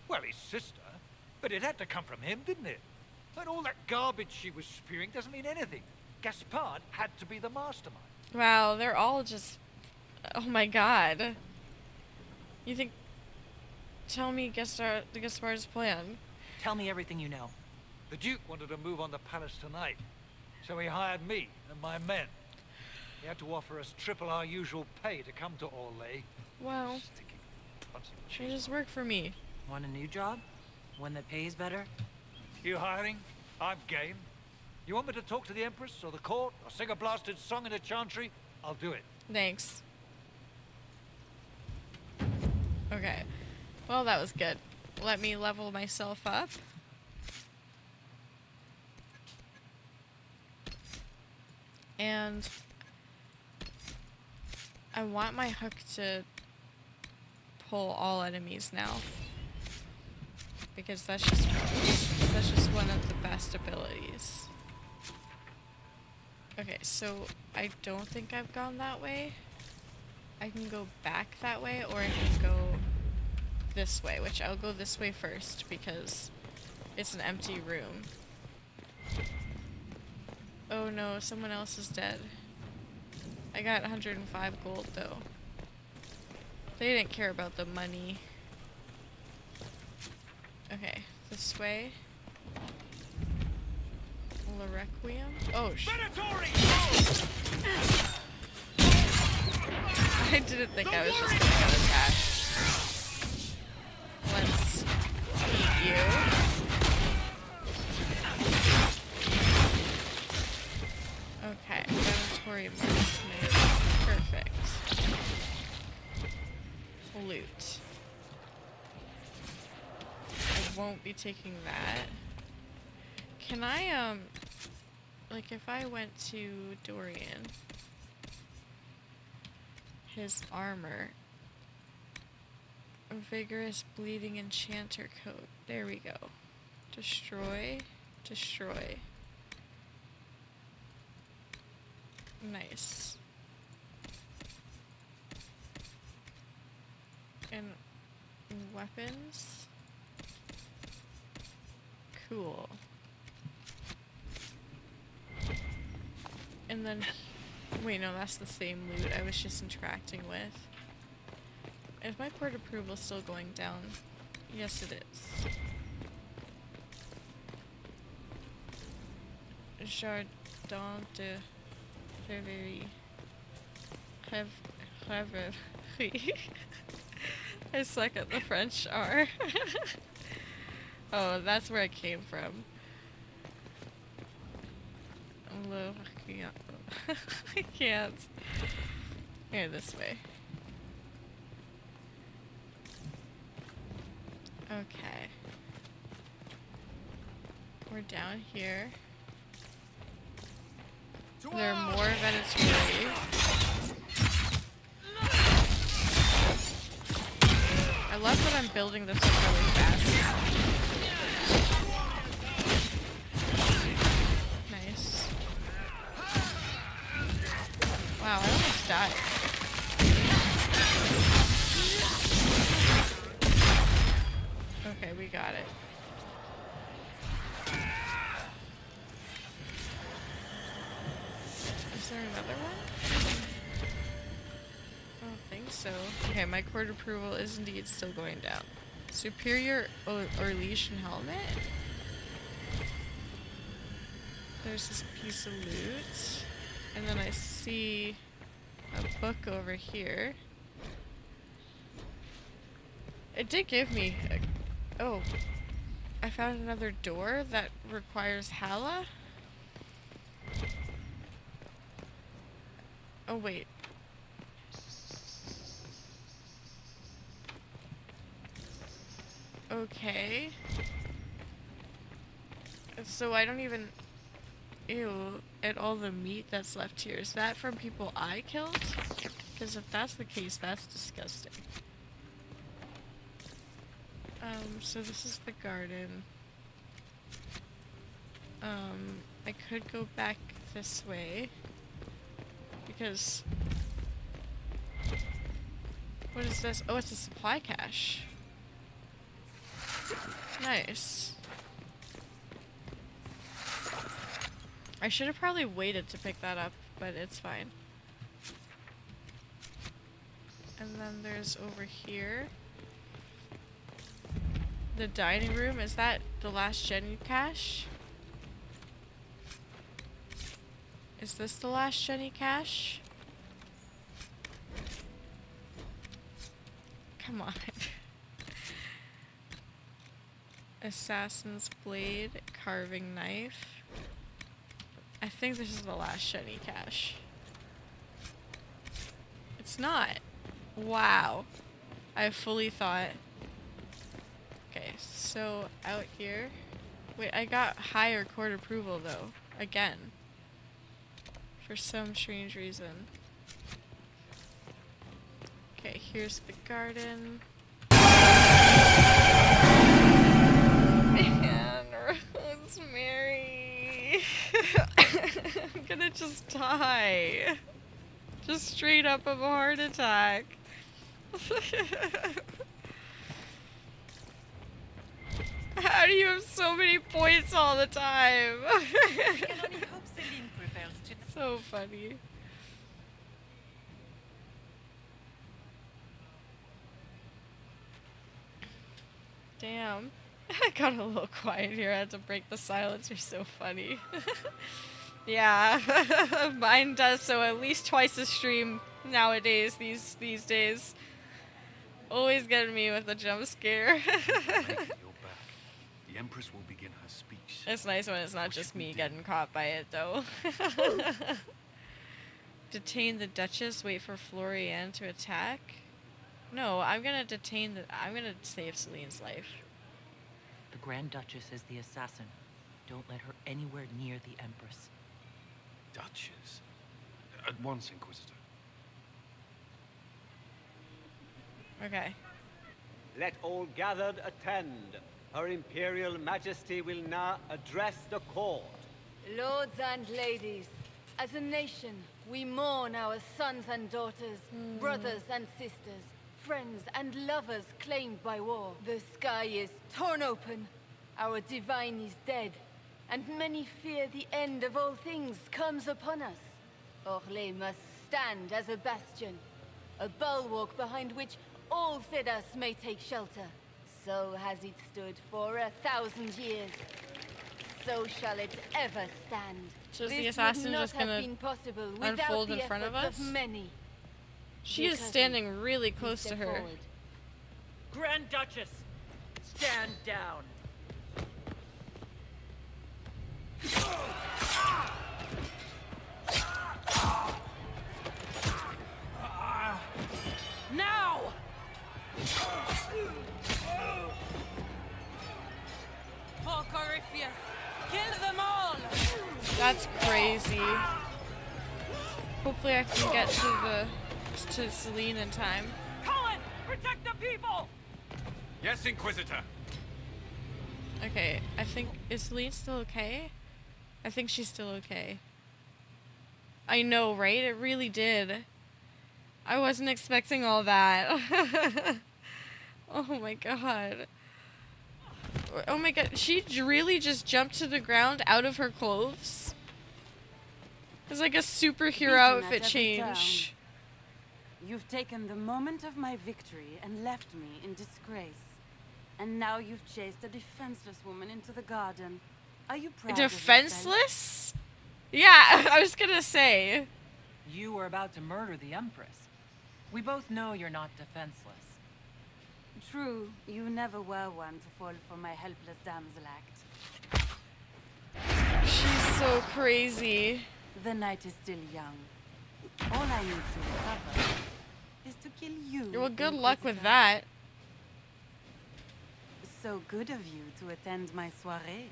Well, his sister. But it had to come from him, didn't it? And all that garbage she was spewing doesn't mean anything. Gaspard had to be the mastermind. Wow, they're all just... Oh my god. You think... Tell me Gaspard's plan. Tell me everything you know. The Duke wanted to move on the palace tonight, so he hired me and my men. He had to offer us triple our usual pay to come to Orlais. Well, should just work for me. Want a new job? One that pays better? You hiring? I'm game. You want me to talk to the Empress or the court or sing a blasted song in a chantry? I'll do it. Thanks. Okay. Well, that was good. Let me level myself up. And I want my hook to pull all enemies now. Because that's just one of the best abilities. Okay, so I don't think I've gone that way. I can go back that way, or I can go this way, which I'll go this way first because it's an empty room. Oh no, someone else is dead. I got 105 gold though. They didn't care about the money. Okay, this way. La Requiem. Oh shit. I didn't think I was just gonna go attack. Let's eat you. Okay, predatory marksman. Perfect. Loot. I won't be taking that. Can I, like if I went to Dorian, his armor, vigorous bleeding enchanter coat, there we go. Destroy, destroy. Nice. And weapons. Cool. And then, wait, no, that's the same loot I was just interacting with. Is my court approval still going down? Yes, it is. Jardin de Reverie. Reverie. I suck at the French R. Oh, that's where it came from. I can't. Here, this way. Okay. We're down here. There are more Venezuela. I love that I'm building this up really fast. Nice. Wow, I almost died. Okay, we got it. Is there another one? I don't think so. Okay, my court approval is indeed still going down. Superior Orlesian helmet? There's this piece of loot. And then I see a book over here. It did give me oh, I found another door that requires Hala. Oh, wait. Okay. So I don't even... Ew, at all the meat that's left here. Is that from people I killed? Because if that's the case, that's disgusting. So this is the garden. I could go back this way. Because... What is this? Oh, it's a supply cache. Nice. I should have probably waited to pick that up, but it's fine. And then there's over here. The dining room. Is that the last Jenny cache? Is this the last Jenny cache? Come on. Assassin's blade, carving knife. I think this is the last Jenny cache. It's not. Wow. I fully thought. Okay, so out here. Wait, I got higher court approval though. Again. For some strange reason. Okay, here's the garden. Man, Rosemary. I'm gonna just die. Just straight up of a heart attack. How do you have so many points all the time? I can only hope Celene prevails tonight. So funny. Damn. I got a little quiet here. I had to break the silence. You're so funny. Yeah. Mine does so at least twice a stream nowadays, these days. Always getting me with a jump scare. The Empress will begin her speech. It's nice when it's not just me getting caught by it, though. Detain the Duchess, wait for Florian to attack? No, I'm gonna I'm gonna save Celene's life. The Grand Duchess is the assassin. Don't let her anywhere near the Empress. Duchess? At once, Inquisitor. Okay. Let all gathered attend. Her Imperial Majesty will now address the court. Lords and ladies, as a nation, we mourn our sons and daughters, brothers and sisters, friends and lovers claimed by war. The sky is torn open, our divine is dead, and many fear the end of all things comes upon us. Orlais must stand as a bastion, a bulwark behind which all Thedas may take shelter. So has it stood for 1,000 years. So shall it ever stand. So is this the assassin would not just have gonna been possible unfold without in front of efforts us? Many. She is standing really close to her. Forward. Grand Duchess, stand down. Now! For Corypheus, kill them all! That's crazy. Hopefully I can get to Celene in time. Colin, protect the people! Yes, Inquisitor. Okay, I think... Is Celene still okay? I think she's still okay. I know, right? It really did. I wasn't expecting all that. Oh my god. Oh my god, she really just jumped to the ground out of her clothes? It's like a superhero outfit change. You've taken the moment of my victory and left me in disgrace. And now you've chased a defenseless woman into the garden. Are you proud of yourself? Defenseless? Yeah, I was gonna say. You were about to murder the Empress. We both know you're not defenseless. True, you never were one to fall for my helpless damsel act. She's so crazy. The night is still young. All I need to recover is to kill you. Well, good luck with Inquisitor. that. So good of you to attend my soiree.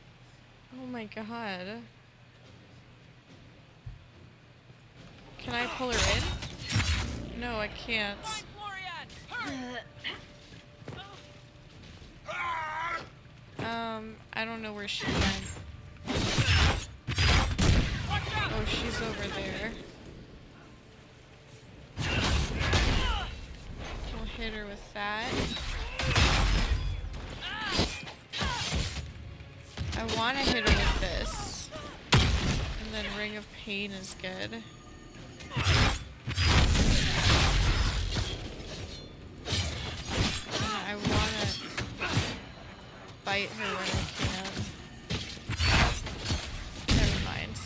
Oh my god. Can I pull her in? No, I can't. I don't know where she went. Oh, she's over there. We'll hit her with that. I want to hit her with this. And then Ring of Pain is good. And I want to bite her when I can. Never mind.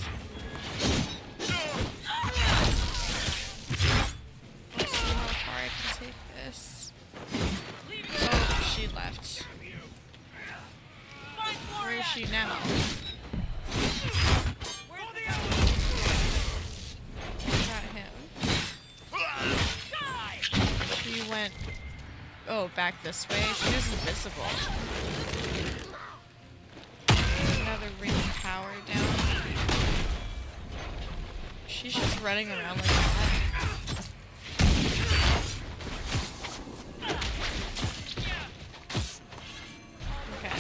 Let's see how far I can take this. Oh, she left. Where is she now? Got him. She went... Oh, back this way. She was invisible. Another ring of power down. She's just running around like that. Okay.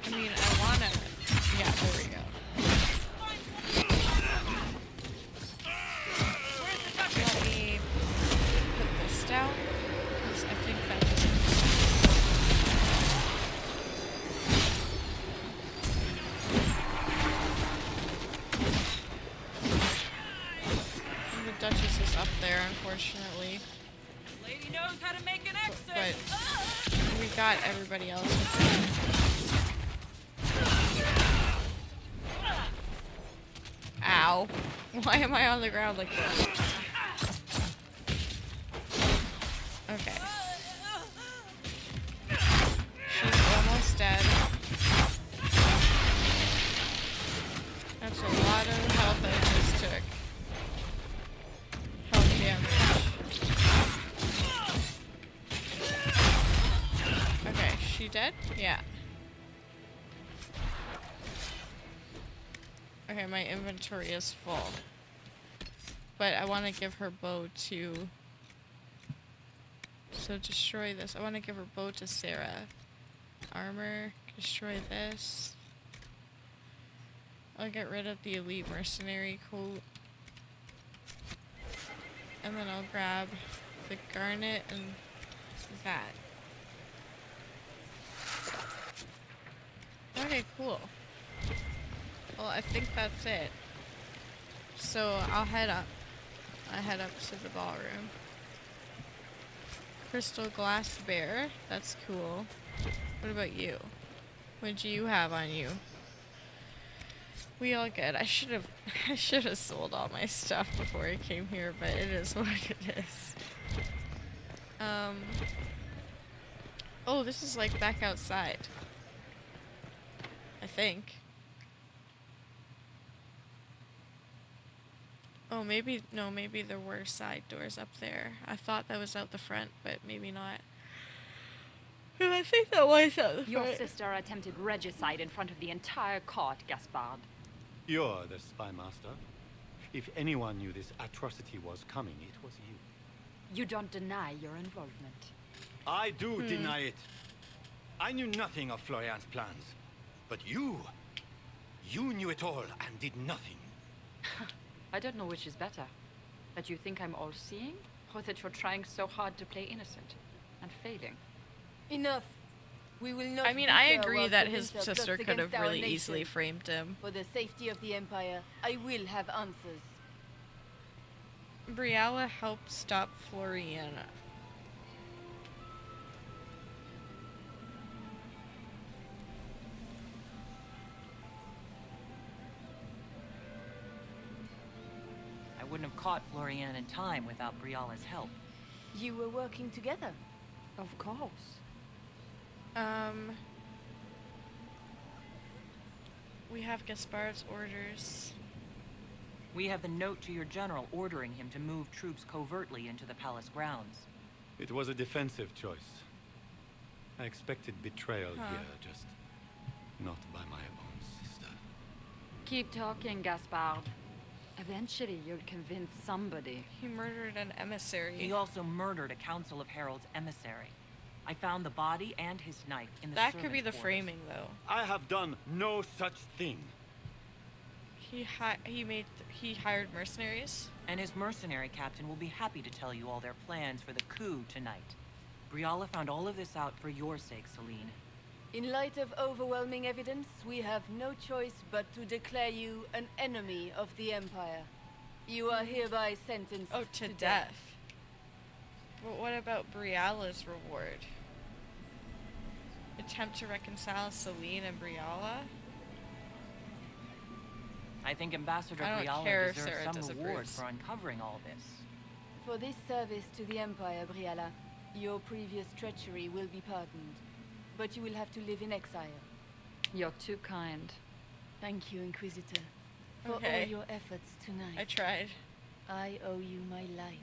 I mean, I wanna... Yeah, there we go. Let me put this down, because I think that doesn't... And the Duchess is up there, unfortunately. Lady knows how to make an exit. But we got everybody else. Ow. Why am I on the ground like this? Okay. She's almost dead. That's a lot of health I just took. Health damage. Okay, she dead? Yeah. Okay, my inventory is full. But I want to give her bow to... So destroy this. I want to give her bow to Sarah. Armor. Destroy this. I'll get rid of the elite mercenary coat. And then I'll grab the garnet and that. Okay, cool. Well, I think that's it. So I'll head up. I head up to the ballroom. Crystal glass bear. That's cool. What about you? What do you have on you? We all good. I should have sold all my stuff before I came here, but it is what it is. Oh, this is like back outside. I think. Oh, maybe, no, maybe there were side doors up there. I thought that was out the front, but maybe not. No, I think that was out the front. Your sister attempted regicide in front of the entire court, Gaspard. You're the spy master. If anyone knew this atrocity was coming, it was you. You don't deny your involvement. I do deny it. I knew nothing of Florian's plans. But you knew it all and did nothing. I don't know which is better. That you think I'm all-seeing, or that you're trying so hard to play innocent and failing. Enough. We will not. I mean, I agree that his sister could have really easily framed him. For the safety of the Empire, I will have answers. Briella helped stop Floriana. I wouldn't have caught Florian in time without Briala's help. You were working together. Of course. We have Gaspard's orders. We have the note to your general ordering him to move troops covertly into the palace grounds. It was a defensive choice. I expected betrayal here, just not by my own sister. Keep talking, Gaspard. Eventually, you'll convince somebody. He murdered an emissary. He also murdered a Council of Heralds emissary. I found the body and his knife in the That could be servants' the quarters. framing, though. I have done no such thing. He hired mercenaries. And his mercenary captain will be happy to tell you all their plans for the coup tonight. Briala found all of this out for your sake, Celene. In light of overwhelming evidence, we have no choice but to declare you an enemy of the Empire. You are hereby sentenced to death. But what about Briala's reward? Attempt to reconcile Celene and Briala? I think Ambassador I don't Briala care if deserves Sarah some reward disapproves. for uncovering all this. For this service to the Empire, Briala, your previous treachery will be pardoned. But you will have to live in exile. You're too kind. Thank you, Inquisitor, for all your efforts tonight. I tried. I owe you my life,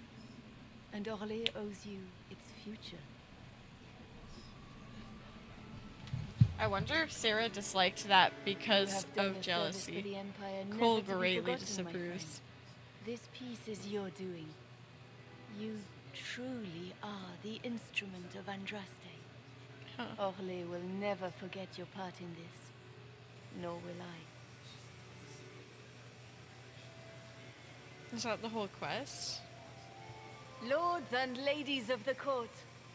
and Orlais owes you its future. I wonder if Sarah disliked that because of jealousy. Cole greatly disapproves. This piece is your doing. You truly are the instrument of Andraste. Orlais will never forget your part in this, nor will I. Is that the whole quest? Lords and ladies of the court,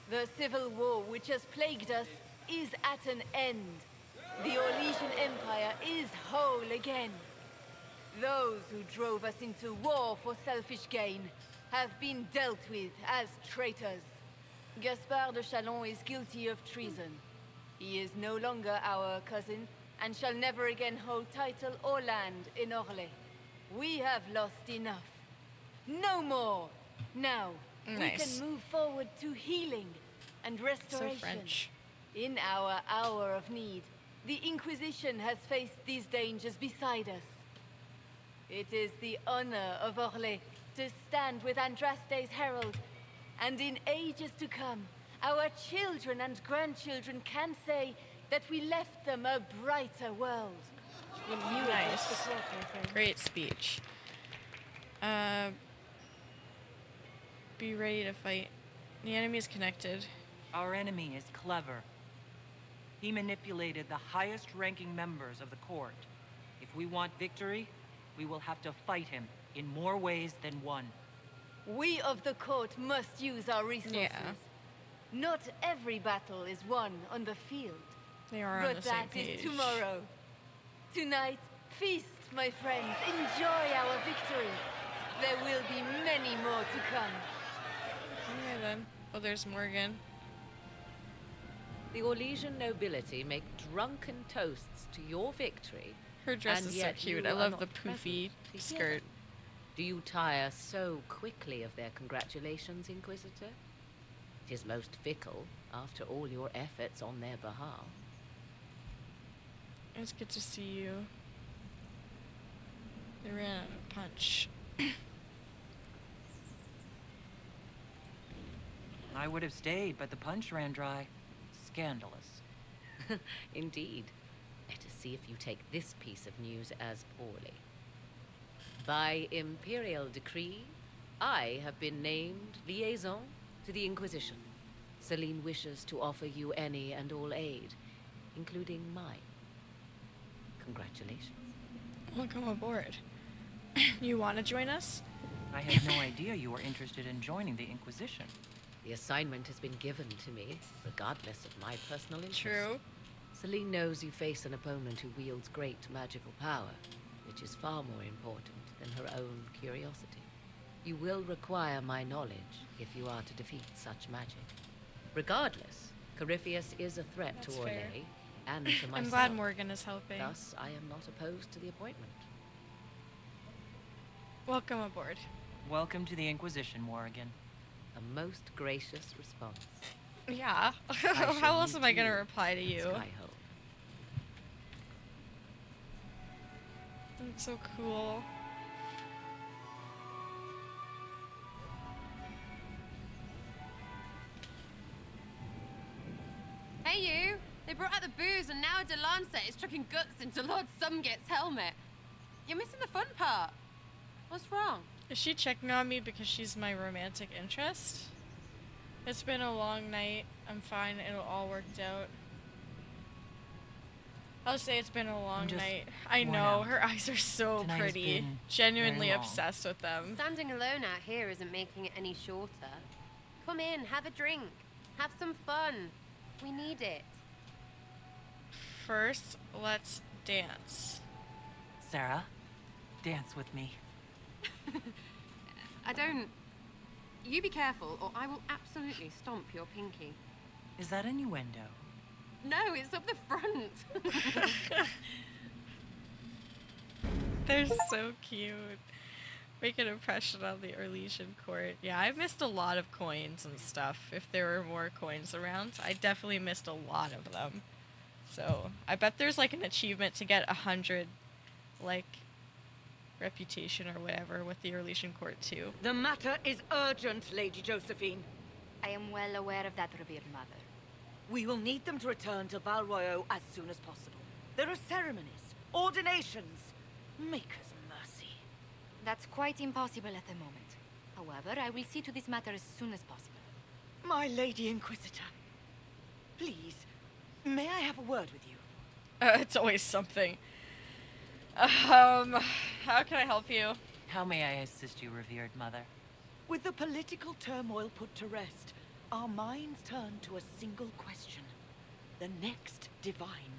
the civil war which has plagued us is at an end. The Orlesian Empire is whole again. Those who drove us into war for selfish gain have been dealt with as traitors. Gaspard de Chalon is guilty of treason. He is no longer our cousin and shall never again hold title or land in Orlais. We have lost enough. No more! Now, we can move forward to healing and restoration. So French. In our hour of need, the Inquisition has faced these dangers beside us. It is the honor of Orlais to stand with Andraste's herald, and in ages to come, our children and grandchildren can say that we left them a brighter world. Will you address the court, my friend? Great speech. Be ready to fight. The enemy is connected. Our enemy is clever. He manipulated the highest-ranking members of the court. If we want victory, we will have to fight him in more ways than one. We of the court must use our resources. Not every battle is won on the field. They are on the same page. But that is tomorrow. Tonight, feast, my friends. Enjoy our victory. There will be many more to come. Okay then. Oh, there's Morgan. The Orlesian nobility make drunken toasts to your victory. Her dress is so yet cute. you I are love not the present poofy to skirt. hear them. Do you tire so quickly of their congratulations, Inquisitor? It is most fickle, after all your efforts on their behalf. It's good to see you. They ran out of punch. I would have stayed, but the punch ran dry. Scandalous. Indeed. Let us see if you take this piece of news as poorly. By imperial decree, I have been named liaison to the Inquisition. Celene wishes to offer you any and all aid, including mine. Congratulations. Welcome aboard. You want to join us? I had no idea you were interested in joining the Inquisition. The assignment has been given to me, regardless of my personal interest. True. Celene knows you face an opponent who wields great magical power, which is far more important than her own curiosity. You will require my knowledge if you are to defeat such magic. Regardless, Corypheus is a threat That's to fair. Orlais and to myself. I'm glad Morgan is helping. Thus, I am not opposed to the appointment. Welcome aboard. Welcome to the Inquisition, Morrigan. A most gracious response. Yeah. I shall How else meet am I going to you reply to you? Skyhope. That's so cool. brought out the booze and now Delancet is chucking guts into Lord Sumgate's helmet. You're missing the fun part. What's wrong? Is she checking on me because she's my romantic interest? It's been a long night. I'm fine. It'll all worked out. I'll say it's been a long night. I know. Her eyes are so pretty. Genuinely obsessed with them. Standing alone out here isn't making it any shorter. Come in, have a drink. Have some fun. We need it. First, let's dance. Sarah, dance with me. I don't... You be careful, or I will absolutely stomp your pinky. Is that innuendo? No, it's up the front. They're so cute. Make an impression on the Orlesian court. Yeah, I've missed a lot of coins and stuff. If there were more coins around, I definitely missed a lot of them. So, I bet there's like an achievement to get 100, like, reputation or whatever with the Orlesian court too. The matter is urgent, Lady Josephine. I am well aware of that, revered mother. We will need them to return to Val Royeaux as soon as possible. There are ceremonies, ordinations. Maker's mercy. That's quite impossible at the moment. However, I will see to this matter as soon as possible. My Lady Inquisitor, please, may I have a word with you? It's always something. How can I help you? How may I assist you, revered mother? With the political turmoil put to rest, our minds turn to a single question. The next divine.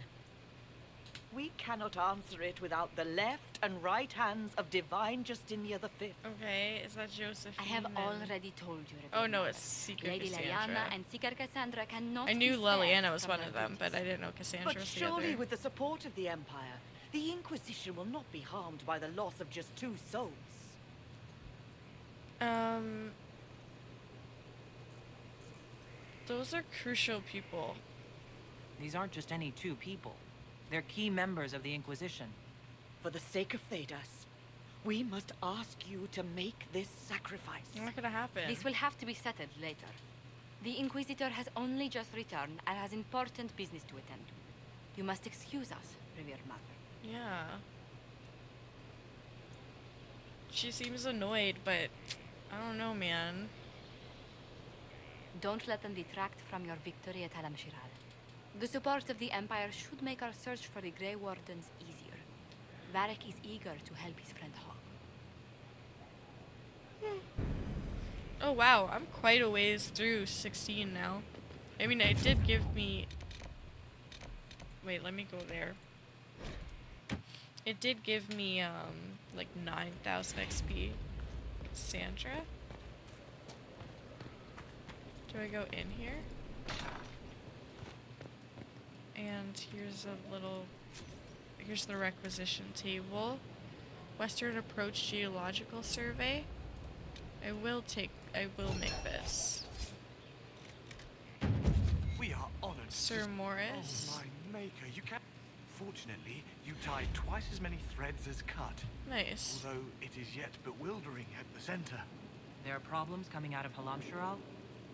We cannot answer it without the left and right hands of divine Justinia V. Okay, is that Josephine? I have already told you. Oh no, it's Secret Lady Cassandra. Liliana and Secret Cassandra cannot I knew be spared Liliana was from one their of them, duties. but I didn't know Cassandra But was the surely other. with the support of the Empire, the Inquisition will not be harmed by the loss of just 2 souls. Those are crucial people. These aren't just any 2 people. They're key members of the Inquisition. For the sake of Thedas, we must ask you to make this sacrifice. Not gonna happen. This will have to be settled later. The Inquisitor has only just returned and has important business to attend to. You must excuse us, revered mother. Yeah. She seems annoyed, but I don't know, man. Don't let them detract from your victory at Alam-Shiral. The support of the Empire should make our search for the Grey Wardens easier. Varric is eager to help his friend Hawk. Oh wow, I'm quite a ways through 16 now. I mean, it did give me... Wait, let me go there. It did give me, like 9,000 XP. Cassandra? Do I go in here? And here's a little... Here's the requisition table. Western Approach Geological Survey. I will make this. We are honored. Sir Morris. Oh my maker, you can. Fortunately, you tied twice as many threads as cut. Nice. Although it is yet bewildering at the center. There are problems coming out of Halam-Shiral?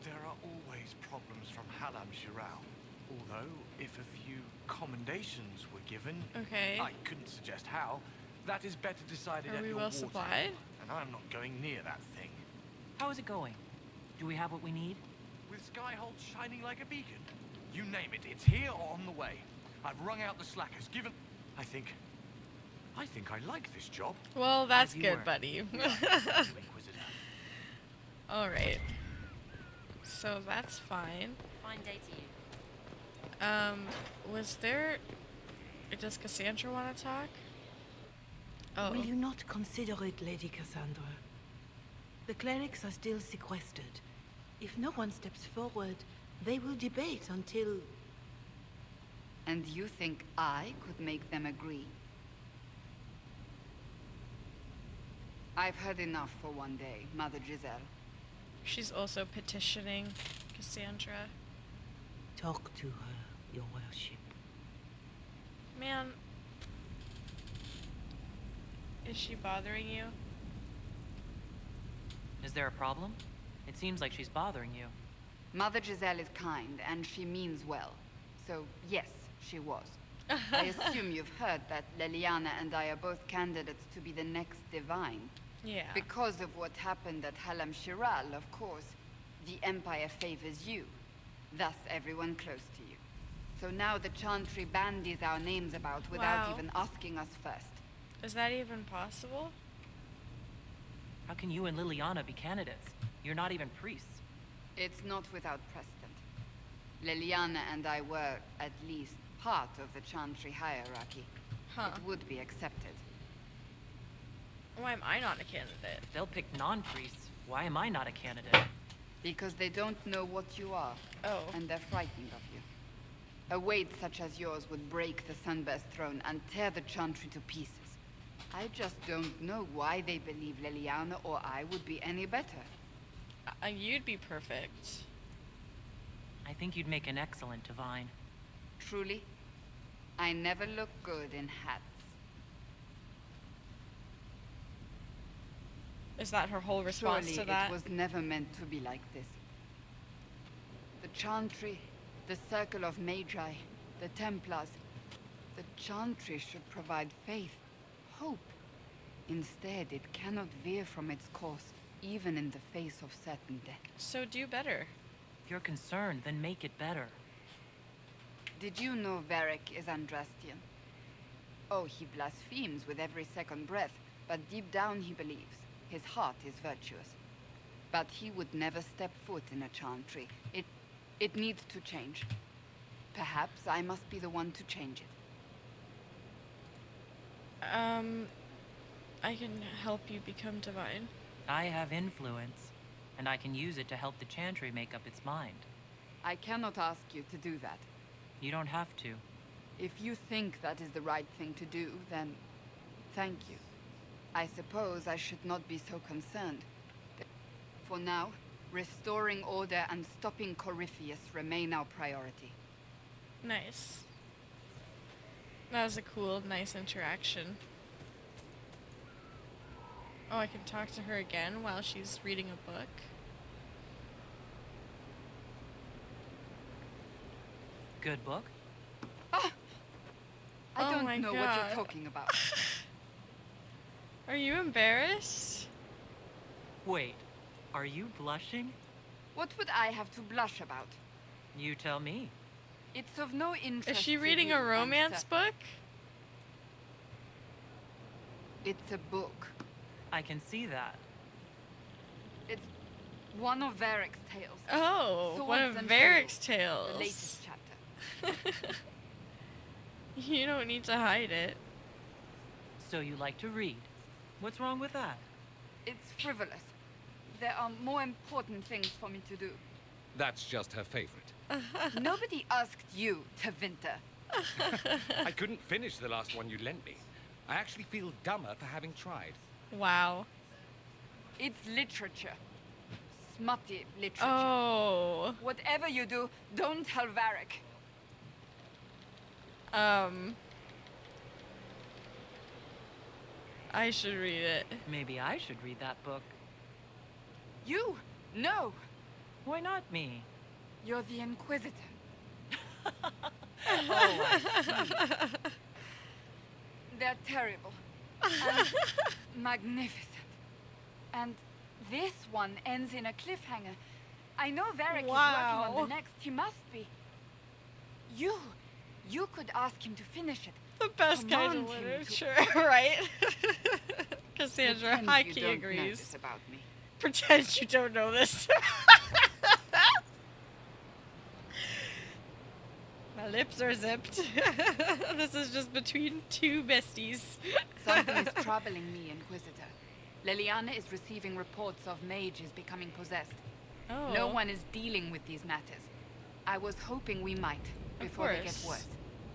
There are always problems from Halam-Shiral. Although, if a few commendations were given, okay. I couldn't suggest how. That is better decided at Are we your well war supplied? table, and I'm not going near that thing. How is it going? Do we have what we need? With Skyhold shining like a beacon. You name it, it's here or on the way. I've wrung out the slackers, given... I think I like this job. Well, that's good, buddy. Alright. So that's fine. Fine day to you. Was there... Does Cassandra want to talk? Oh. Will you not consider it, Lady Cassandra? The clerics are still sequestered. If no one steps forward, they will debate until... And you think I could make them agree? I've heard enough for one day, Mother Giselle. She's also petitioning Cassandra. Talk to her, your worship. Man. Is she bothering you? Is there a problem? It seems like she's bothering you. Mother Giselle is kind, and she means well. So, yes, she was. I assume you've heard that Leliana and I are both candidates to be the next divine. Yeah. Because of what happened at Halam Shiral, of course, the Empire favors you. Thus, everyone close to you. So now the Chantry bandies our names about without even asking us first. Is that even possible? How can you and Liliana be candidates? You're not even priests. It's not without precedent. Liliana and I were, at least, part of the Chantry hierarchy. Huh. It would be accepted. Why am I not a candidate? If they'll pick non-priests, why am I not a candidate? Because they don't know what you are. Oh. And they're frightened of you. A weight such as yours would break the Sunburst throne and tear the Chantry to pieces. I just don't know why they believe Liliana or I would be any better. You'd be perfect. I think you'd make an excellent divine. Truly? I never look good in hats. Is that her whole response Surely to that? It was never meant to be like this. The Chantry, the Circle of Magi, the Templars. The Chantry should provide faith, hope. Instead, it cannot veer from its course, even in the face of certain death. So do better. If you're concerned, then make it better. Did you know Varric is Andrastian? Oh, he blasphemes with every second breath, but deep down he believes. His heart is virtuous. But he would never step foot in a Chantry. It needs to change. Perhaps I must be the one to change it. I can help you become divine. I have influence, and I can use it to help the Chantry make up its mind. I cannot ask you to do that. You don't have to. If you think that is the right thing to do, then thank you. I suppose I should not be so concerned. For now, restoring order and stopping Corypheus remain our priority. Nice. That was a cool, nice interaction. Oh, I can talk to her again while she's reading a book. Good book? I don't my know what God. you're talking about. Are you embarrassed? Wait, are you blushing? What would I have to blush about? You tell me. It's of no interest. Is she to reading you, a romance book? It's a book. I can see that. It's one of Varric's tales. Oh, Swords one of and Varric's Tales, tales. The latest chapter. You don't need to hide it. So you like to read. What's wrong with that? It's frivolous. There are more important things for me to do. That's just her favorite. Nobody asked you to winter. I couldn't finish the last one you lent me. I actually feel dumber for having tried. Wow. It's literature. Smutty literature. Oh. Whatever you do, don't tell Varric. I should read it. Maybe I should read that book. You? No. Why not me? You're the Inquisitor. Oh, I see. They're terrible. And magnificent. And this one ends in a cliffhanger. I know Varric is working on the next. He must be. You could ask him to finish it. The best kind of Command him literature, right? Cassandra, Pretend high you key don't agrees. notice about me. Pretend you don't know this. My lips are zipped. This is just between two besties. Something is troubling me, Inquisitor. Liliana is receiving reports of mages becoming possessed. Oh. No one is dealing with these matters. I was hoping we might, before they get worse.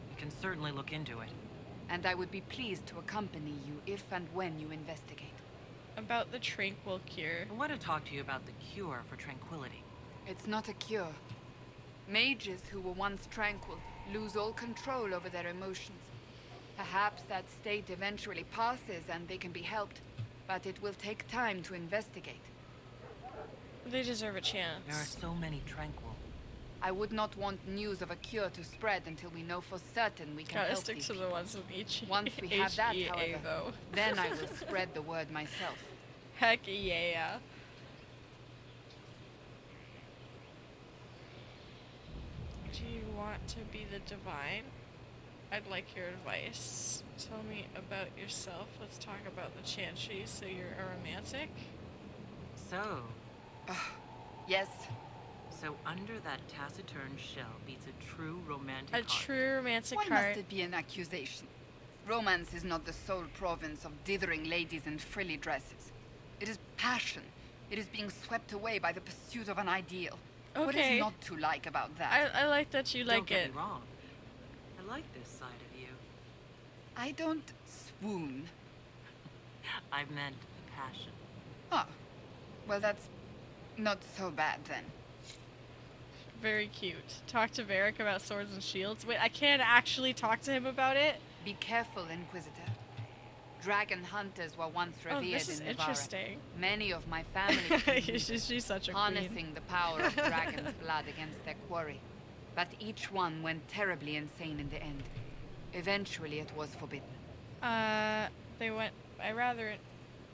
We can certainly look into it. And I would be pleased to accompany you if and when you investigate. About the tranquil cure. I want to talk to you about the cure for tranquility. It's not a cure. Mages who were once tranquil lose all control over their emotions. Perhaps that state eventually passes and they can be helped, but it will take time to investigate. They deserve a chance. There are so many tranquil. I would not want news of a cure to spread until we know for certain we can Gotta help stick these to the people. ones with each. Once we have that, HEA, however, though. then I will spread the word myself. Heck yeah. Do you want to be the divine? I'd like your advice. Tell me about yourself. Let's talk about the Chantry. So you're a romantic? So, yes. So under that taciturn shell beats a true romantic A heart. true romantic Why heart. must it be an accusation? Romance is not the sole province of dithering ladies in frilly dresses. It is passion. It is being swept away by the pursuit of an ideal. What Okay. is not to like about that? I like that you like Don't get it. me wrong. I like this side of you. I don't swoon. I meant passion. Ah, well that's not so bad then. Very cute. Talk to Varric about swords and shields. Wait, I can't actually talk to him about it? Be careful, Inquisitor. Dragon hunters were once revered this is in Navarra. interesting. Many of my family She's such a harnessing queen. the power of dragon's blood against their quarry. But each one went terribly insane in the end. Eventually it was forbidden. They went...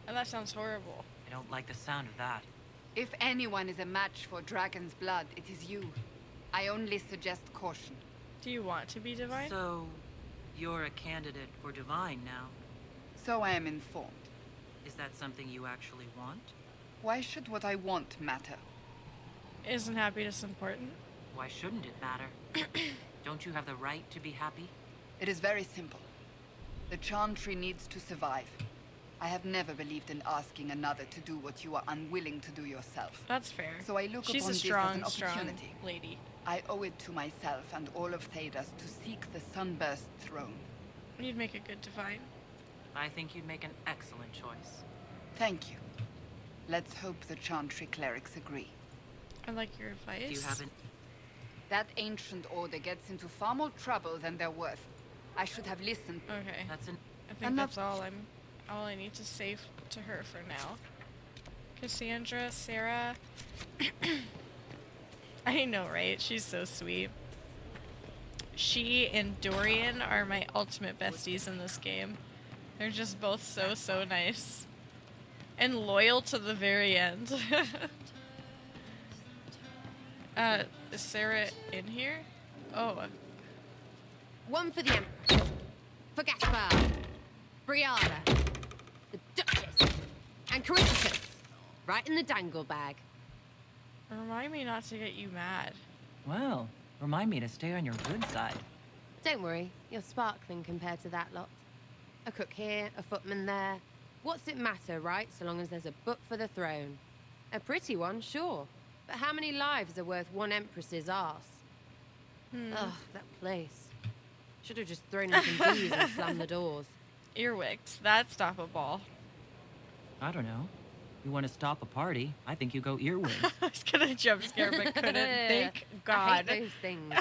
that sounds horrible. I don't like the sound of that. If anyone is a match for dragon's blood, it is you. I only suggest caution. Do you want to be divine? So, you're a candidate for divine now. So I am informed. Is that something you actually want? Why should what I want matter? Isn't happiness important? Why shouldn't it matter? Don't you have the right to be happy? It is very simple. The Chantry needs to survive. I have never believed in asking another to do what you are unwilling to do yourself. That's fair. So I look She's upon a this strong, as an opportunity. lady. I owe it to myself and all of Thedas to seek the Sunburst throne. You'd make a good divine. I think you'd make an excellent choice. Thank you. Let's hope the Chantry clerics agree. I like your advice. Do you have an... That ancient order gets into far more trouble than they're worth. I should have listened. Okay. That's an... I think that's all I need to say to her for now. Cassandra, Sarah. I know, right? She's so sweet. She and Dorian are my ultimate besties in this game. They're just both so nice. And loyal to the very end. Is Sarah in here? Oh. One for the Empress. For Gaspard. Brianna. The Duchess. And Corypticus. Right in the dangle bag. Remind me not to get you mad. Well, remind me to stay on your good side. Don't worry, you're sparkling compared to that lot. A cook here, a footman there. What's it matter, right, so long as there's a butt for the throne? A pretty one, sure. But how many lives are worth one empress's arse? Ugh, that place. Should have just thrown in some bees and slammed the doors. Earwigs. That'd stop a ball. I don't know. You want to stop a party, I think you go earwigs. I was gonna jump scare, but couldn't. Thank I God. hate those things.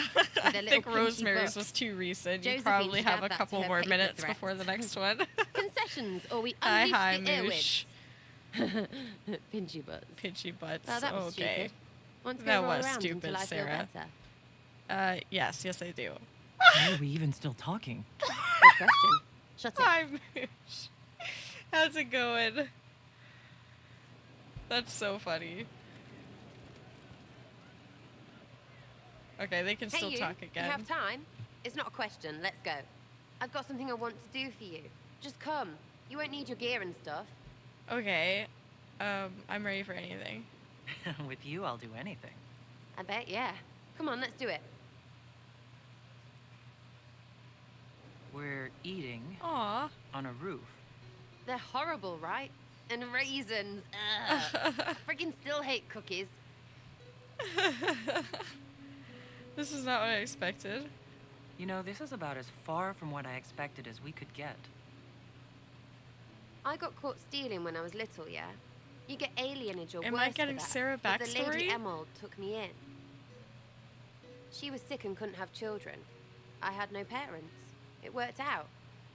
I think Rosemary's was too recent. You probably have a couple more minutes before the next one. Concessions, or we Hi, unleash the Moosh. earwigs. Pinchy butts. Pinchy butts. Oh, that was okay. stupid. Want to go That roll was around stupid, until I feel Sarah. better? Yes, I do. Why are we even still talking? Good question. Shut it. Hi, Moosh. How's it going? That's so funny. Okay, they can Hey, still you. talk again. You have time? It's not a question. Let's go. I've got something I want to do for you. Just come. You won't need your gear and stuff. Okay. I'm ready for anything. With you, I'll do anything. I bet, yeah. Come on, let's do it. We're eating Aww. on a roof. They're horrible, right? And raisins. Ugh. I freaking still hate cookies. This is not what I expected. You know, this is about as far from what I expected as we could get. I got caught stealing when I was little, yeah? You get alienage or Am worse I getting for that. Sarah But the Lady backstory? Emerald took me in. She was sick and couldn't have children. I had no parents. It worked out.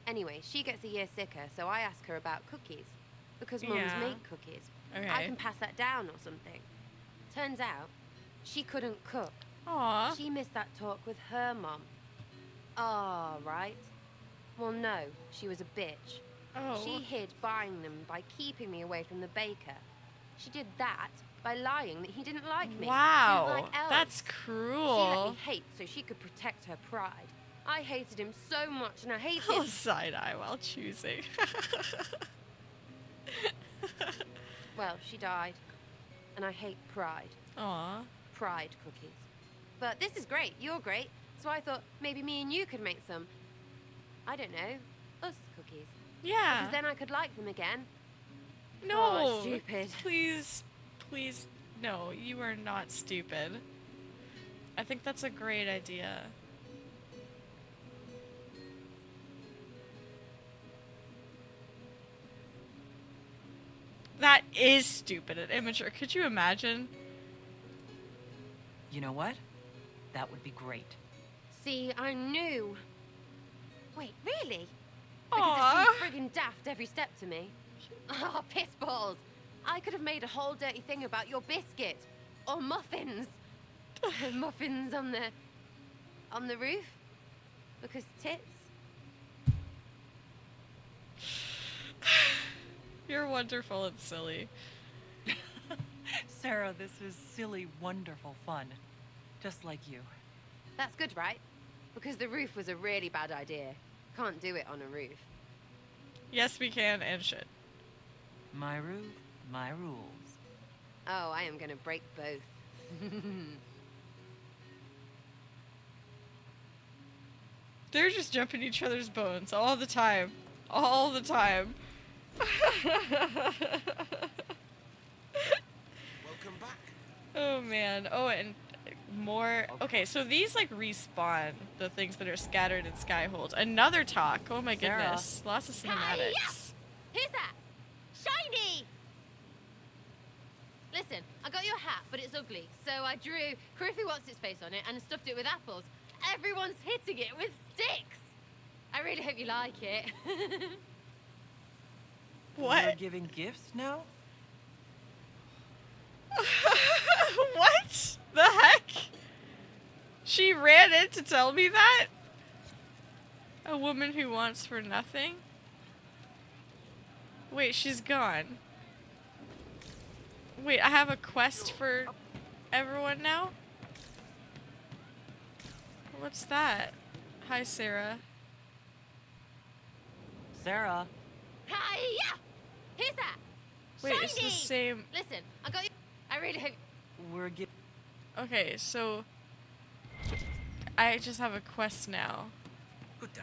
Anyway, she gets a year sicker, so I ask her about cookies. Because mums Yeah. make cookies. Okay. I can pass that down or something. Turns out, she couldn't cook. Aw. She missed that talk with her mom. Ah, right. Well, no, she was a bitch. Oh. She hid buying them by keeping me away from the baker. She did that by lying that he didn't like me. Wow, Didn't like elves. that's She let cruel. me hate so she could protect her pride. I hated him so much, and I hated... I'll side eye while choosing. Well, she died, and I hate pride. Aw. Pride cookies. But this is great. You're great. So I thought maybe me and you could make some, I don't know, us cookies. Yeah. Because then I could like them again. No. Oh, stupid. Please, please, no, you are not stupid. I think that's a great idea. That is stupid and immature. Could you imagine? You know what? That would be great. See, I knew. Wait, really? Aw. Because it seemed friggin' daft every step to me. Oh, piss balls. I could have made a whole dirty thing about your biscuit. Or muffins. Muffins on the roof. Because tits. You're wonderful and silly. Sarah, this is silly, wonderful fun. Just like you. That's good, right? Because the roof was a really bad idea. Can't do it on a roof. Yes, we can and should. My roof, my rules. Oh, I am gonna break both. They're just jumping each other's bones all the time. All the time. Welcome back. Oh man. Oh, and more. Okay, so these like respawn the things that are scattered in Skyhold. Another talk. Oh my Sarah. goodness. Lots of cinematics. Who's that? Shiny! Listen, I got you a hat, but it's ugly. So I drew Criffy What's-Its-Face on it and stuffed it with apples. Everyone's hitting it with sticks. I really hope you like it. What? You're giving gifts now? What the heck? She ran in to tell me that? A woman who wants for nothing? Wait, she's gone. Wait, I have a quest for everyone now? What's that? Hi, Sarah. Sarah. Hiya! Who's that? Wait, Shiny! it's the same. Listen, I got you. I really hope. We're giving. Okay, so I just have a quest now. Good day.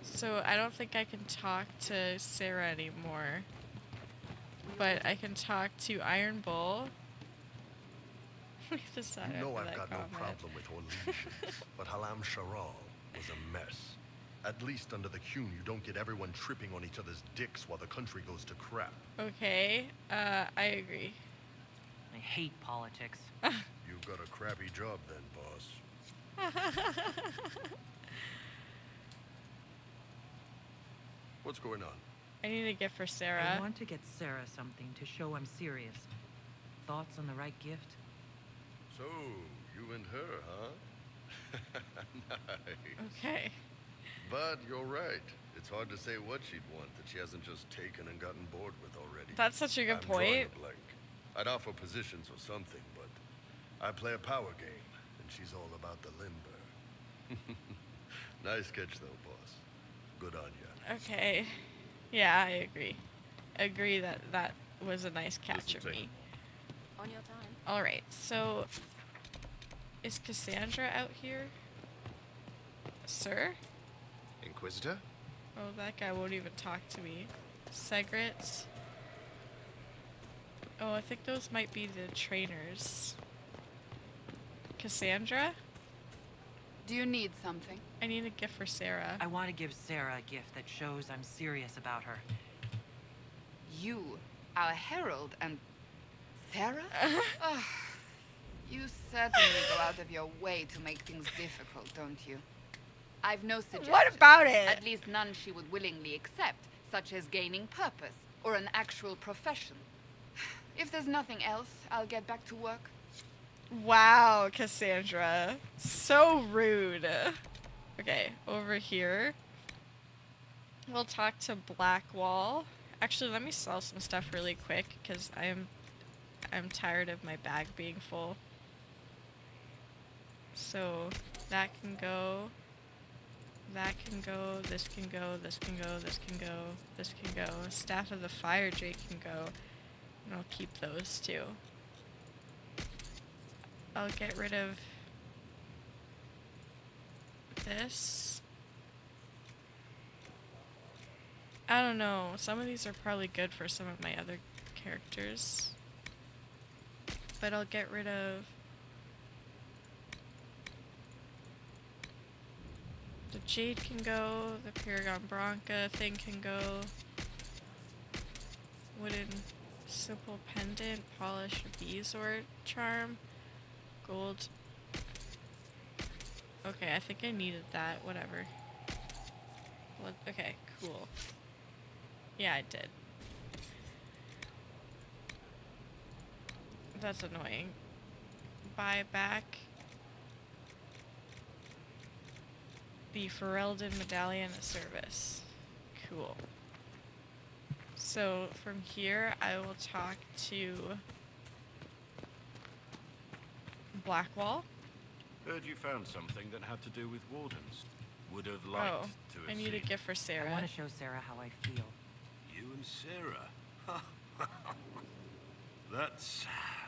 So I don't think I can talk to Sarah anymore. But I can talk to Iron Bull. Leave this side You know after I've that got no comment. problem with Orleans, but Halam Sharal was a mess. At least under the Qun, you don't get everyone tripping on each other's dicks while the country goes to crap. Okay, I agree. I hate politics. You've got a crappy job then, boss. What's going on? I need a gift for Sarah. I want to get Sarah something to show I'm serious. Thoughts on the right gift? So, you and her, huh? Nice. Okay. But you're right. It's hard to say what she'd want that she hasn't just taken and gotten bored with already. That's such a good I'm drawing point. a blank. I'd offer positions or something, but I play a power game, and she's all about the limber. Nice catch, though, boss. Good on ya. Okay. Yeah, I agree. Agree that that was a nice catch of me. On your time. Alright, so is Cassandra out here? Sir? Inquisitor? Oh, that guy won't even talk to me. Segret. Oh, I think those might be the trainers. Cassandra? Do you need something? I need a gift for Sarah. I want to give Sarah a gift that shows I'm serious about her. You, our herald, and Sarah? Ugh. You certainly go out of your way to make things difficult, don't you? I've no suggestions. What about it? At least none she would willingly accept, such as gaining purpose or an actual profession. If there's nothing else, I'll get back to work. Wow, Cassandra. So rude. Okay, over here. We'll talk to Blackwall. Actually, let me sell some stuff really quick because I'm tired of my bag being full. So that can go. That can go. This can go. This can go. This can go. This can go. Staff of the Fire Drake can go. And I'll keep those too. I'll get rid of this. I don't know. Some of these are probably good for some of my other characters. But I'll get rid of the Jade can go, the Paragon Bronca thing can go. Wooden simple pendant, polished beeswort charm, gold. Okay, I think I needed that, whatever. Okay, cool. Yeah, I did. That's annoying. Buy back the Ferelden Medallion of Service. Cool. So from here, I will talk to Blackwall. Heard you found something that had to do with wardens. Would have liked to have I need a seen. gift for Sarah. I want to show Sarah how I feel. You and Sarah. That's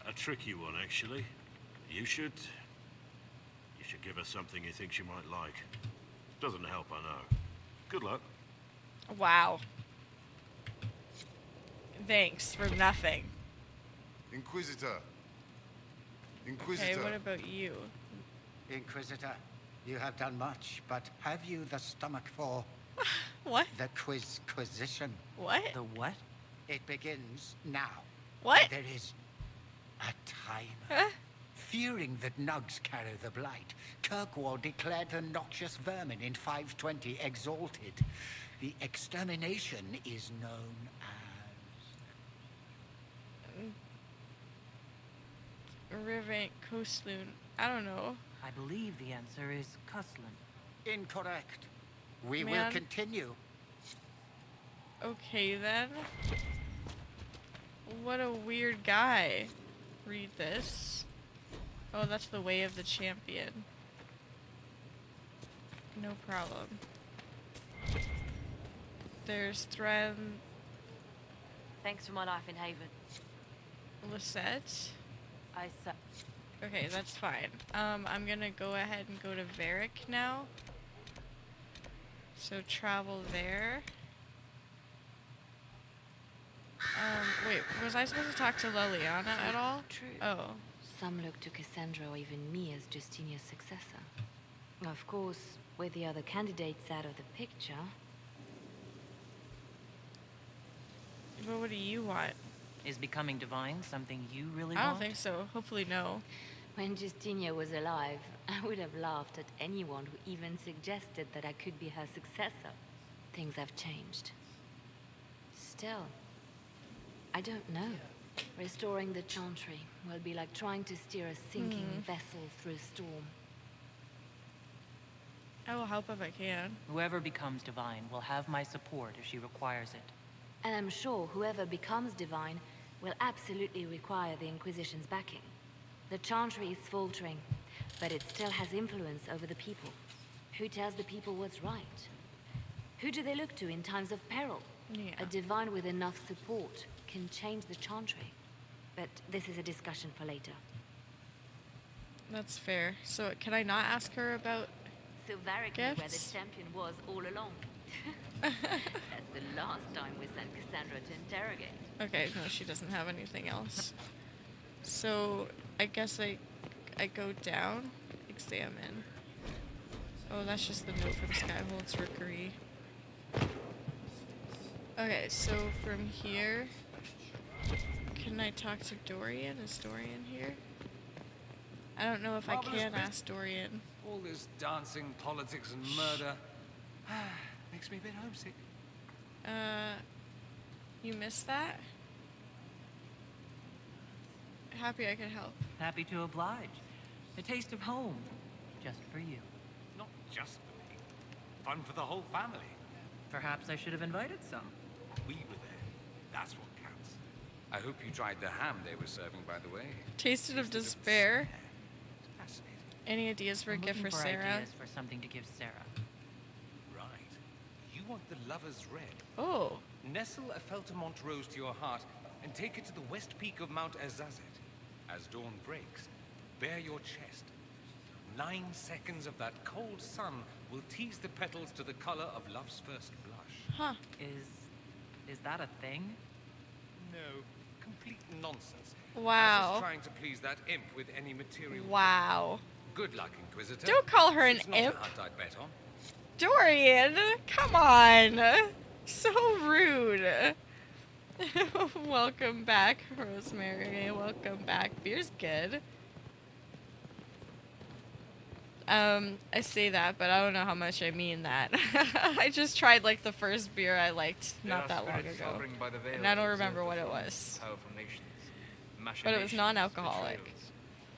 a tricky one, actually. You should give her something you think she might like. Doesn't help, I know. Good luck. Wow. Thanks for nothing. Inquisitor. Inquisitor. Okay, what about you? Inquisitor, you have done much, but have you the stomach for... What? The quizquisition. What? The what? It begins now. What? There is a timer. Huh? Fearing that nugs carry the blight, Kirkwall declared the noxious vermin in 520 exalted. The extermination is known as... Rivet Coastloon. I don't know. I believe the answer is Cuslin. Incorrect. We will Man. continue. Okay then. What a weird guy. Read this. Oh, that's the Way of the Champion. No problem. There's Thren. Thanks for my life in Haven. Lisette. I suck. Okay, that's fine. I'm gonna go ahead and go to Varric now. So travel there. Wait, was I supposed to talk to Leliana at all? True. Oh. Some look to Cassandra or even me as Justinia's successor. Of course, with the other candidates out of the picture. But what do you want? Is becoming divine something you really I want? don't think so. Hopefully no. When Justinia was alive, I would have laughed at anyone who even suggested that I could be her successor. Things have changed. Still, I don't know. Restoring the Chantry will be like trying to steer a sinking vessel through a storm. I will help if I can. Whoever becomes divine will have my support if she requires it. And I'm sure whoever becomes divine will absolutely require the Inquisition's backing. The Chantry is faltering, but it still has influence over the people. Who tells the people what's right? Who do they look to in times of peril? Yeah. A divine with enough support can change the Chantry. But this is a discussion for later. That's fair. So can I not ask her about So Varric knew where the gifts? champion was all along. That's the last time we sent Cassandra to interrogate. Okay, no, she doesn't have anything else. So I guess I go down, examine. Oh, that's just the note from Skyhold's Rookery. Okay, so from here, can I talk to Dorian? Is Dorian here? I don't know if I can ask Dorian. All this dancing, politics, and murder makes me a bit homesick. You missed that? Happy I could help. Happy to oblige. A taste of home, just for you. Not just for me. Fun for the whole family. Perhaps I should have invited some. We were there. That's what counts. I hope you tried the ham they were serving, by the way. Tasted of despair. Fascinating. Any ideas for a I'm gift looking for for Sarah? ideas for something to give Sarah. Right. You want the lover's red. Oh. Nestle a Feltermont rose to your heart and take it to the west peak of Mount Azazet. As dawn breaks, bare your chest. 9 seconds of that cold sun will tease the petals to the color of love's first blush. Huh. Is that a thing? No, complete nonsense. Wow. I was trying to please that imp with any material. Wow. Good luck, Inquisitor. Don't call her an It's not imp. a hunt I'd bet on. Dorian, come on. So rude. Welcome back, Rosemary. Welcome back. Beer's good. I say that, but I don't know how much I mean that. I just tried like the first beer I liked not that long ago. And I don't remember what it was. But it was non-alcoholic.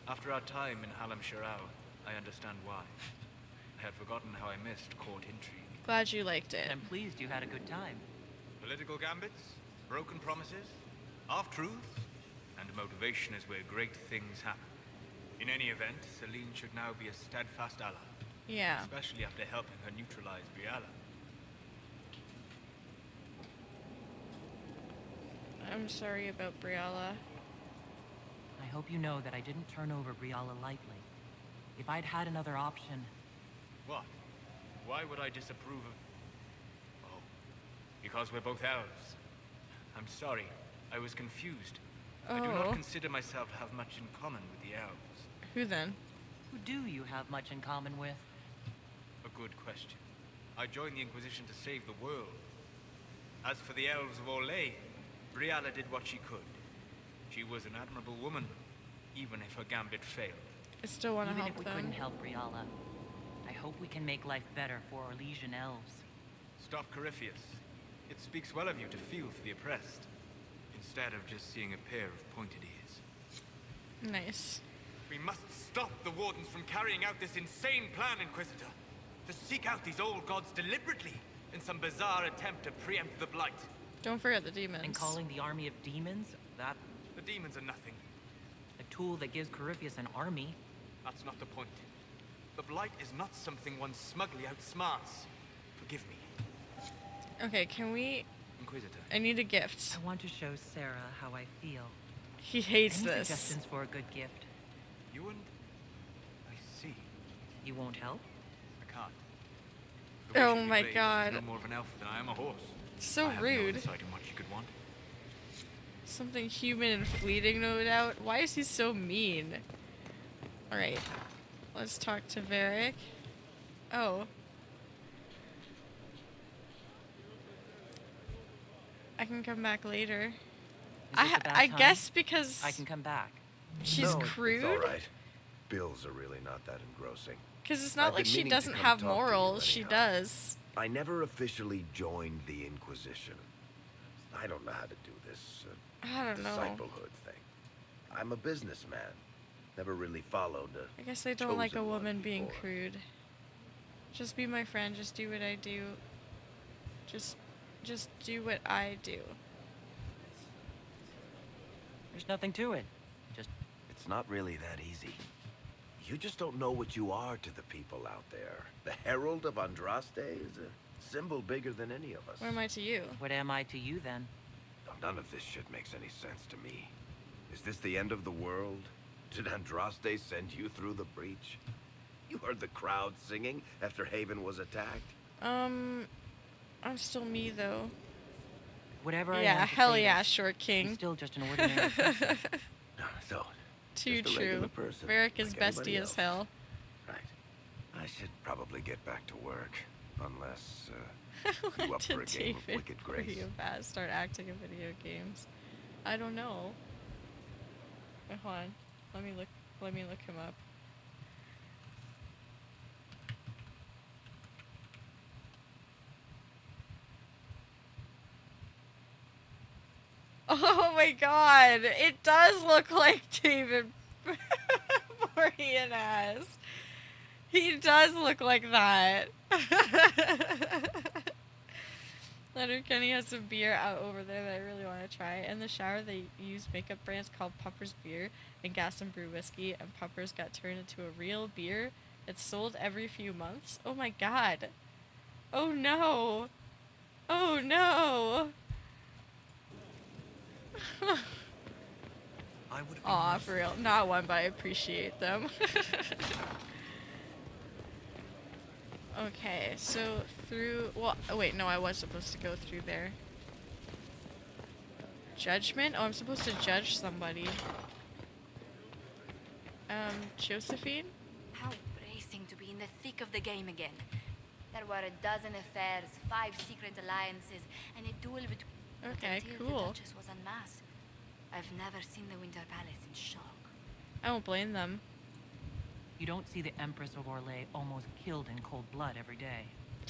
After our time in Halam Shirao, I understand why. I had forgotten how I missed court intrigue. Glad you liked it. I'm pleased you had a good time. Political gambits, broken promises, half-truths, and motivation is where great things happen. In any event, Celene should now be a steadfast ally. Yeah. Especially after helping her neutralize Briala. I'm sorry about Briala. I hope you know that I didn't turn over Briala lightly. If I'd had another option... What? Why would I disapprove of... Oh, because we're both elves. I'm sorry, I was confused. I do not consider myself to have much in common with the elves. Who then? Who do you have much in common with? A good question. I joined the Inquisition to save the world. As for the elves of Orlais, Briala did what she could. She was an admirable woman, even if her gambit failed. I still want to help Even if we them. couldn't help Briala, I hope we can make life better for Orlesian elves. Stop Corypheus. It speaks well of you to feel for the oppressed, instead of just seeing a pair of pointed ears. Nice. We must stop the Wardens from carrying out this insane plan, Inquisitor. To seek out these old gods deliberately in some bizarre attempt to preempt the Blight. Don't forget the demons. And calling the army of demons, that... The demons are nothing. A tool that gives Corypheus an army. That's not the point. The Blight is not something one smugly outsmarts. Forgive me. Okay, can we... Inquisitor. I need a gift. I want to show Sarah how I feel. He hates Any this. suggestions for a good gift? You and... I see. You won't help? I can't. Oh my god. No more of an elf than I am a horse. So I have rude. No insight in what you could want. Something human and fleeting, no doubt. Why is he so mean? Alright. Let's talk to Varric. Oh. I can come back later. I guess because I can come back. she's No, crude. It's all right. Bills are really not that engrossing. Because it's not I've like been she meaning to doesn't come have talk to you morals. She anyhow. does. I never officially joined the Inquisition. I don't know how to do this I don't know. disciplehood thing. I'm a businessman. Never really followed a I guess I don't like a chosen one woman being before. crude. Just be my friend. Just do what I do. Just do what I do. There's nothing to it. Just... It's not really that easy. You just don't know what you are to the people out there. The Herald of Andraste is a symbol bigger than any of us. What am I to you? What am I to you then? None of this shit makes any sense to me. Is this the end of the world? Did Andraste send you through the breach? You heard the crowd singing after Haven was attacked? I'm still me though. Whatever I Yeah, am to hell Thetis, yeah, short king. I'm still just an ordinary person. So, Too just a regular true. person, Varric is like anybody bestie else. as hell. Right. I should probably get back to work. Unless, you What up for a did game of David Wicked Grace? Fast start acting in video games? I don't know. Wait, hold on. Let me look him up. Oh my god, it does look like David. Victorian ass. He does look like that. Letterkenny has some beer out over there that I really want to try. In the shower, they use makeup brands called Pupper's Beer and Gas and Brew Whiskey, and Pupper's got turned into a real beer. It's sold every few months. Oh my god. Oh no. Oh no. Aw, for real. Not one, but I appreciate them. Okay, so through... Well, oh wait, no, I was supposed to go through there. Judgment? Oh, I'm supposed to judge somebody. Josephine? How bracing to be in the thick of the game again. There were a dozen affairs, 5 secret alliances, and a duel between... Okay, until cool. the Duchess was unmasked. I've never seen the Winter Palace in shock. I don't blame them. You don't see the Empress of Orlais almost killed in cold blood every day.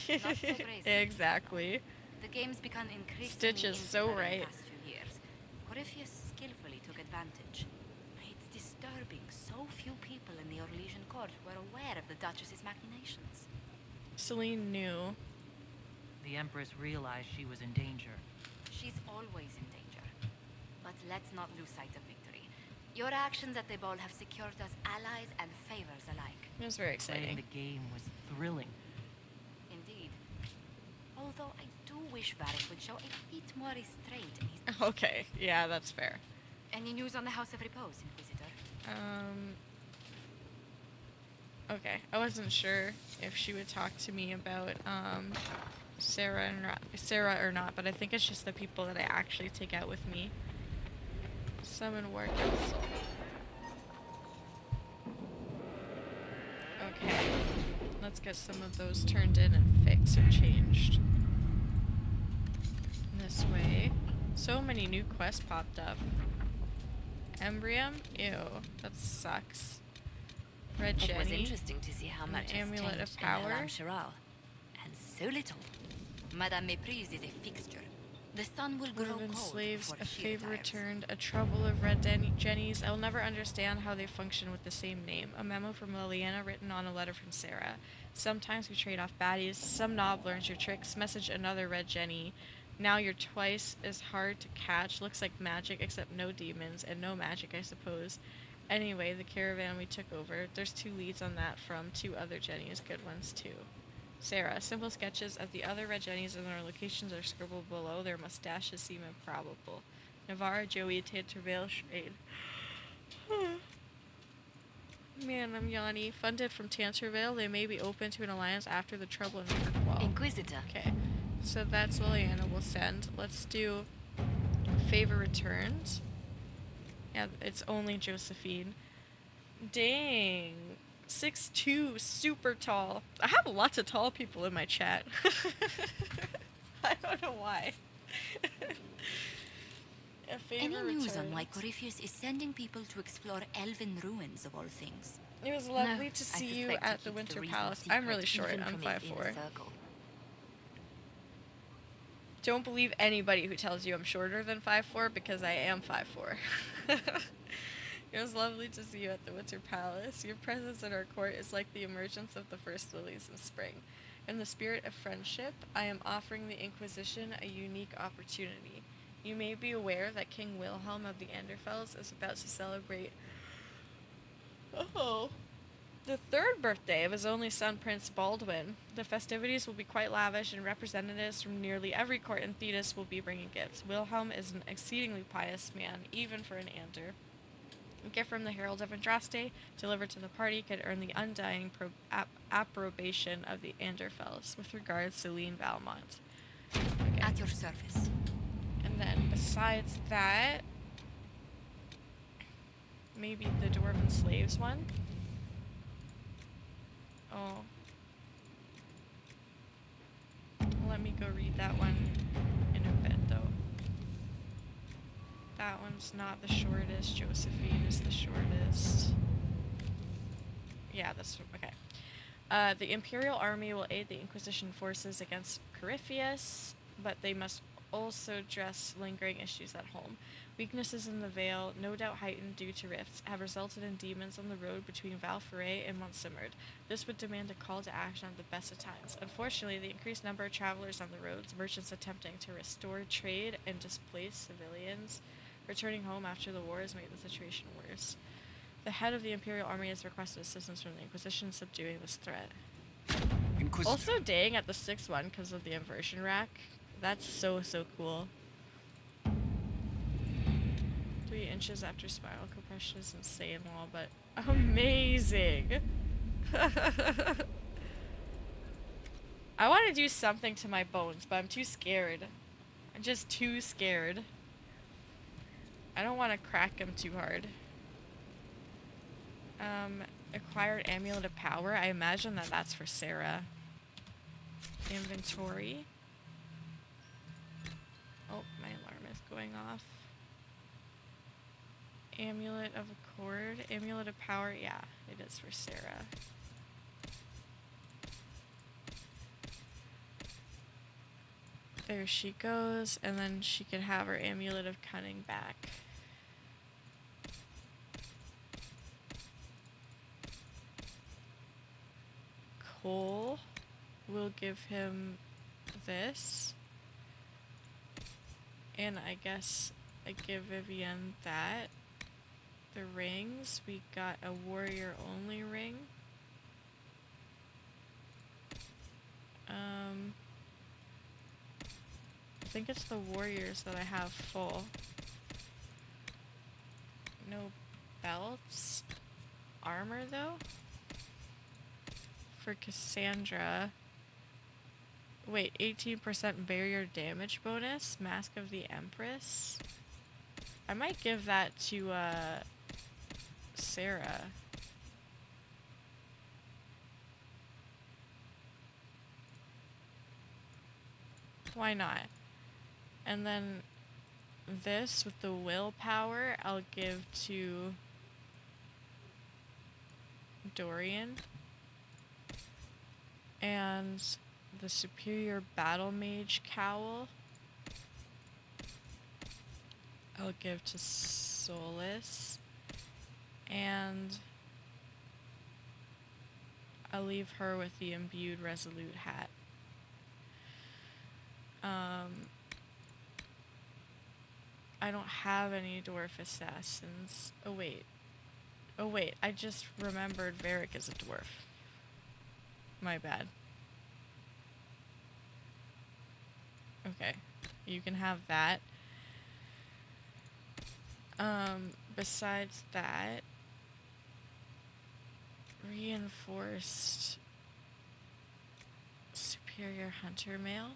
Not so brazen. Exactly. The game's become increasingly Stitch is so insular in right. the past few years. Corypheus skillfully took advantage. It's disturbing so few people in the Orlesian court were aware of the Duchess's machinations. Celene knew. The Empress realized she was in danger. She's always in danger. But let's not lose sight of victory. Your actions at the ball have secured us allies and favors alike. It was very exciting. Playing the game was thrilling. Indeed. Although I do wish Varric would show a bit more restraint in his... Okay, yeah, that's fair. Any news on the House of Repose, Inquisitor? Okay, I wasn't sure if she would talk to me about Sarah or not, but I think it's just the people that I actually take out with me. Summon War Council. Okay, let's get some of those turned in and fixed or changed. This way. So many new quests popped up. Embrium? Ew, that sucks. Red Jenny. It was interesting to see how much has Amulet of changed Power. in Alam and so little. Madame Méprise is a fixture. The sun will grow Woven cold slaves, before a she favor retires. returned, a trouble of red jennies. I will never understand how they function with the same name. A memo from Liliana written on a letter from Sarah. Sometimes we trade off baddies. Some knob learns your tricks. Message another red jenny. Now you're twice as hard to catch. Looks like magic, except no demons and no magic, I suppose. Anyway, the caravan we took over. There's 2 leads on that from 2 other jennies. Good ones, too. Sarah, simple sketches of the other red jennies and their locations are scribbled below. Their mustaches seem improbable. Navarra, Joey, Tantervale, Shade. Man, I'm Yanni. Funded from Tantervale, they may be open to an alliance after the trouble in Kirkwall. Inquisitor. Okay, so that's Liliana will send. Let's do favor returned. Yeah, it's only Josephine. Dang. 6'2", super tall. I have lots of tall people in my chat. I don't know why. A favor Any news on returned. why Corypheus is sending people to explore elven ruins of all things? It was lovely to I see you suspect he at the keeps Winter reason Palace. I'm secret, really short. even I'm from his 5'4". inner circle. Don't believe anybody who tells you I'm shorter than 5'4", because I am 5'4". It was lovely to see you at the Winter Palace. Your presence at our court is like the emergence of the first lilies in spring. In the spirit of friendship, I am offering the Inquisition a unique opportunity. You may be aware that King Wilhelm of the Anderfels is about to celebrate the 3rd birthday of his only son, Prince Baldwin. The festivities will be quite lavish, and representatives from nearly every court in Thetis will be bringing gifts. Wilhelm is an exceedingly pious man, even for an Ander. A gift from the Herald of Andraste, delivered to the party, could earn the undying approbation of the Anderfels. With regards, Celene Valmont. Okay. At your service. And then, besides that, maybe the Dwarven Slaves one? Oh. Let me go read that one in a bit, though. That one's not the shortest. Josephine is the shortest. Yeah, that's okay. The Imperial Army will aid the Inquisition forces against Corypheus, but they must also address lingering issues at home. Weaknesses in the Vale, no doubt heightened due to rifts, have resulted in demons on the road between Valforet and Montsimard. This would demand a call to action at the best of times. Unfortunately, the increased number of travelers on the roads, merchants attempting to restore trade, and displaced civilians returning home after the war has made the situation worse. The head of the Imperial Army has requested assistance from the Inquisition subduing this threat. Also dang at the 6th one because of the inversion rack. That's so cool. 3 inches after spiral compression is insane and all, but amazing. I want to do something to my bones, but I'm too scared. I'm just too scared. I don't want to crack them too hard. Acquired Amulet of Power. I imagine that that's for Sarah. Inventory. Oh, my alarm is going off. Amulet of Accord. Amulet of Power. Yeah, it is for Sarah. There she goes, and then she could have her Amulet of Cunning back. Cole will give him this. And I guess I give Vivienne that. The rings, we got a warrior only ring. I think it's the warriors that I have full. No belts. Armor though? For Cassandra. Wait, 18% barrier damage bonus? Mask of the Empress? I might give that to, Sarah. Why not? And then this with the willpower, I'll give to Dorian. And the superior battle mage cowl, I'll give to Solus. And I'll leave her with the imbued resolute hat. I don't have any dwarf assassins. Oh wait, I just remembered Varric is a dwarf. My bad. Okay, you can have that. Besides that, reinforced superior hunter mail.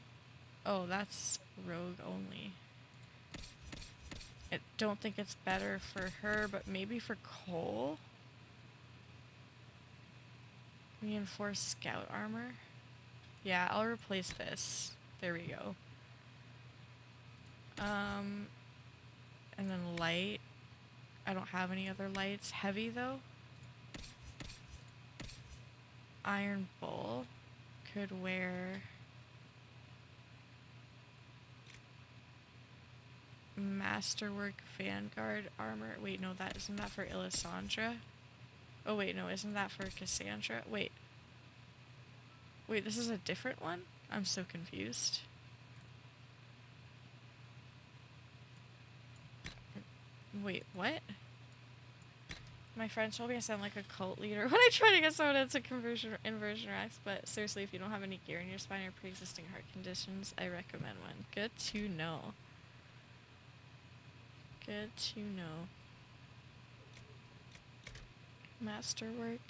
Oh, that's rogue only. I don't think it's better for her, but maybe for Cole. Reinforced scout armor. Yeah, I'll replace this. There we go. And then light. I don't have any other lights. Heavy though. Iron Bull could wear Masterwork Vanguard armor. Wait, no, that isn't that for Illisandra? Oh wait, no, isn't that for Cassandra? Wait, this is a different one? I'm so confused. Wait, what? My friends told me I sound like a cult leader when I try to get someone into inversion racks, but seriously, if you don't have any gear in your spine or pre-existing heart conditions, I recommend one. Good to know. Good to know. Masterwork.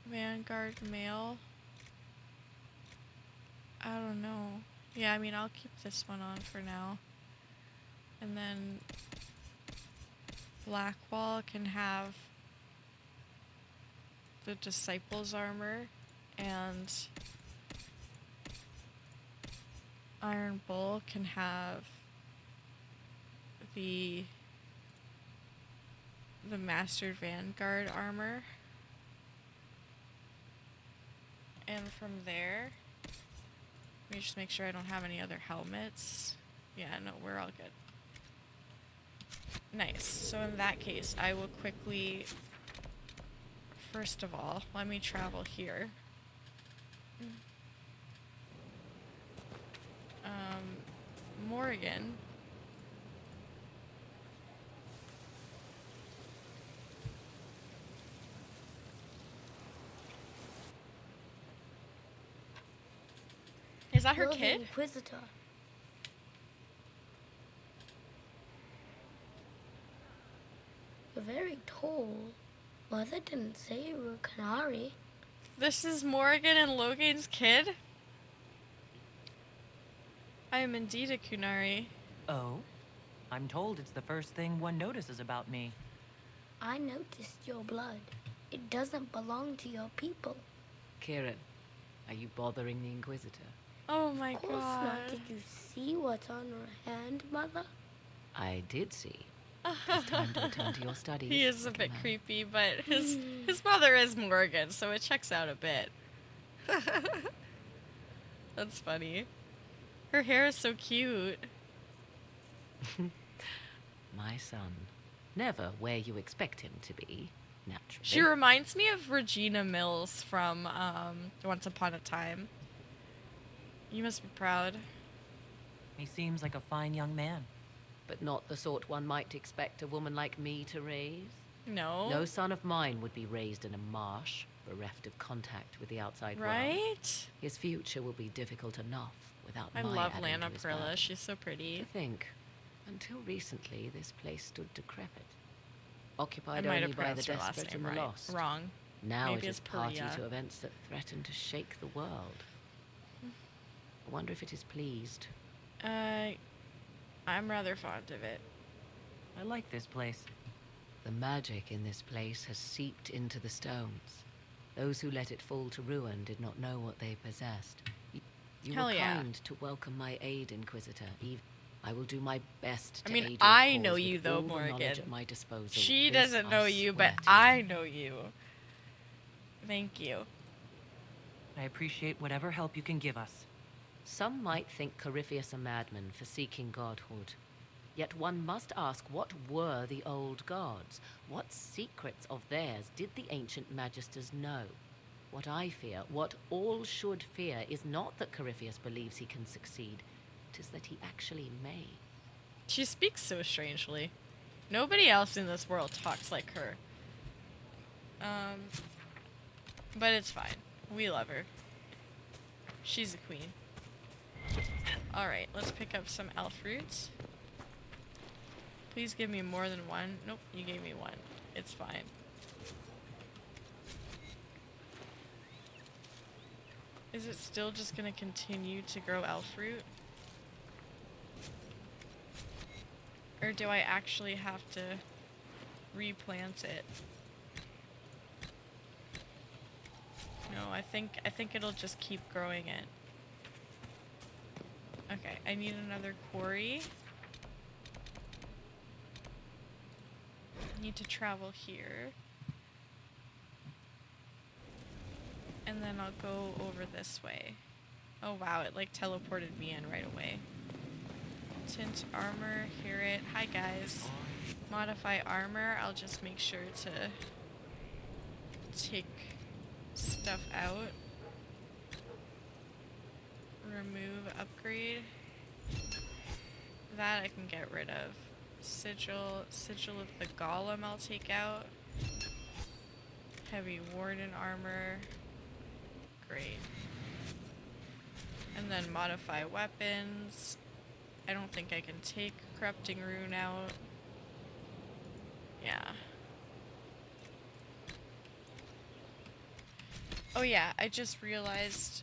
Vanguard mail. I don't know. Yeah, I mean, I'll keep this one on for now. And then Blackwall can have the Disciples armor, and Iron Bull can have the Mastered Vanguard armor. And from there, Let me just make sure I don't have any other helmets. Yeah, no, we're all good. Nice. So in that case, I will quickly... First of all, let me travel here. Morgan. Is that her You're the kid? Inquisitor. You're very tall. Mother didn't say you were a canary. This is Morgan and Logan's kid? I am indeed a kunari. Oh? I'm told it's the first thing one notices about me. I noticed your blood. It doesn't belong to your people. Kieran, are you bothering the Inquisitor? Oh my Of course god. not. Did you see what's on her hand, Mother? I did see. It's time to return to your studies. He is a bit creepy, but his mother is Morgan, so it checks out a bit. That's funny. Her hair is so cute. My son. Never where you expect him to be, naturally. She reminds me of Regina Mills from Once Upon a Time. You must be proud. He seems like a fine young man. But not the sort one might expect a woman like me to raise. No. No son of mine would be raised in a marsh, bereft of contact with the outside world. Right? His future will be difficult enough without I my love adding Lana to his Perla. burden. She's so pretty. To think, until recently, this place stood decrepit, I occupied might only have by the pronounced her last desperate name and the right. lost. Wrong. Now Maybe it is it's party Perea. to events that threaten to shake the world. I wonder if it is pleased. I'm rather fond of it. I like this place. The magic in this place has seeped into the stones. Those who let it fall to ruin did not know what they possessed. You Hell were yeah. kind to welcome my aid, Inquisitor. I will do my best to I mean, aid your I cause know with you though, all the knowledge Morgan. at my disposal. She This doesn't I know you, but swear to I know you. Thank you. I appreciate whatever help you can give us. Some might think Corypheus a madman for seeking godhood. Yet one must ask, what were the old gods? What secrets of theirs did the ancient magisters know? What I fear, what all should fear, is not that Corypheus believes he can succeed. It is that he actually may. She speaks so strangely. Nobody else in this world talks like her. But it's fine. We love her. She's a queen. Alright, let's pick up some elf fruits. Please give me more than one. Nope, you gave me one. It's fine. Is it still just gonna continue to grow elf fruit? Or do I actually have to replant it? No, I think it'll just keep growing it. Okay, I need another quarry. Need to travel here. And then I'll go over this way. Oh wow, it like teleported me in right away. Tint armor, hear it. Hi guys. Modify armor. I'll just make sure to take stuff out. Remove, upgrade. That I can get rid of. Sigil of the Golem I'll take out. Heavy Warden armor. Great. And then modify weapons. I don't think I can take Corrupting Rune out. Yeah. Oh yeah, I just realized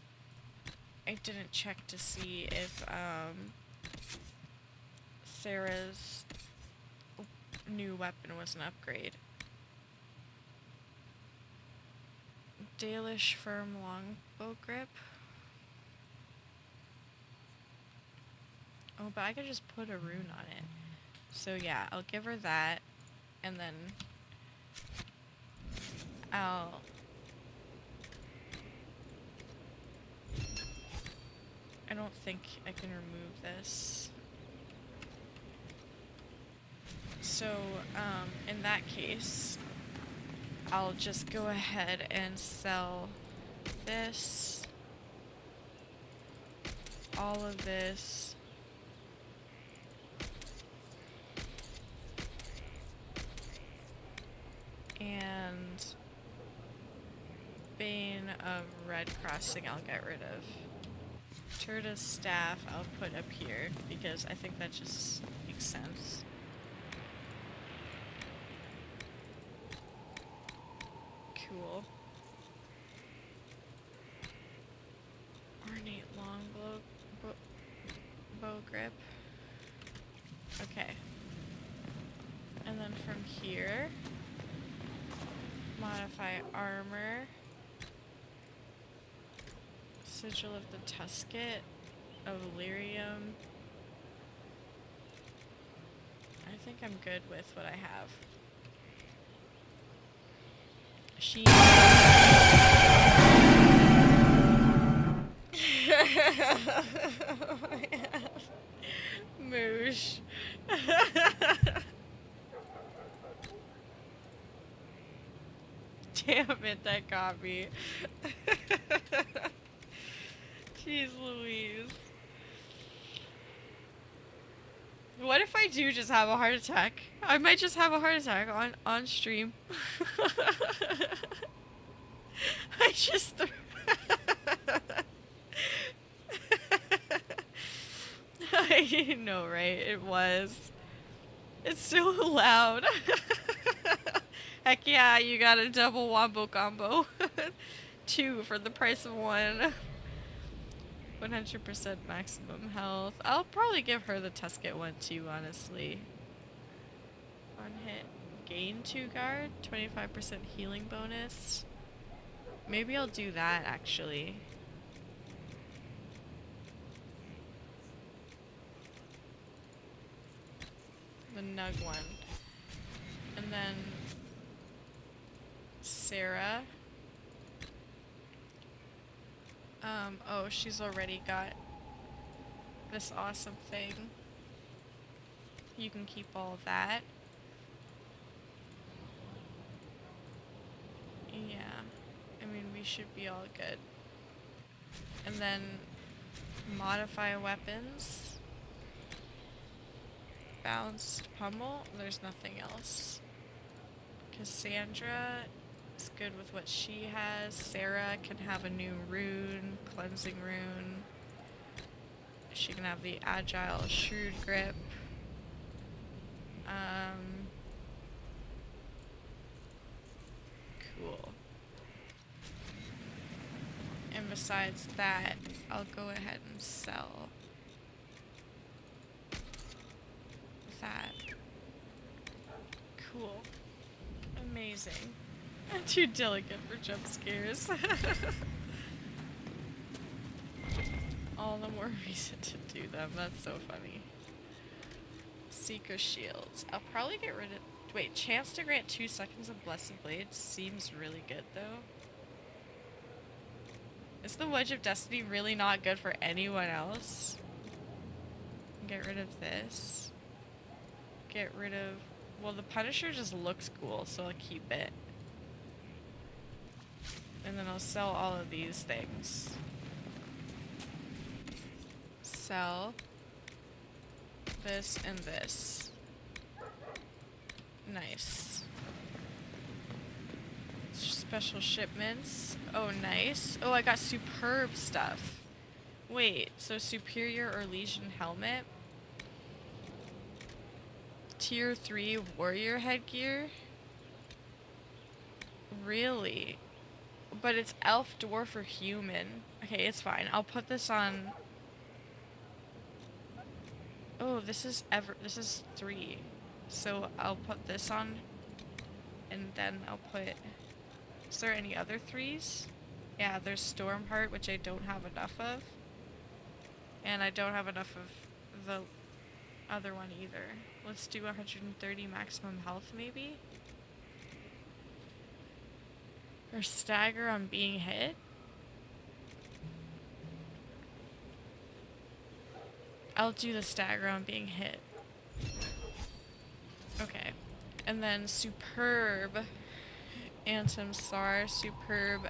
I didn't check to see if Sarah's new weapon was an upgrade. Dalish Firm Longbow Grip. Oh, but I could just put a rune on it. So yeah, I'll give her that, and then I don't think I can remove this. So, in that case, I'll just go ahead and sell this, all of this, and Bane of Red Crossing I'll get rid of. Turta's Staff I'll put up here because I think that just makes sense. Cool. Ornate long bow grip. Okay. And then from here, modify armor. Sigil of the Tusket of Lyrium. I think I'm good with what I have. She Moosh. Damn it, that got me. Jeez Louise. What if I do just have a heart attack? I might just have a heart attack on stream. I just I know, right? It was. It's so loud. Heck yeah, you got a double wombo combo. 2 for the price of 1. 100% maximum health. I'll probably give her the Tusket one too, honestly. On hit, gain 2 guard, 25% healing bonus. Maybe I'll do that actually. The Nug one. And then Sarah. Oh, she's already got this awesome thing. You can keep all of that. Yeah. I mean, we should be all good. And then modify weapons. Bounced pummel. There's nothing else. Cassandra is good with what she has. Sarah can have a new rune, cleansing rune. She can have the agile shrewd grip. Cool. And besides that, I'll go ahead and sell that. Cool. Amazing. I'm too delicate for jump scares. All the more reason to do them. That's so funny. Seeker Shields. I'll probably get rid of... Wait, chance to grant 2 seconds of Blessed Blade seems really good, though. Is the Wedge of Destiny really not good for anyone else? Get rid of this. Get rid of... Well, the Punisher just looks cool, so I'll keep it. And then I'll sell all of these things. Sell this and this. Nice. Special shipments. Oh, nice. Oh, I got superb stuff. Wait, so Superior or Legion helmet? Tier 3 warrior headgear? Really? But it's elf, dwarf, or human. Okay, it's fine. I'll put this on... Oh, this is 3. So I'll put this on, and then I'll put... Is there any other 3s? Yeah, there's Stormheart, which I don't have enough of. And I don't have enough of the other one either. Let's do 130 maximum health, maybe? Or stagger on being hit? I'll do the stagger on being hit. Okay. And then superb Antim Sar, superb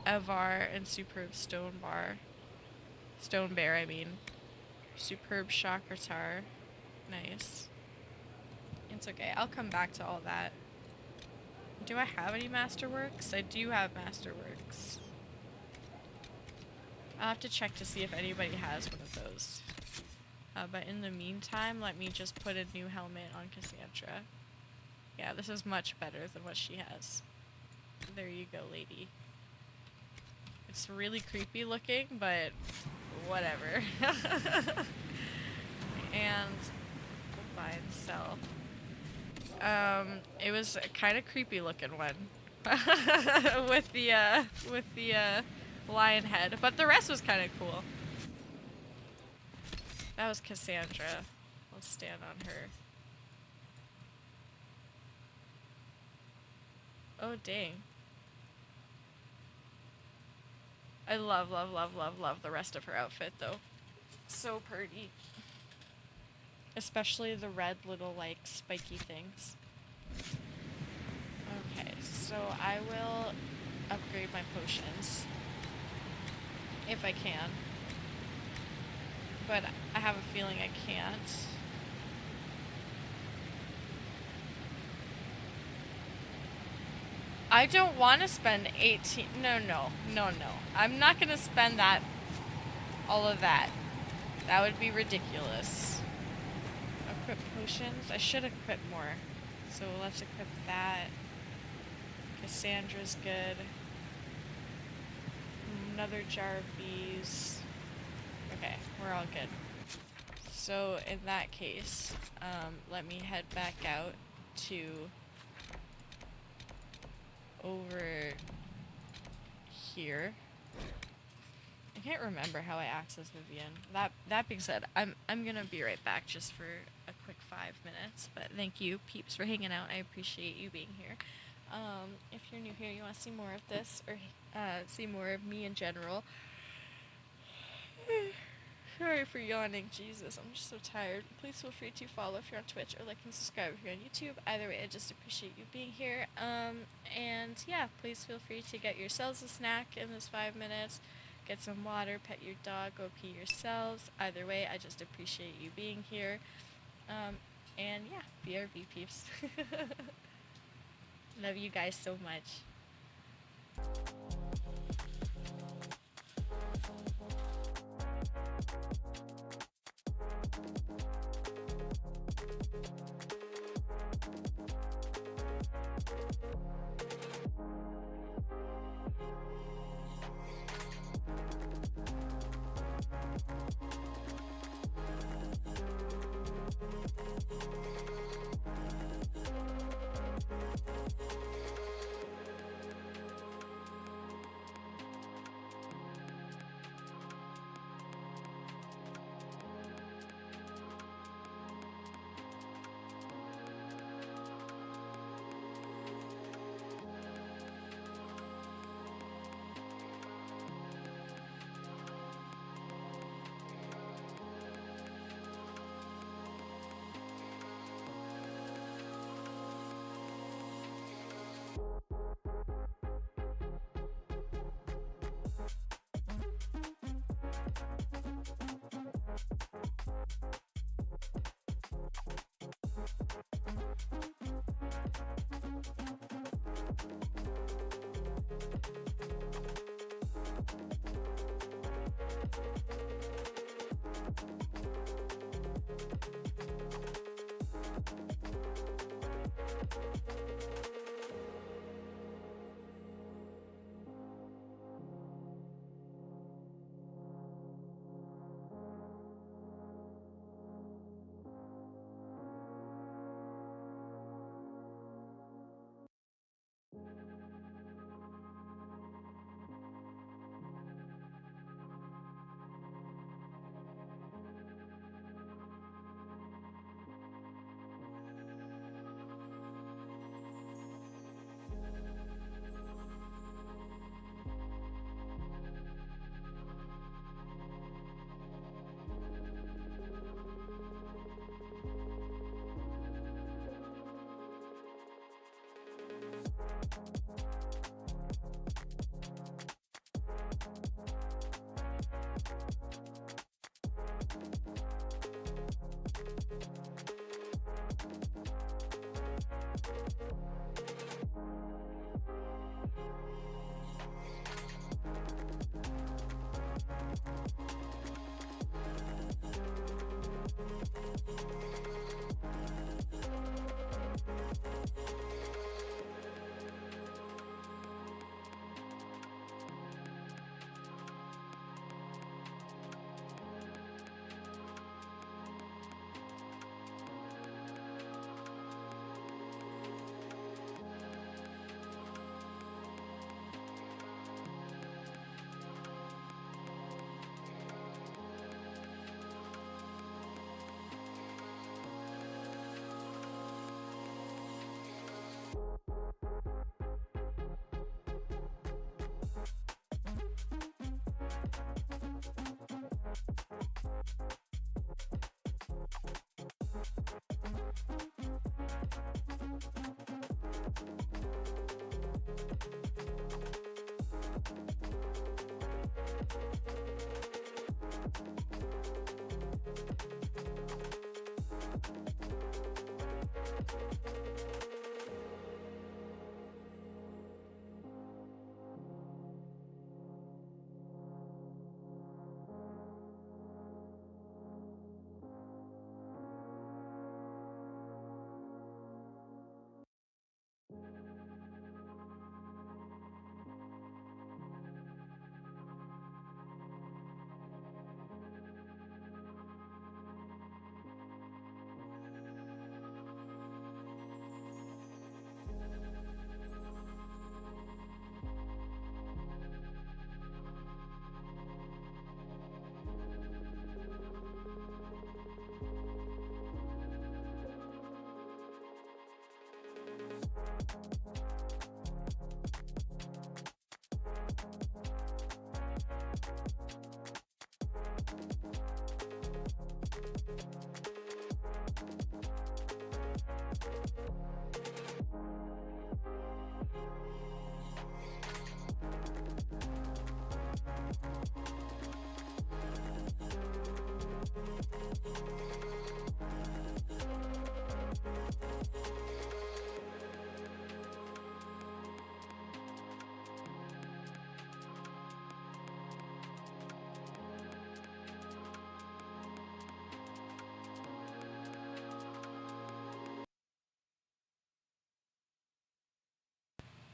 Evar, and superb Stone Bear, I mean. Superb Chakratar. Nice. It's okay. I'll come back to all that. Do I have any Masterworks? I do have Masterworks. I'll have to check to see if anybody has one of those. But in the meantime, let me just put a new helmet on Cassandra. Yeah, this is much better than what she has. There you go, lady. It's really creepy looking, but whatever. And buy and sell. It was a kind of creepy looking one with the lion head, but the rest was kind of cool. That was Cassandra. I'll stand on her. Oh dang. I love the rest of her outfit though. So pretty. Especially the red little like spiky things. Okay, so I will upgrade my potions. If I can. But I have a feeling I can't. I don't want to spend 18... No. I'm not going to spend that... all of that. That would be ridiculous. Equip potions? I should equip more. So let's equip that. Cassandra's good. Another jar of bees. Okay, we're all good. So in that case, let me head back out to over here. I can't remember how I access Vivian. That being said, I'm gonna be right back just for a quick 5 minutes. But thank you, peeps, for hanging out. I appreciate you being here. If you're new here, you want to see more of this or see more of me in general. Sorry for yawning, Jesus, I'm just so tired. Please feel free to follow if you're on Twitch or like and subscribe if you're on YouTube. Either way, I just appreciate you being here. And yeah, please feel free to get yourselves a snack in this 5 minutes. Get some water, pet your dog, go pee yourselves. Either way, I just appreciate you being here. And yeah, BRB peeps. Love you guys so much.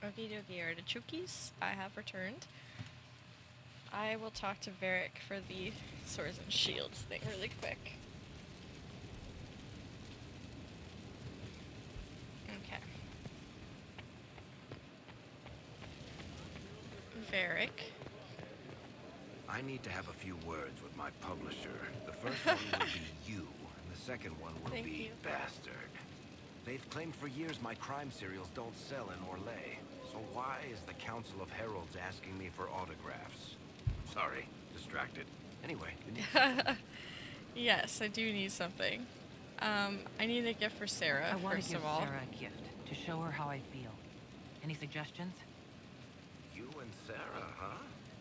Okie dokie, artichokes. I have returned. I will talk to Varric for the swords and shields thing really quick. Okay. Varric. I need to have a few words with my publisher. The first one will be you, and the second one will Thank be you. Bastard. They've claimed for years my crime serials don't sell in Orlais. So why is the Council of Heralds asking me for autographs? Sorry, distracted. Anyway, you need something. Yes, I do need something. I need a gift for Sarah, I want to first give of all. Sarah a gift to show her how I feel. Any suggestions? You and Sarah, huh?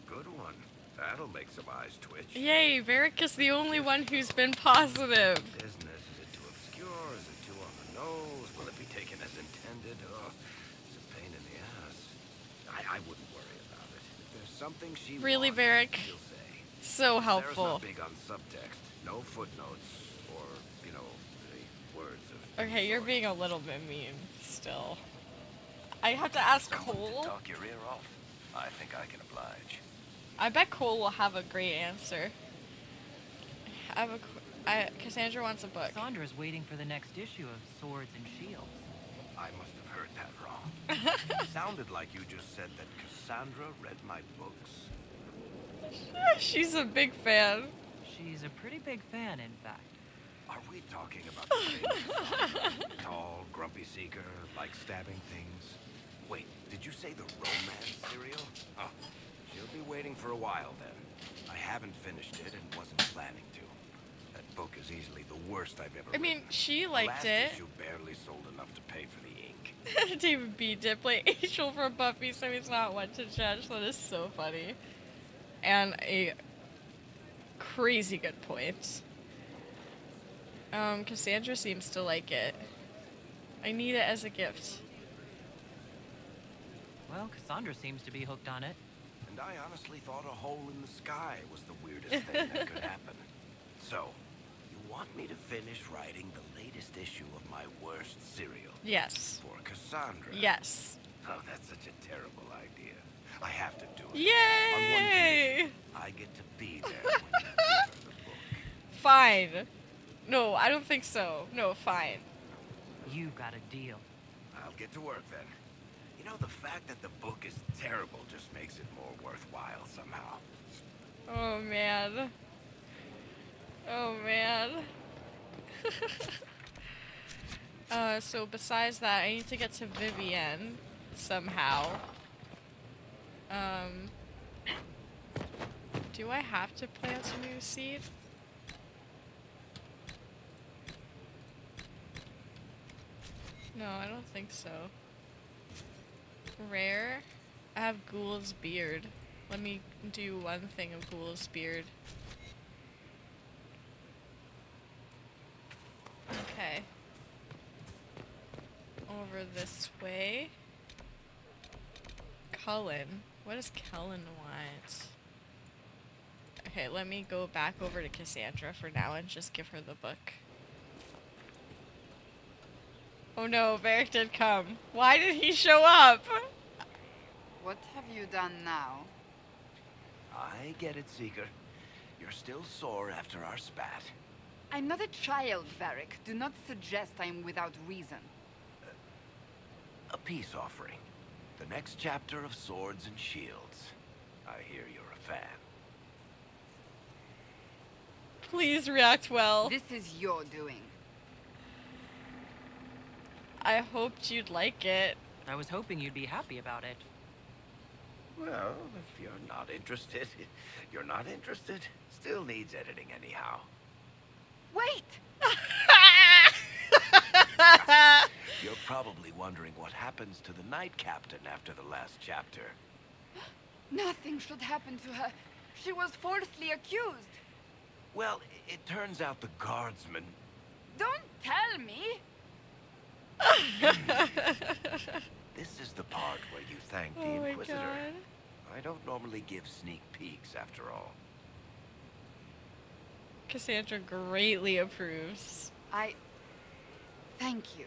Good one. That'll make some eyes twitch. Yay, Varric is the only one who's been positive. Business, is it too obscure? Is it too on the nose? Will it be taken as intended? Oh, it's a pain in the ass. I wouldn't worry about it. If there's something she Really, wants, Varric? she'll say. So Sarah's helpful. not big on subtext. No footnotes or, you know, the words of... Okay, you're being a little bit mean still. I have to ask Cole. Talk your ear off. I think I can oblige. I bet Cole will have a great answer. Cassandra wants a book. Cassandra's waiting for the next issue of Swords and Shields. I must have heard that wrong. It sounded like you just said that Cassandra read my books. She's a big fan. She's a pretty big fan, in fact. Are we talking about the same Cassandra? Tall, grumpy seeker, like stabbing things? Wait, did you say the romance serial? Oh, she'll be waiting for a while then. I haven't finished it and wasn't planning to. That book is easily the worst I've ever I mean, written. she The liked last it. issue barely sold enough to pay for the ink. David B. did play Angel for Buffy, so he's not one to judge. That is so funny. And a crazy good point. Cassandra seems to like it. I need it as a gift. Well, Cassandra seems to be hooked on it. And I honestly thought a hole in the sky was the weirdest thing that could happen. So, you want me to finish writing the latest issue of my worst serial? Yes. For Cassandra? Yes. Oh, that's such a terrible idea. I have to do it. Yay! On one condition, I get to be there when you give her the book. Fine. No, I don't think so. No, fine. You've got a deal. I'll get to work then. You know, the fact that the book is terrible just makes it more worthwhile somehow. Oh, man. Oh, man. So besides that, I need to get to Vivienne somehow. Do I have to plant a new seed? No, I don't think so. Rare? I have Ghoul's Beard. Let me do one thing of Ghoul's Beard. Okay. Over this way. Cullen. What does Cullen want? Okay, let me go back over to Cassandra for now and just give her the book. Oh no, Varric did come. Why did he show up? What have you done now? I get it, Seeker. You're still sore after our spat. I'm not a child, Varric. Do not suggest I am without reason. A peace offering. The next chapter of Swords and Shields. I hear you're a fan. Please react well. This is your doing. I hoped you'd like it. I was hoping you'd be happy about it. Well, if you're not interested, you're not interested. Still needs editing anyhow. Wait! You're probably wondering what happens to the Knight Captain after the last chapter. Nothing should happen to her. She was falsely accused. Well, it turns out the guardsman... Don't tell me! This is the part where you thank the Oh my Inquisitor. God. I don't normally give sneak peeks, after all. Cassandra greatly approves. Thank you.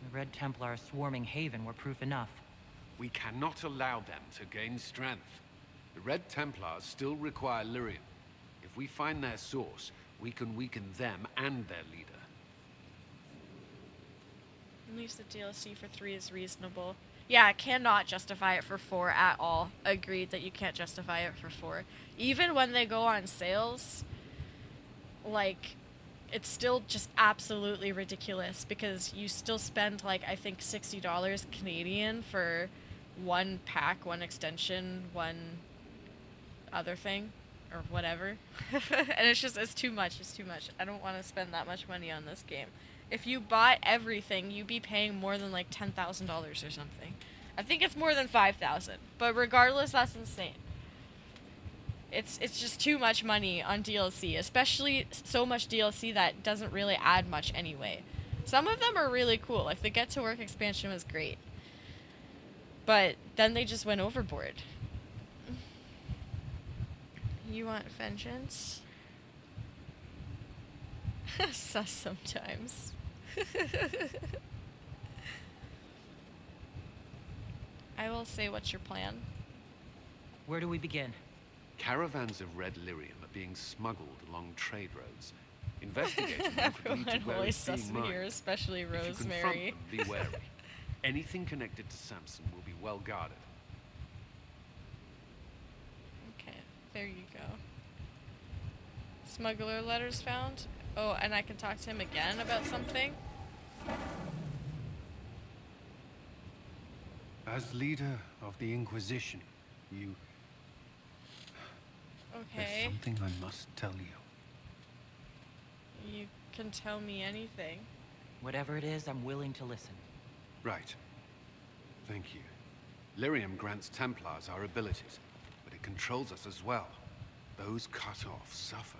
The Red Templar swarming Haven were proof enough. We cannot allow them to gain strength. The Red Templars still require lyrium. If we find their source, we can weaken them and their leader. At least the DLC for 3 is reasonable. Yeah, I cannot justify it for 4 at all. Agreed that you can't justify it for 4. Even when they go on sales, like, it's still just absolutely ridiculous because you still spend, like, I think $60 Canadian for one pack, one extension, one other thing, or whatever. And it's too much. It's too much. I don't want to spend that much money on this game. If you bought everything, you'd be paying more than like $10,000 or something. I think it's more than $5,000. But regardless, that's insane. It's just too much money on DLC, especially so much DLC that doesn't really add much anyway. Some of them are really cool. Like the Get to Work expansion was great. But then they just went overboard. You want vengeance? Sus sometimes. I will say, what's your plan? Where do we begin? Caravans of red lyrium are being smuggled along trade roads. Investigating them could lead to Everyone where always it's being sus me here, mined. especially If you confront Rosemary. them, be wary. Anything connected to Samson will be well guarded. Okay, there you go. Smuggler letters found. Oh, and I can talk to him again about something? As leader of the Inquisition, you... Okay. There's something I must tell you. You can tell me anything. Whatever it is, I'm willing to listen. Right. Thank you. Lyrium grants Templars our abilities, but it controls us as well. Those cut off suffer.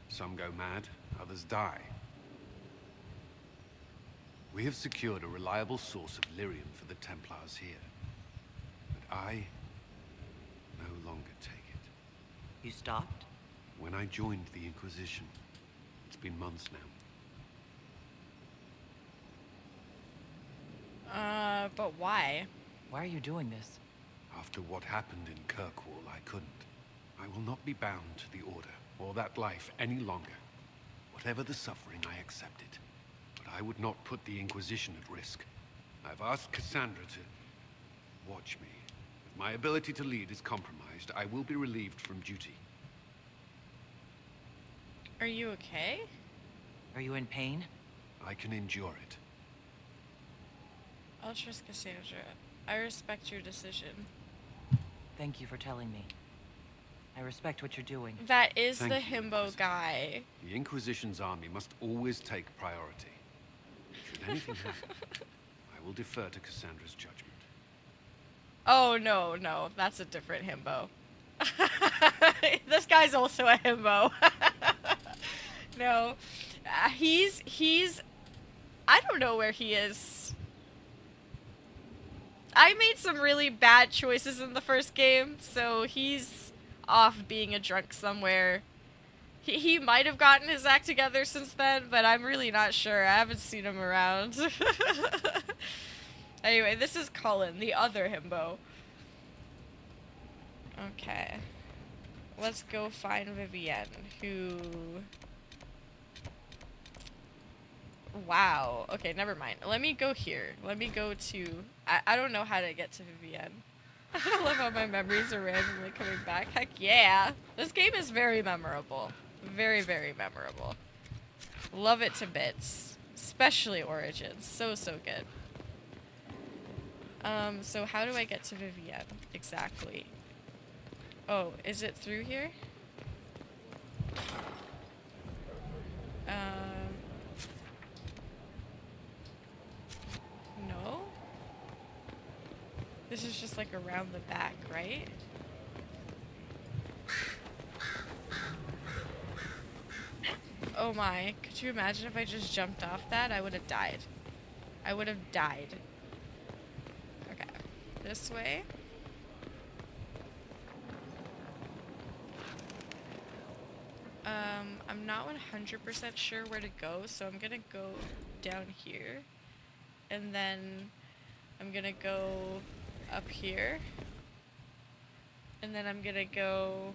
Some go mad, others die. We have secured a reliable source of lyrium for the Templars here. But I no longer take it. You stopped? When I joined the Inquisition. It's been months now. But why? Why are you doing this? After what happened in Kirkwall, I couldn't. I will not be bound to the Order, or that life any longer. Whatever the suffering, I accept it. But I would not put the Inquisition at risk. I've asked Cassandra to watch me. If my ability to lead is compromised, I will be relieved from duty. Are you okay? Are you in pain? I can endure it. I'll trust Cassandra. I respect your decision. Thank you for telling me. I respect what you're doing. That is Thank the you, himbo guy. The Inquisition's army must always take priority. Should anything happen, I will defer to Cassandra's judgment. Oh, no, that's a different himbo. This guy's also a himbo. No. He's... I don't know where he is. I made some really bad choices in the first game, so he's off being a drunk somewhere. He might have gotten his act together since then, but I'm really not sure. I haven't seen him around. Anyway, this is Cullen, the other himbo. Okay. Let's go find Vivienne, who... Wow. Okay, never mind. Let me go here. Let me go to... I don't know how to get to Vivienne. I love how my memories are randomly coming back. Heck yeah. This game is very memorable. Very, very memorable. Love it to bits. Especially Origins. So good. So how do I get to Vivienne exactly? Oh, is it through here? No? This is just like around the back, right? Oh my, could you imagine if I just jumped off that? I would have died. I would have died. Okay, this way. I'm not 100% sure where to go, so I'm gonna go down here. and then I'm gonna go up here, and then I'm gonna go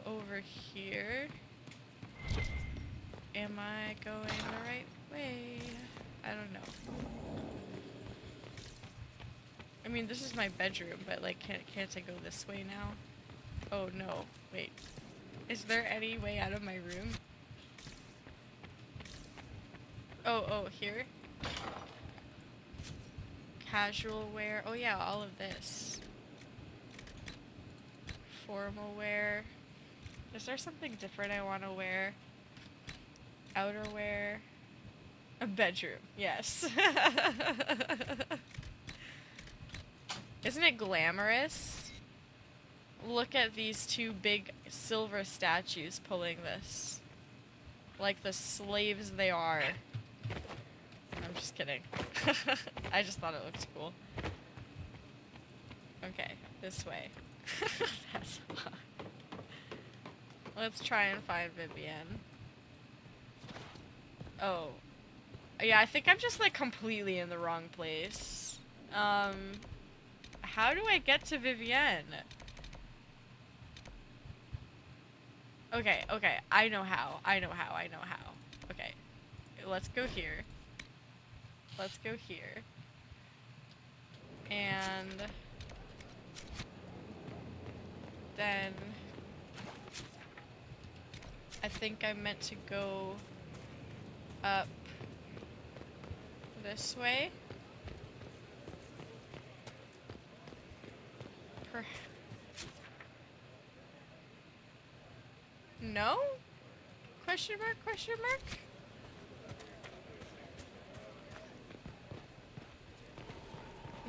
over here. Am I going the right way? I don't know. I mean, this is my bedroom, but like, can't I go this way now? Oh no, wait. Is there any way out of my room? Oh, here? Casual wear. Oh yeah, all of this. Formal wear. Is there something different I want to wear? Outerwear. A bedroom, yes. Isn't it glamorous? Look at these two big silver statues pulling this. Like the slaves they are. I'm just kidding. I just thought it looked cool. Okay, this way. That's fine. Let's try and find Vivienne. Oh. Yeah, I think I'm just like completely in the wrong place. How do I get to Vivienne? Okay, I know how. Okay, let's go here. And then I think I meant to go up this way. No? Question mark?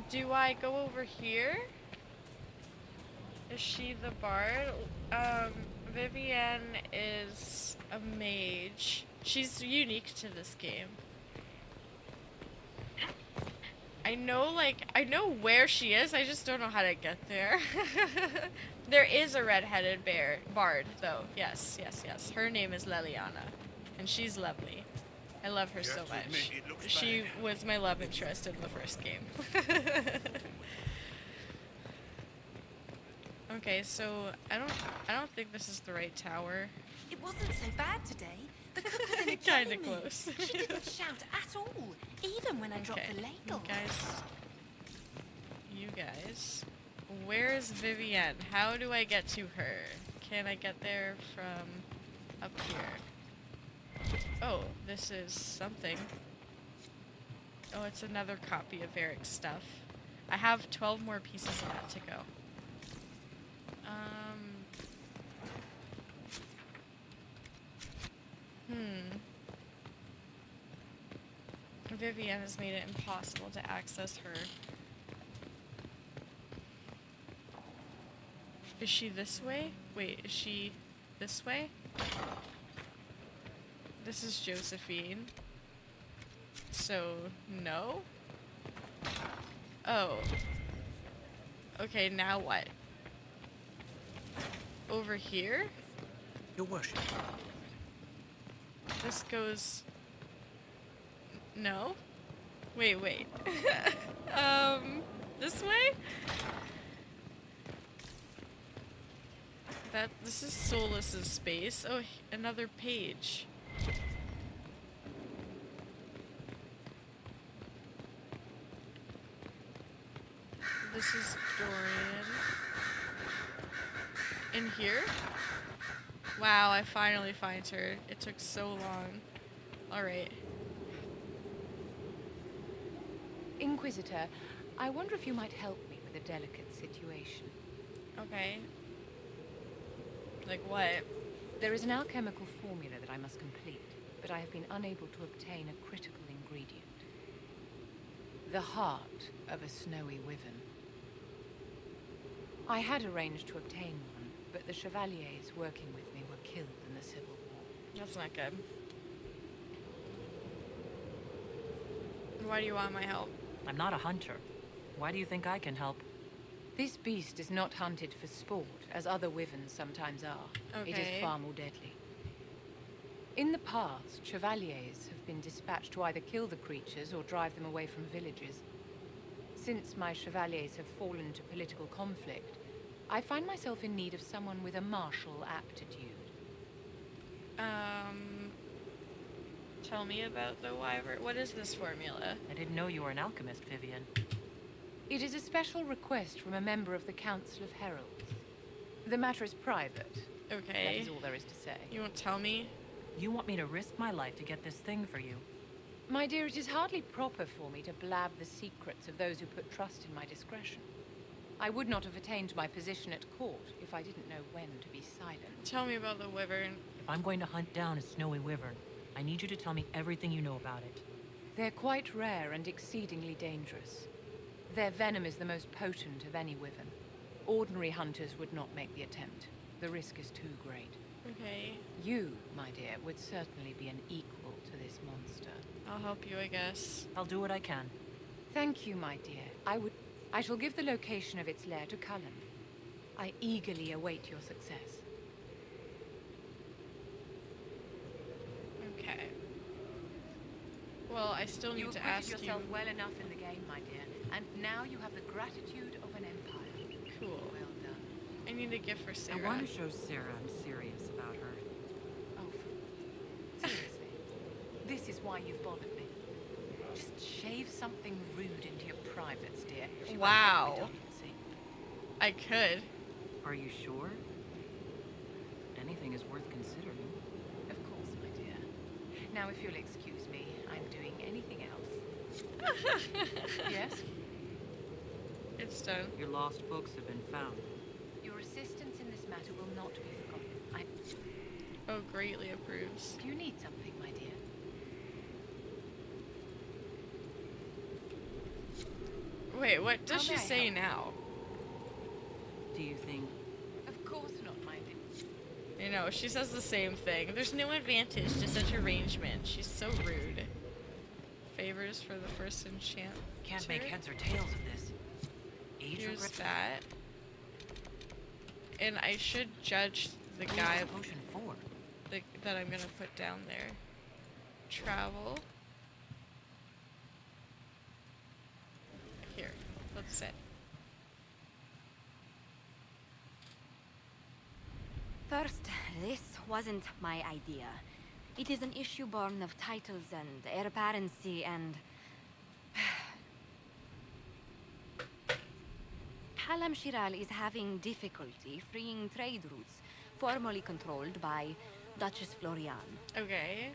Do I go over here? Is she the bard? Vivienne is a mage. She's unique to this game. I know where she is, I just don't know how to get there. There is a red-headed bard, though. Yes. Her name is Leliana, and she's lovely. I love her so much. She was my love interest in the first game. Okay, so I don't think this is the right tower. It wasn't so bad today. The cook was in a Kinda jelly close. mood. She didn't shout at all, even when I dropped the ladle. You guys, where's Vivienne? How do I get to her? Can I get there from up here? Oh, this is something. Oh, it's another copy of Eric's stuff. I have 12 more pieces of that to go. Vivienne has made it impossible to access her. Is she this way? Wait, is she this way? This is Josephine. So, no? Oh. Okay, now what? Over here? Your worship. This goes... No? Wait. This way? This is Solus's space. Oh, another page. This is Dorian. In here? Wow, I finally find her. It took so long. Alright. Inquisitor, I wonder if you might help me with a delicate situation. Okay. Like what? There is an alchemical formula that I must complete, but I have been unable to obtain a critical ingredient. The heart of a snowy wyvern. I had arranged to obtain one, but the chevaliers working with me were killed in the Civil War. That's not good. Why do you want my help? I'm not a hunter. Why do you think I can help? This beast is not hunted for sport, as other wyverns sometimes are. Okay. It is far more deadly. In the past, chevaliers have been dispatched to either kill the creatures or drive them away from villages. Since my chevaliers have fallen to political conflict, I find myself in need of someone with a martial aptitude. Tell me about the wyvern. What is this formula? I didn't know you were an alchemist, Vivian. It is a special request from a member of the Council of Heralds. The matter is private. Okay. That is all there is to say. You won't tell me? You want me to risk my life to get this thing for you? My dear, it is hardly proper for me to blab the secrets of those who put trust in my discretion. I would not have attained my position at court if I didn't know when to be silent. Tell me about the wyvern. If I'm going to hunt down a snowy wyvern, I need you to tell me everything you know about it. They're quite rare and exceedingly dangerous. Their venom is the most potent of any wyvern. Ordinary hunters would not make the attempt. The risk is too great. Okay. You, my dear, would certainly be an equal to this monster. I'll help you, I guess. I'll do what I can. Thank you, my dear. I shall give the location of its lair to Cullen. I eagerly await your success. Okay. Well, I still need to ask you. You acquitted yourself well enough in the game, my dear, and now you have the gratitude of an empire. Cool. Well done. I need a gift for Sarah. I want to show Sarah I'm serious about her. Oh, seriously? This is why you've bothered me. Just shave something rude into your privates, dear. Wow. I could. Are you sure? Anything is worth considering. Of course, my dear. Now, if you'll excuse me, I'm doing anything else. Yes? It's done. Your lost books have been found. Your assistance in this matter will not be forgotten. Oh, greatly approves. Do you need something, my dear? Wait, what does she say now? Do you think? Of course not, my dear. You know, she says the same thing. There's no advantage to such arrangement. She's so rude. Favors for the first enchant. Can't make heads or tails of this. Here's that. And I should judge the guy potion for? That I'm gonna put down there. Travel. Here, let's sit. First, this wasn't my idea. It is an issue born of titles and heir apparency and... Halam Shiral is having difficulty freeing trade routes formerly controlled by Duchess Florian. Okay.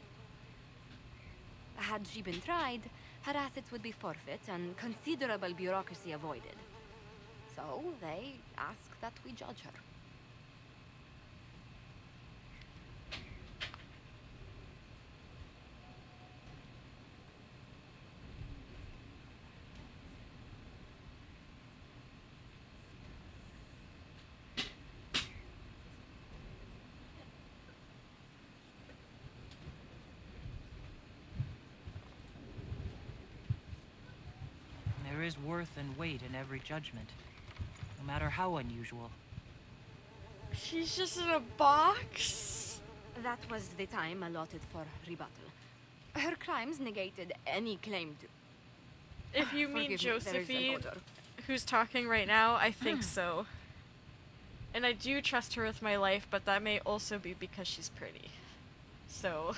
Had she been tried, her assets would be forfeit and considerable bureaucracy avoided. So they ask that we judge her. There is worth and weight in every judgment, no matter how unusual. She's just in a box? That was the time allotted for rebuttal. Her crimes negated any claim to... If you mean Forgive me, there is an Josephine, odor. who's talking right now, I think so. And I do trust her with my life, but that may also be because she's pretty. So...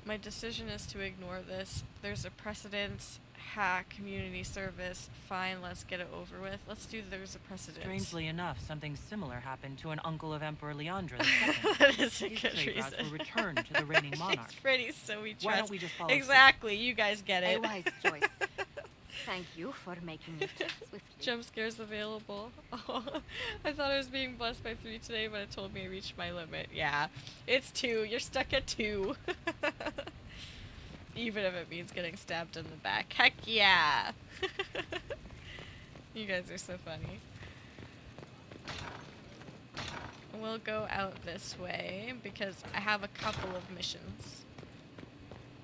My decision is to ignore this. There's a precedent. Hack, community service. Fine, let's get it over with. Let's do there's a precedent. Strangely enough, something similar happened to an uncle of Emperor Leandra II. That is a His good trade routes reason. were returned to the reigning monarch. She's pretty, so we trust. Why don't we just follow Exactly, you guys get it. A wise choice. Thank you for making it swiftly. Jump scares available. Oh, I thought I was being blessed by 3 today, but it told me I reached my limit. Yeah, it's 2. You're stuck at 2. Even if it means getting stabbed in the back. Heck yeah! You guys are so funny. We'll go out this way because I have a couple of missions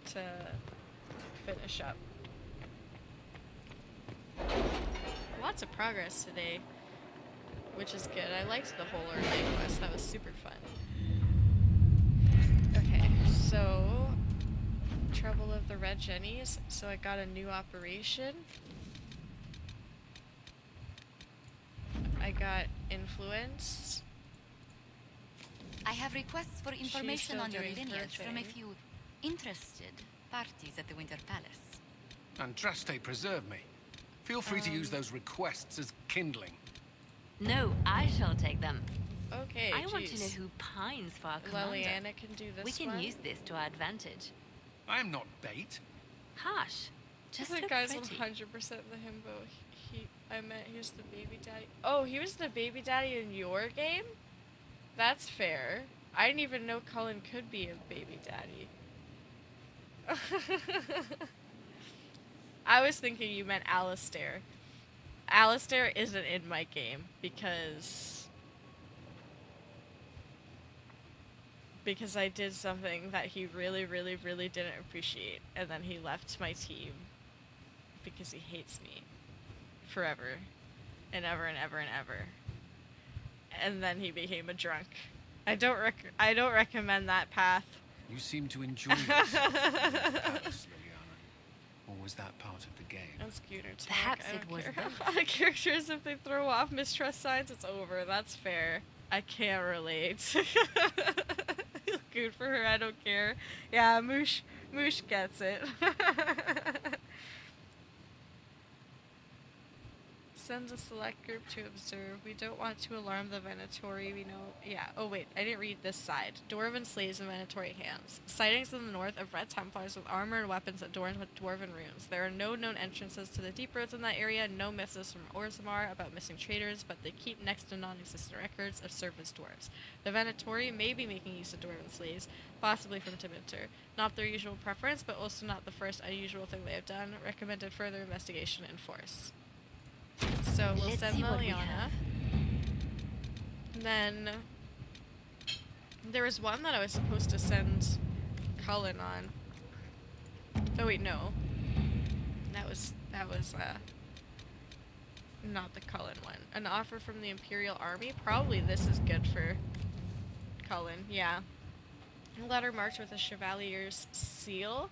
to finish up. Lots of progress today, which is good. I liked the whole Orlando quest. That was super fun. So, Trouble of the Red Jennies. So I got a new operation. I got influence. I have requests for information still on your doing her lineage from a thing. few interested parties at the Winter Palace. Andraste, preserve me. Feel free to use those requests as kindling. No, I shall take them. Okay, I want to know jeez. who pines for our commander. Liliana can do this We can one. use this to our advantage. I am not bait. Hush. Just The look guy's pretty. 100% the himbo. I meant he was the baby daddy. Oh, he was the baby daddy in your game? That's fair. I didn't even know Cullen could be a baby daddy. I was thinking you meant Alistair. Alistair isn't in my game because I did something that he really, really, really didn't appreciate, and then he left my team because he hates me forever and ever and ever and ever. And then he became a drunk. I don't recommend that path. You seem to enjoy yourself in the palace, Liliana. Or was that part of the game? I'm Scooter too. Perhaps I don't it was care. both. The characters, if they throw off mistrust signs, it's over. That's fair. I can't relate. Good for her. I don't care. Yeah, Moosh gets it. Send a select group to observe. We don't want to alarm the Venatori. We know. Yeah. Oh, wait. I didn't read this side. Dwarven slaves in Venatori hands. Sightings in the north of Red Templars with armor and weapons adorned with dwarven runes. There are no known entrances to the deep roads in that area. No missives from Orzammar about missing traders, but they keep next to non-existent records of service dwarves. The Venatori may be making use of dwarven slaves, possibly from Timinter. Not their usual preference, but also not the first unusual thing they have done. Recommended further investigation in force. So we'll Let's send see what we Liliana. have. Then there was one that I was supposed to send Cullen on. Oh wait, no. That was not the Cullen one. An offer from the Imperial Army. Probably this is good for Cullen. Yeah. Letter marked with a Chevalier's seal.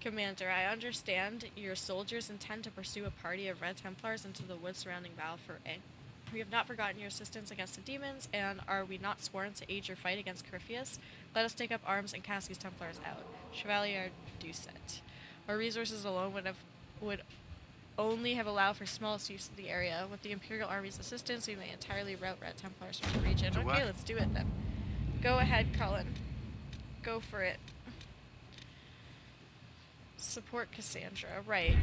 Commander, I understand your soldiers intend to pursue a party of Red Templars into the woods surrounding Val Ferret. We have not forgotten your assistance against the demons, and are we not sworn to aid your fight against Corypheus? Let us take up arms and cast these Templars out. Chevalier Doucet. Our resources alone would only have allowed for smallest use of the area. With the Imperial Army's assistance, we may entirely rout Red Templars from the region. Do Okay, what? let's do it then. Go ahead, Cullen. Go for it. Support Cassandra, right.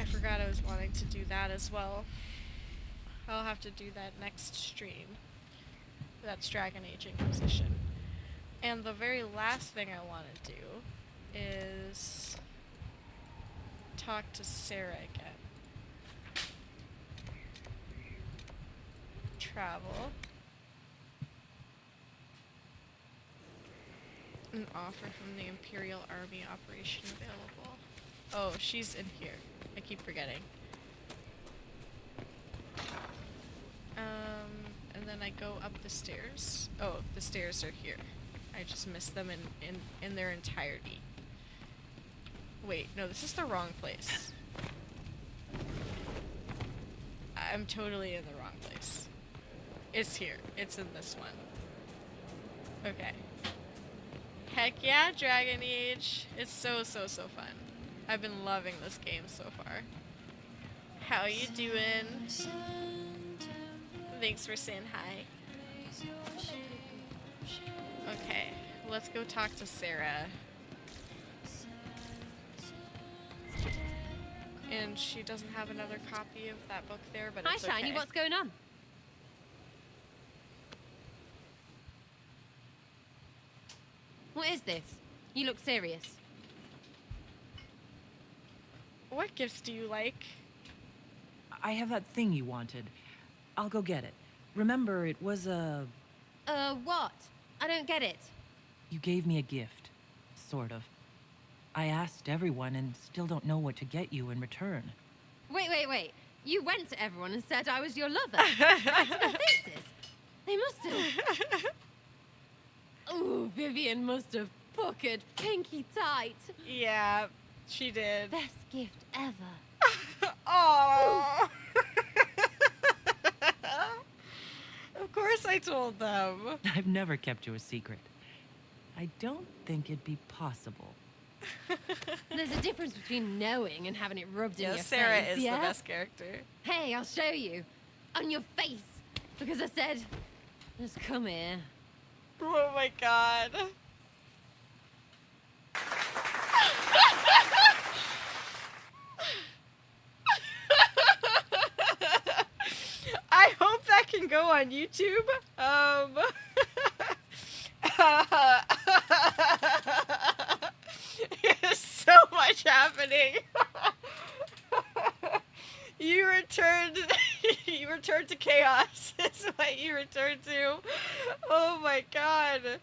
I forgot I was wanting to do that as well. I'll have to do that next stream. That's Dragon Age Inquisition. And the very last thing I want to do is talk to Sarah again. Travel. An offer from the Imperial Army operation available. Oh, she's in here. I keep forgetting. And then I go up the stairs. Oh, the stairs are here. I just missed them in their entirety. Wait, no, this is the wrong place. I'm totally in the wrong place. It's here. It's in this one. Okay. Heck yeah, Dragon Age. It's so fun. I've been loving this game so far. How you doing? Thanks for saying hi. Okay, let's go talk to Sarah. And she doesn't have another copy of that book there, but Hi, it's okay. Shiny. What's going on? What is this? You look serious. What gifts do you like? I have that thing you wanted. I'll go get it. Remember, it was a... What? I don't get it. You gave me a gift. Sort of. I asked everyone and still don't know what to get you in return. Wait. You went to everyone and said I was your lover. Right to their faces. They must have... Oh, Vivian must have puckered, pinky tight. Yeah, she did. Best gift ever. Oh. Of course I told them. I've never kept your secret. I don't think it'd be possible. There's a difference between knowing and having it rubbed in your Sarah face. is Yeah? the best character. Hey, I'll show you. On your face. Because I said, just come here. Oh my god. I hope that can go on YouTube. There's so much happening. You returned to chaos. Is what you returned to. Oh my god.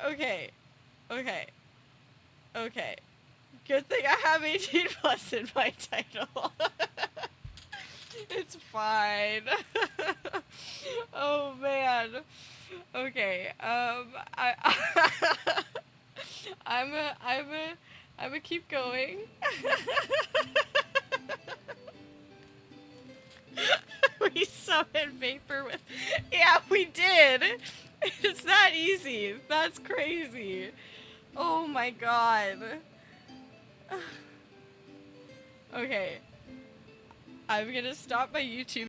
Okay. Good thing I have 18 plus in my title. It's fine. Oh man. Okay. I'm a keep going. We summoned vapor with. Yeah, we did. It's that easy. That's crazy. Oh my god. Okay. I'm gonna stop my YouTube.